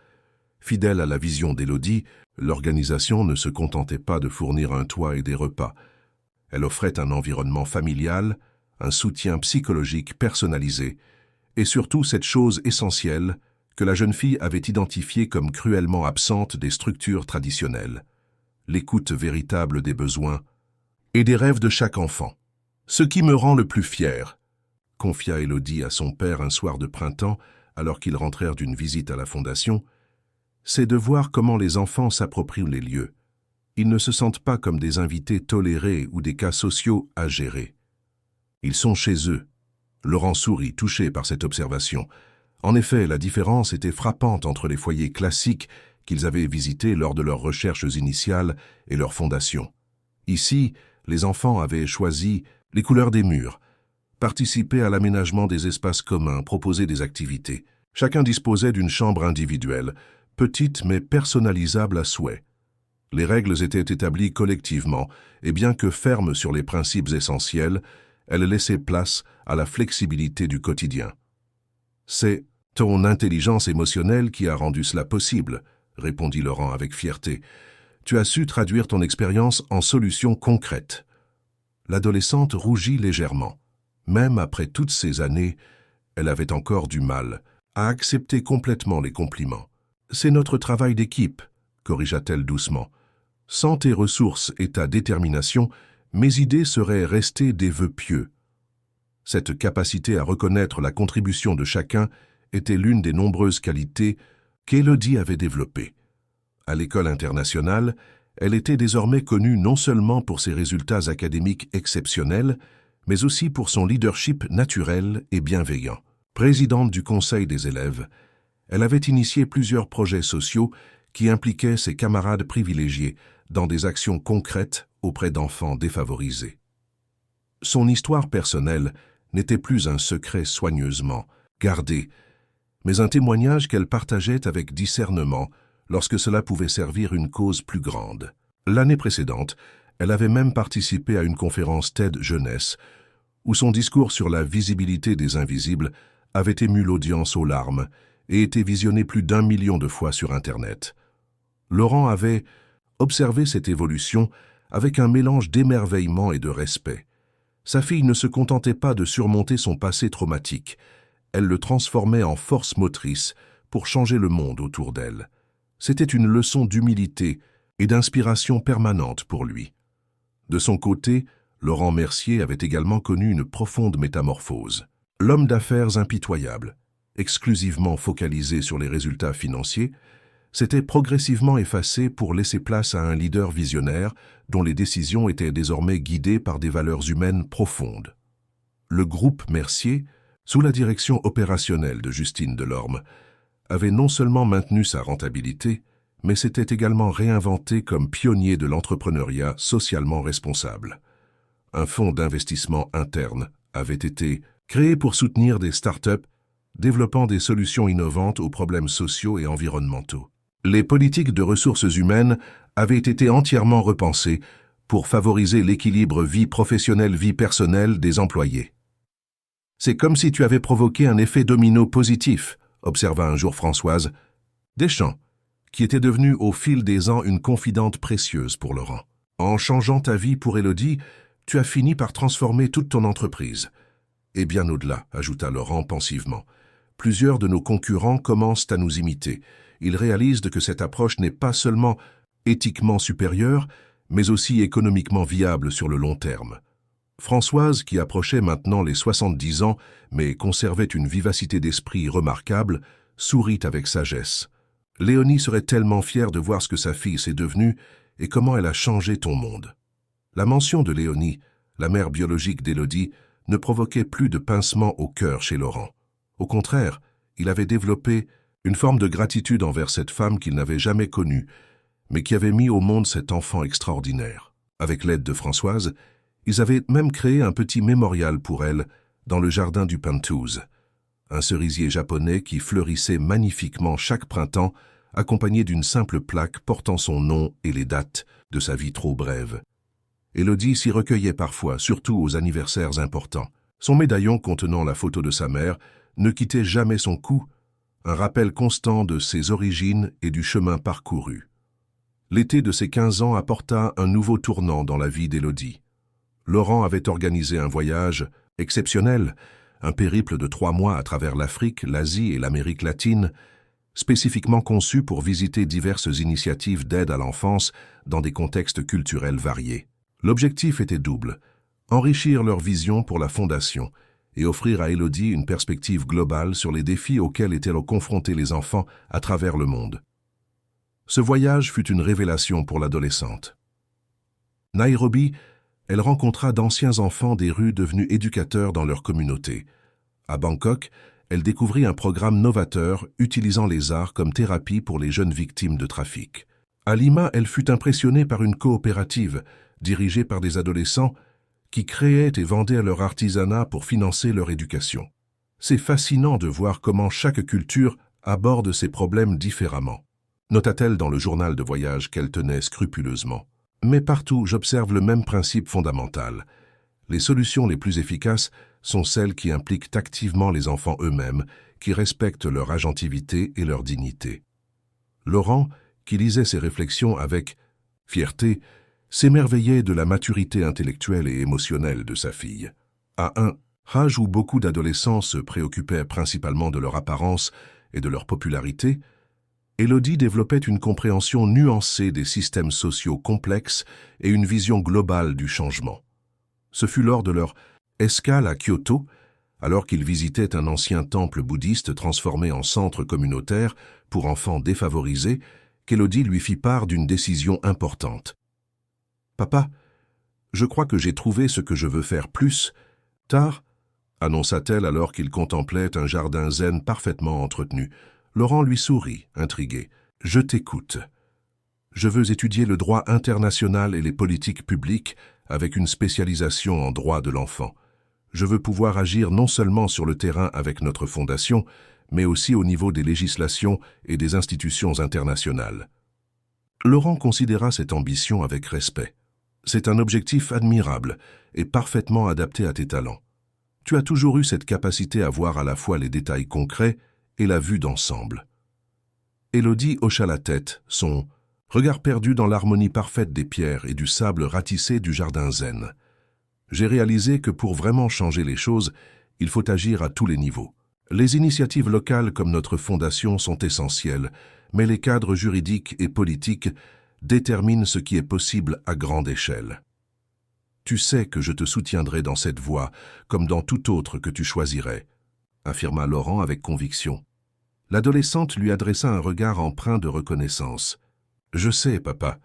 Fidèle à la vision d'Élodie, l'organisation ne se contentait pas de fournir un toit et des repas. Elle offrait un environnement familial, un soutien psychologique personnalisé, et surtout cette chose essentielle que la jeune fille avait identifiée comme cruellement absente des structures traditionnelles, l'écoute véritable des besoins et des rêves de chaque enfant. Ce qui me rend le plus fier, confia Élodie à son père un soir de printemps alors qu'ils rentrèrent d'une visite à la fondation, c'est de voir comment les enfants s'approprient les lieux. Ils ne se sentent pas comme des invités tolérés ou des cas sociaux à gérer. Ils sont chez eux. Laurent sourit, touché par cette observation. En effet, la différence était frappante entre les foyers classiques qu'ils avaient visités lors de leurs recherches initiales et leur fondation. Ici, les enfants avaient choisi les couleurs des murs, participé à l'aménagement des espaces communs, proposé des activités. Chacun disposait d'une chambre individuelle, petite mais personnalisable à souhait. Les règles étaient établies collectivement, et bien que fermes sur les principes essentiels, elles laissaient place à la flexibilité du quotidien. C'est ton intelligence émotionnelle qui a rendu cela possible, répondit Laurent avec fierté. Tu as su traduire ton expérience en solutions concrètes. L'adolescente rougit légèrement. Même après toutes ces années, elle avait encore du mal à accepter complètement les compliments. C'est notre travail d'équipe, corrigea-t-elle doucement. Sans tes ressources et ta détermination, mes idées seraient restées des vœux pieux. Cette capacité à reconnaître la contribution de chacun était l'une des nombreuses qualités qu'Élodie avait développées. À l'école internationale, elle était désormais connue non seulement pour ses résultats académiques exceptionnels, mais aussi pour son leadership naturel et bienveillant. Présidente du conseil des élèves, elle avait initié plusieurs projets sociaux qui impliquaient ses camarades privilégiés dans des actions concrètes auprès d'enfants défavorisés. Son histoire personnelle n'était plus un secret soigneusement gardé, mais un témoignage qu'elle partageait avec discernement lorsque cela pouvait servir une cause plus grande. L'année précédente, elle avait même participé à une conférence TED Jeunesse, où son discours sur la visibilité des invisibles avait ému l'audience aux larmes et été visionné plus d'1 million de fois sur Internet. Laurent avait observé cette évolution avec un mélange d'émerveillement et de respect. Sa fille ne se contentait pas de surmonter son passé traumatique, elle le transformait en force motrice pour changer le monde autour d'elle. C'était une leçon d'humilité et d'inspiration permanente pour lui. De son côté, Laurent Mercier avait également connu une profonde métamorphose. L'homme d'affaires impitoyable, exclusivement focalisé sur les résultats financiers, s'était progressivement effacé pour laisser place à un leader visionnaire dont les décisions étaient désormais guidées par des valeurs humaines profondes. Le groupe Mercier, sous la direction opérationnelle de Justine Delorme, avait non seulement maintenu sa rentabilité, mais s'était également réinventé comme pionnier de l'entrepreneuriat socialement responsable. Un fonds d'investissement interne avait été créé pour soutenir des start-up développant des solutions innovantes aux problèmes sociaux et environnementaux. Les politiques de ressources humaines avaient été entièrement repensées pour favoriser l'équilibre vie professionnelle-vie personnelle des employés. « C'est comme si tu avais provoqué un effet domino positif », observa un jour Françoise Deschamps, qui était devenue au fil des ans une confidente précieuse pour Laurent. « En changeant ta vie pour Élodie, tu as fini par transformer toute ton entreprise. » Et bien au-delà, ajouta Laurent pensivement. Plusieurs de nos concurrents commencent à nous imiter. Ils réalisent que cette approche n'est pas seulement éthiquement supérieure, mais aussi économiquement viable sur le long terme. Françoise, qui approchait maintenant les 70 ans, mais conservait une vivacité d'esprit remarquable, sourit avec sagesse. Léonie serait tellement fière de voir ce que sa fille s'est devenue et comment elle a changé ton monde. La mention de Léonie, la mère biologique d'Élodie, ne provoquait plus de pincement au cœur chez Laurent. Au contraire, il avait développé une forme de gratitude envers cette femme qu'il n'avait jamais connue, mais qui avait mis au monde cet enfant extraordinaire. Avec l'aide de Françoise, ils avaient même créé un petit mémorial pour elle dans le jardin du Penthouse, un cerisier japonais qui fleurissait magnifiquement chaque printemps, accompagné d'une simple plaque portant son nom et les dates de sa vie trop brève. Élodie s'y recueillait parfois, surtout aux anniversaires importants. Son médaillon contenant la photo de sa mère ne quittait jamais son cou, un rappel constant de ses origines et du chemin parcouru. L'été de ses 15 ans apporta un nouveau tournant dans la vie d'Élodie. Laurent avait organisé un voyage exceptionnel, un périple de 3 mois à travers l'Afrique, l'Asie et l'Amérique latine, spécifiquement conçu pour visiter diverses initiatives d'aide à l'enfance dans des contextes culturels variés. L'objectif était double, enrichir leur vision pour la Fondation et offrir à Élodie une perspective globale sur les défis auxquels étaient confrontés les enfants à travers le monde. Ce voyage fut une révélation pour l'adolescente. Nairobi, elle rencontra d'anciens enfants des rues devenus éducateurs dans leur communauté. À Bangkok, elle découvrit un programme novateur utilisant les arts comme thérapie pour les jeunes victimes de trafic. À Lima, elle fut impressionnée par une coopérative dirigée par des adolescents qui créaient et vendaient leur artisanat pour financer leur éducation. C'est fascinant de voir comment chaque culture aborde ces problèmes différemment, nota-t-elle dans le journal de voyage qu'elle tenait scrupuleusement. Mais partout, j'observe le même principe fondamental. Les solutions les plus efficaces sont celles qui impliquent activement les enfants eux-mêmes, qui respectent leur agentivité et leur dignité. Laurent, qui lisait ses réflexions avec fierté, s'émerveillait de la maturité intellectuelle et émotionnelle de sa fille. À un âge où beaucoup d'adolescents se préoccupaient principalement de leur apparence et de leur popularité, Élodie développait une compréhension nuancée des systèmes sociaux complexes et une vision globale du changement. Ce fut lors de leur escale à Kyoto, alors qu'ils visitaient un ancien temple bouddhiste transformé en centre communautaire pour enfants défavorisés, qu'Élodie lui fit part d'une décision importante. « Papa, je crois que j'ai trouvé ce que je veux faire plus tard, » annonça-t-elle alors qu'il contemplait un jardin zen parfaitement entretenu. Laurent lui sourit, intrigué. « Je t'écoute. Je veux étudier le droit international et les politiques publiques avec une spécialisation en droit de l'enfant. Je veux pouvoir agir non seulement sur le terrain avec notre fondation, mais aussi au niveau des législations et des institutions internationales. » Laurent considéra cette ambition avec respect. « C'est un objectif admirable et parfaitement adapté à tes talents. Tu as toujours eu cette capacité à voir à la fois les détails concrets et la vue d'ensemble. » Élodie hocha la tête, son regard perdu dans l'harmonie parfaite des pierres et du sable ratissé du jardin zen. « J'ai réalisé que pour vraiment changer les choses, il faut agir à tous les niveaux. Les initiatives locales comme notre fondation sont essentielles, mais les cadres juridiques et politiques déterminent ce qui est possible à grande échelle. Tu sais que je te soutiendrai dans cette voie, comme dans toute autre que tu choisirais, » affirma Laurent avec conviction. L'adolescente lui adressa un regard empreint de reconnaissance. « Je sais, papa.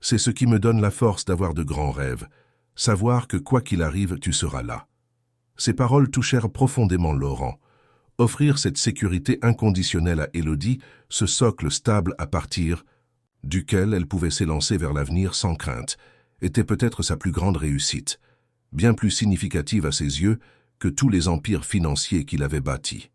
C'est ce qui me donne la force d'avoir de grands rêves. Savoir que quoi qu'il arrive, tu seras là. » Ces paroles touchèrent profondément Laurent. Offrir cette sécurité inconditionnelle à Élodie, ce socle stable à partir duquel elle pouvait s'élancer vers l'avenir sans crainte, était peut-être sa plus grande réussite, bien plus significative à ses yeux que tous les empires financiers qu'il avait bâtis.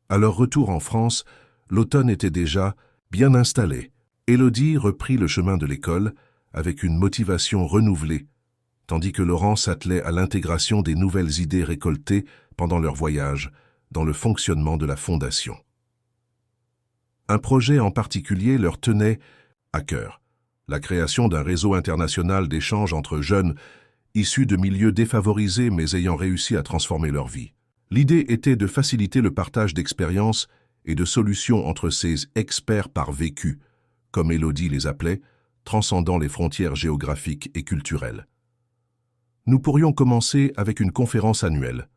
À leur retour en France, l'automne était déjà bien installé. Élodie reprit le chemin de l'école avec une motivation renouvelée, tandis que Laurent s'attelait à l'intégration des nouvelles idées récoltées pendant leur voyage dans le fonctionnement de la fondation. Un projet en particulier leur tenait à cœur, la création d'un réseau international d'échanges entre jeunes issus de milieux défavorisés mais ayant réussi à transformer leur vie. L'idée était de faciliter le partage d'expériences et de solutions entre ces experts par vécu, comme Élodie les appelait, transcendant les frontières géographiques et culturelles. Nous pourrions commencer avec une conférence annuelle,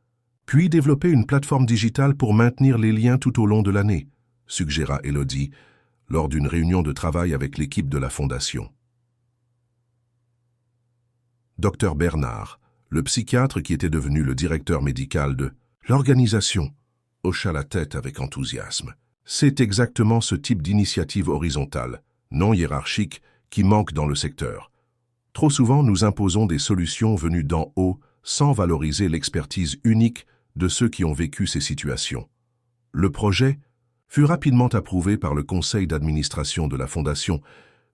puis développer une plateforme digitale pour maintenir les liens tout au long de l'année, suggéra Élodie lors d'une réunion de travail avec l'équipe de la Fondation. Dr Bernard, le psychiatre qui était devenu le directeur médical de l'organisation, hocha la tête avec enthousiasme. C'est exactement ce type d'initiative horizontale, non hiérarchique, qui manque dans le secteur. Trop souvent, nous imposons des solutions venues d'en haut sans valoriser l'expertise unique de ceux qui ont vécu ces situations. Le projet fut rapidement approuvé par le conseil d'administration de la Fondation,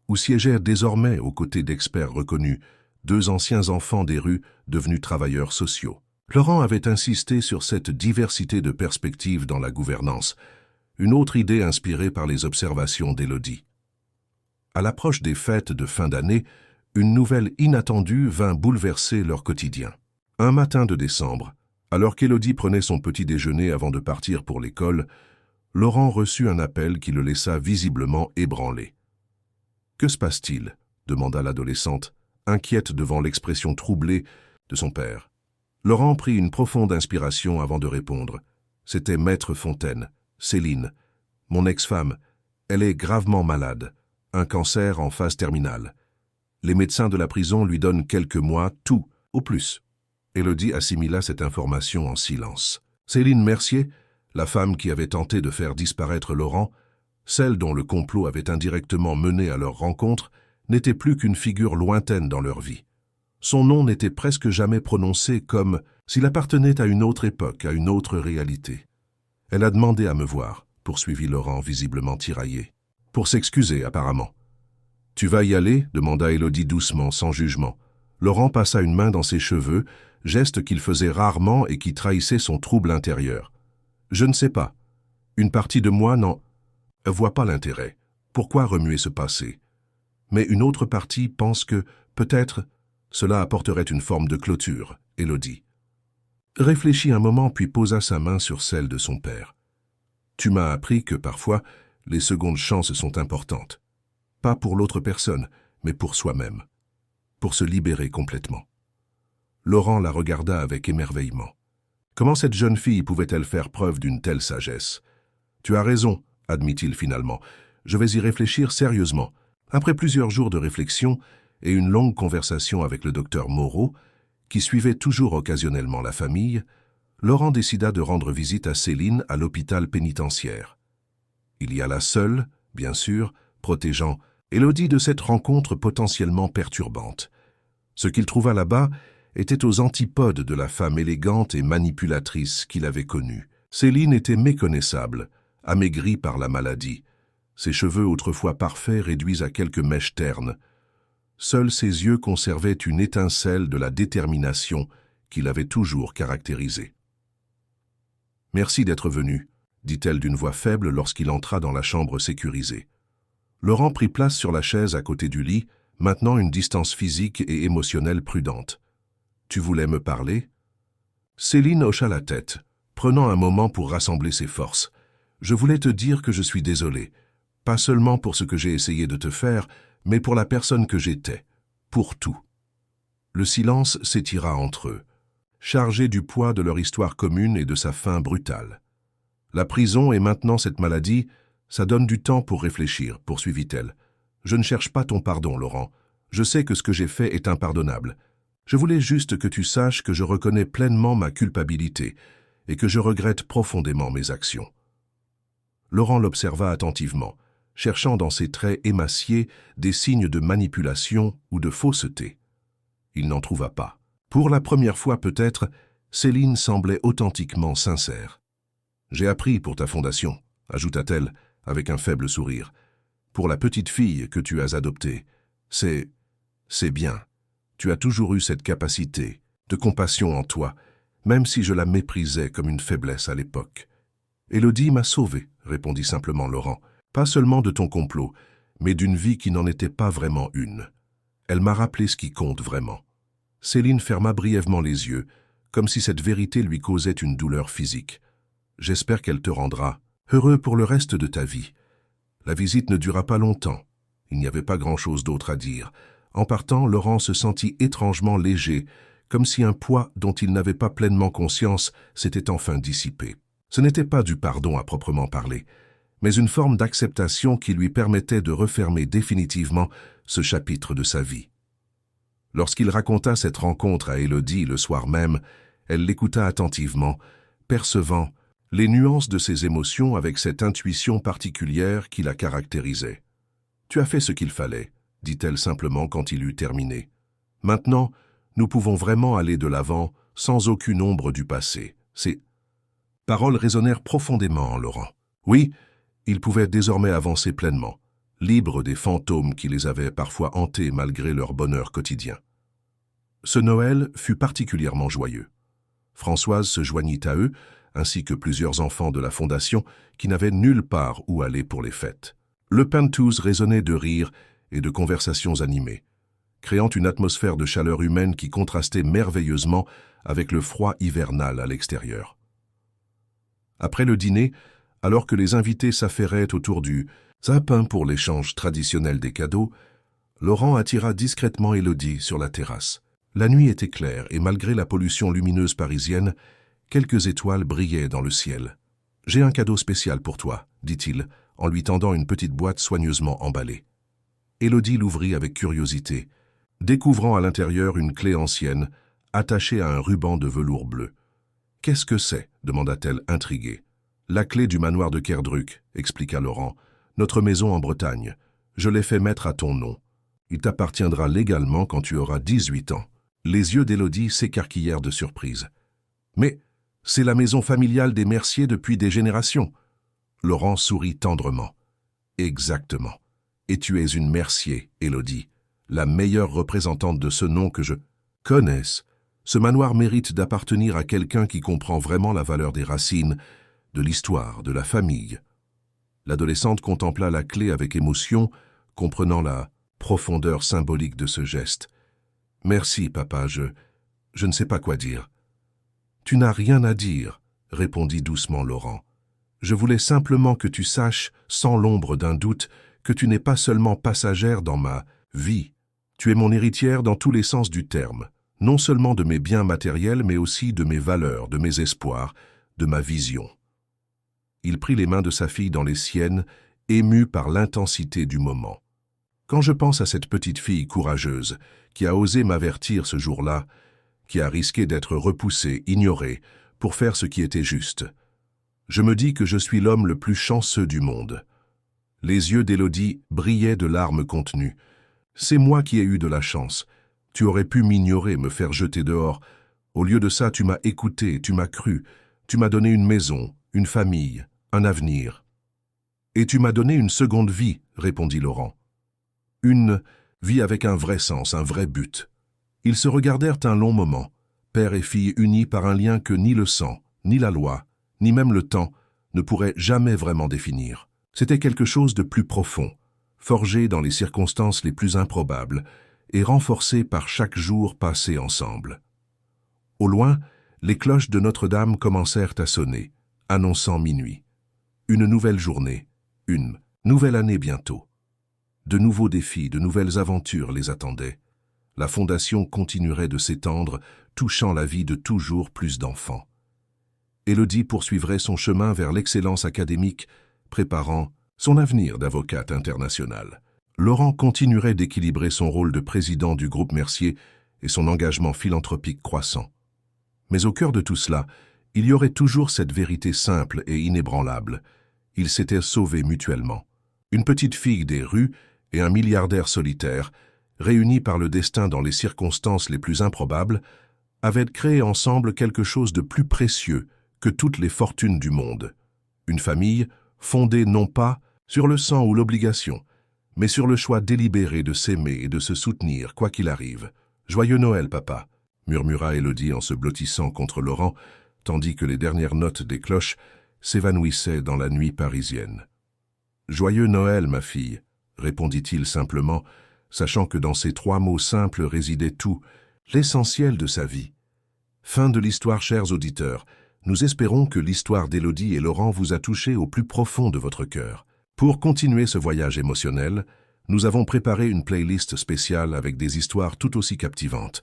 où siégèrent désormais, aux côtés d'experts reconnus, 2 anciens enfants des rues devenus travailleurs sociaux. Laurent avait insisté sur cette diversité de perspectives dans la gouvernance, une autre idée inspirée par les observations d'Élodie. À l'approche des fêtes de fin d'année, une nouvelle inattendue vint bouleverser leur quotidien. Un matin de décembre, alors qu'Élodie prenait son petit déjeuner avant de partir pour l'école, Laurent reçut un appel qui le laissa visiblement ébranlé. « Que se passe-t-il » demanda l'adolescente, inquiète devant l'expression troublée de son père. Laurent prit une profonde inspiration avant de répondre. C'était Maître Fontaine, Céline, mon ex-femme. Elle est gravement malade, un cancer en phase terminale. Les médecins de la prison lui donnent quelques mois, tout, au plus. Élodie assimila cette information en silence. Céline Mercier, la femme qui avait tenté de faire disparaître Laurent, celle dont le complot avait indirectement mené à leur rencontre, n'était plus qu'une figure lointaine dans leur vie. Son nom n'était presque jamais prononcé comme s'il appartenait à une autre époque, à une autre réalité. « Elle a demandé à me voir », poursuivit Laurent visiblement tiraillé. « Pour s'excuser, apparemment. »« Tu vas y aller » demanda Élodie doucement, sans jugement. Laurent passa une main dans ses cheveux, geste qu'il faisait rarement et qui trahissait son trouble intérieur. « Je ne sais pas. Une partie de moi n'en voit pas l'intérêt. Pourquoi remuer ce passé? Mais une autre partie pense que, peut-être, cela apporterait une forme de clôture, Élodie. Réfléchit un moment puis posa sa main sur celle de son père. Tu m'as appris que parfois, les secondes chances sont importantes. Pas pour l'autre personne, mais pour soi-même. Pour se libérer complètement. Laurent la regarda avec émerveillement. Comment cette jeune fille pouvait-elle faire preuve d'une telle sagesse? Tu as raison, admit-il finalement. Je vais y réfléchir sérieusement. Après plusieurs jours de réflexion et une longue conversation avec le docteur Moreau, qui suivait toujours occasionnellement la famille, Laurent décida de rendre visite à Céline à l'hôpital pénitentiaire. Il y alla seul, bien sûr, protégeant Élodie de cette rencontre potentiellement perturbante. Ce qu'il trouva là-bas était aux antipodes de la femme élégante et manipulatrice qu'il avait connue. Céline était méconnaissable, amaigrie par la maladie, ses cheveux autrefois parfaits réduits à quelques mèches ternes. Seuls ses yeux conservaient une étincelle de la détermination qui l'avait toujours caractérisée. « Merci d'être venu », dit-elle d'une voix faible lorsqu'il entra dans la chambre sécurisée. Laurent prit place sur la chaise à côté du lit, maintenant une distance physique et émotionnelle prudente. « Tu voulais me parler ?» Céline hocha la tête, prenant un moment pour rassembler ses forces. « Je voulais te dire que je suis désolé, pas seulement pour ce que j'ai essayé de te faire, mais pour la personne que j'étais, pour tout. » Le silence s'étira entre eux, chargé du poids de leur histoire commune et de sa fin brutale. « La prison et maintenant cette maladie, ça donne du temps pour réfléchir, poursuivit-elle. Je ne cherche pas ton pardon, Laurent. Je sais que ce que j'ai fait est impardonnable. Je voulais juste que tu saches que je reconnais pleinement ma culpabilité et que je regrette profondément mes actions. » Laurent l'observa attentivement, cherchant dans ses traits émaciés des signes de manipulation ou de fausseté. Il n'en trouva pas. Pour la première fois peut-être, Céline semblait authentiquement sincère. « J'ai appris pour ta fondation, » ajouta-t-elle avec un faible sourire. « Pour la petite fille que tu as adoptée. C'est bien. Tu as toujours eu cette capacité de compassion en toi, même si je la méprisais comme une faiblesse à l'époque. »« Élodie m'a sauvé, » répondit simplement Laurent. « Pas seulement de ton complot, mais d'une vie qui n'en était pas vraiment une. Elle m'a rappelé ce qui compte vraiment. » Céline ferma brièvement les yeux, comme si cette vérité lui causait une douleur physique. « J'espère qu'elle te rendra heureux pour le reste de ta vie. » La visite ne dura pas longtemps. Il n'y avait pas grand-chose d'autre à dire. En partant, Laurent se sentit étrangement léger, comme si un poids dont il n'avait pas pleinement conscience s'était enfin dissipé. Ce n'était pas du pardon à proprement parler, mais une forme d'acceptation qui lui permettait de refermer définitivement ce chapitre de sa vie. Lorsqu'il raconta cette rencontre à Élodie le soir même, elle l'écouta attentivement, percevant les nuances de ses émotions avec cette intuition particulière qui la caractérisait. « Tu as fait ce qu'il fallait, » dit-elle simplement quand il eut terminé. « Maintenant, nous pouvons vraiment aller de l'avant sans aucune ombre du passé. » Ces paroles résonnèrent profondément en Laurent. Oui, il pouvait désormais avancer pleinement, libre des fantômes qui les avaient parfois hantés malgré leur bonheur quotidien. Ce Noël fut particulièrement joyeux. Françoise se joignit à eux, ainsi que plusieurs enfants de la Fondation qui n'avaient nulle part où aller pour les fêtes. Le Penthouse résonnait de rires et de conversations animées, créant une atmosphère de chaleur humaine qui contrastait merveilleusement avec le froid hivernal à l'extérieur. Après le dîner, alors que les invités s'affairaient autour du sapin pour l'échange traditionnel des cadeaux, Laurent attira discrètement Élodie sur la terrasse. La nuit était claire et malgré la pollution lumineuse parisienne, quelques étoiles brillaient dans le ciel. « J'ai un cadeau spécial pour toi, » dit-il, en lui tendant une petite boîte soigneusement emballée. Élodie l'ouvrit avec curiosité, découvrant à l'intérieur une clé ancienne, attachée à un ruban de velours bleu. « Qu'est-ce que c'est » demanda-t-elle intriguée. « La clé du manoir de Kerdruck, » expliqua Laurent. « Notre maison en Bretagne. Je l'ai fait mettre à ton nom. Il t'appartiendra légalement quand tu auras 18 ans. » Les yeux d'Élodie s'écarquillèrent de surprise. « Mais c'est la maison familiale des Mercier depuis des générations. » Laurent sourit tendrement. « Exactement. Et tu es une Mercier, Élodie, la meilleure représentante de ce nom que je connaisse. Ce manoir mérite d'appartenir à quelqu'un qui comprend vraiment la valeur des racines, de l'histoire, de la famille. » L'adolescente contempla la clé avec émotion, comprenant la profondeur symbolique de ce geste. « Merci, papa, je ne sais pas quoi dire. »« Tu n'as rien à dire, » répondit doucement Laurent. « Je voulais simplement que tu saches, sans l'ombre d'un doute, que tu n'es pas seulement passagère dans ma vie. Tu es mon héritière dans tous les sens du terme, non seulement de mes biens matériels, mais aussi de mes valeurs, de mes espoirs, de ma vision. » Il prit les mains de sa fille dans les siennes, ému par l'intensité du moment. Quand je pense à cette petite fille courageuse, qui a osé m'avertir ce jour-là, qui a risqué d'être repoussée, ignorée, pour faire ce qui était juste, je me dis que je suis l'homme le plus chanceux du monde. Les yeux d'Élodie brillaient de larmes contenues. C'est moi qui ai eu de la chance. Tu aurais pu m'ignorer, me faire jeter dehors. Au lieu de ça, tu m'as écouté, tu m'as cru. Tu m'as donné une maison, une famille, un avenir. Et tu m'as donné une seconde vie, répondit Laurent. Une vie avec un vrai sens, un vrai but. Ils se regardèrent un long moment, père et fille unis par un lien que ni le sang, ni la loi, ni même le temps ne pourraient jamais vraiment définir. C'était quelque chose de plus profond, forgé dans les circonstances les plus improbables et renforcé par chaque jour passé ensemble. Au loin, les cloches de Notre-Dame commencèrent à sonner, annonçant minuit. Une nouvelle journée, une nouvelle année bientôt. De nouveaux défis, de nouvelles aventures les attendaient. La fondation continuerait de s'étendre, touchant la vie de toujours plus d'enfants. Élodie poursuivrait son chemin vers l'excellence académique, préparant son avenir d'avocate internationale. Laurent continuerait d'équilibrer son rôle de président du groupe Mercier et son engagement philanthropique croissant. Mais au cœur de tout cela, il y aurait toujours cette vérité simple et inébranlable. Ils s'étaient sauvés mutuellement. Une petite fille des rues et un milliardaire solitaire, réunis par le destin dans les circonstances les plus improbables, avaient créé ensemble quelque chose de plus précieux que toutes les fortunes du monde. Une famille fondée non pas sur le sang ou l'obligation, mais sur le choix délibéré de s'aimer et de se soutenir, quoi qu'il arrive. « Joyeux Noël, papa !» murmura Élodie en se blottissant contre Laurent, tandis que les dernières notes des cloches s'évanouissaient dans la nuit parisienne. « Joyeux Noël, ma fille !» répondit-il simplement, sachant que dans ces 3 mots simples résidait tout, l'essentiel de sa vie. Fin de l'histoire, chers auditeurs. Nous espérons que l'histoire d'Élodie et Laurent vous a touché au plus profond de votre cœur. Pour continuer ce voyage émotionnel, nous avons préparé une playlist spéciale avec des histoires tout aussi captivantes.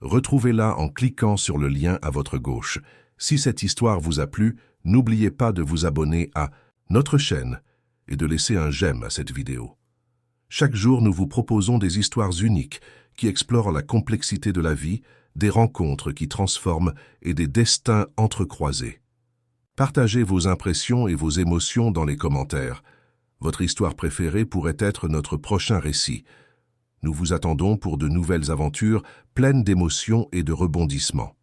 Retrouvez-la en cliquant sur le lien à votre gauche. Si cette histoire vous a plu, n'oubliez pas de vous abonner à notre chaîne et de laisser un j'aime à cette vidéo. Chaque jour, nous vous proposons des histoires uniques qui explorent la complexité de la vie, des rencontres qui transforment et des destins entrecroisés. Partagez vos impressions et vos émotions dans les commentaires. Votre histoire préférée pourrait être notre prochain récit. Nous vous attendons pour de nouvelles aventures pleines d'émotions et de rebondissements.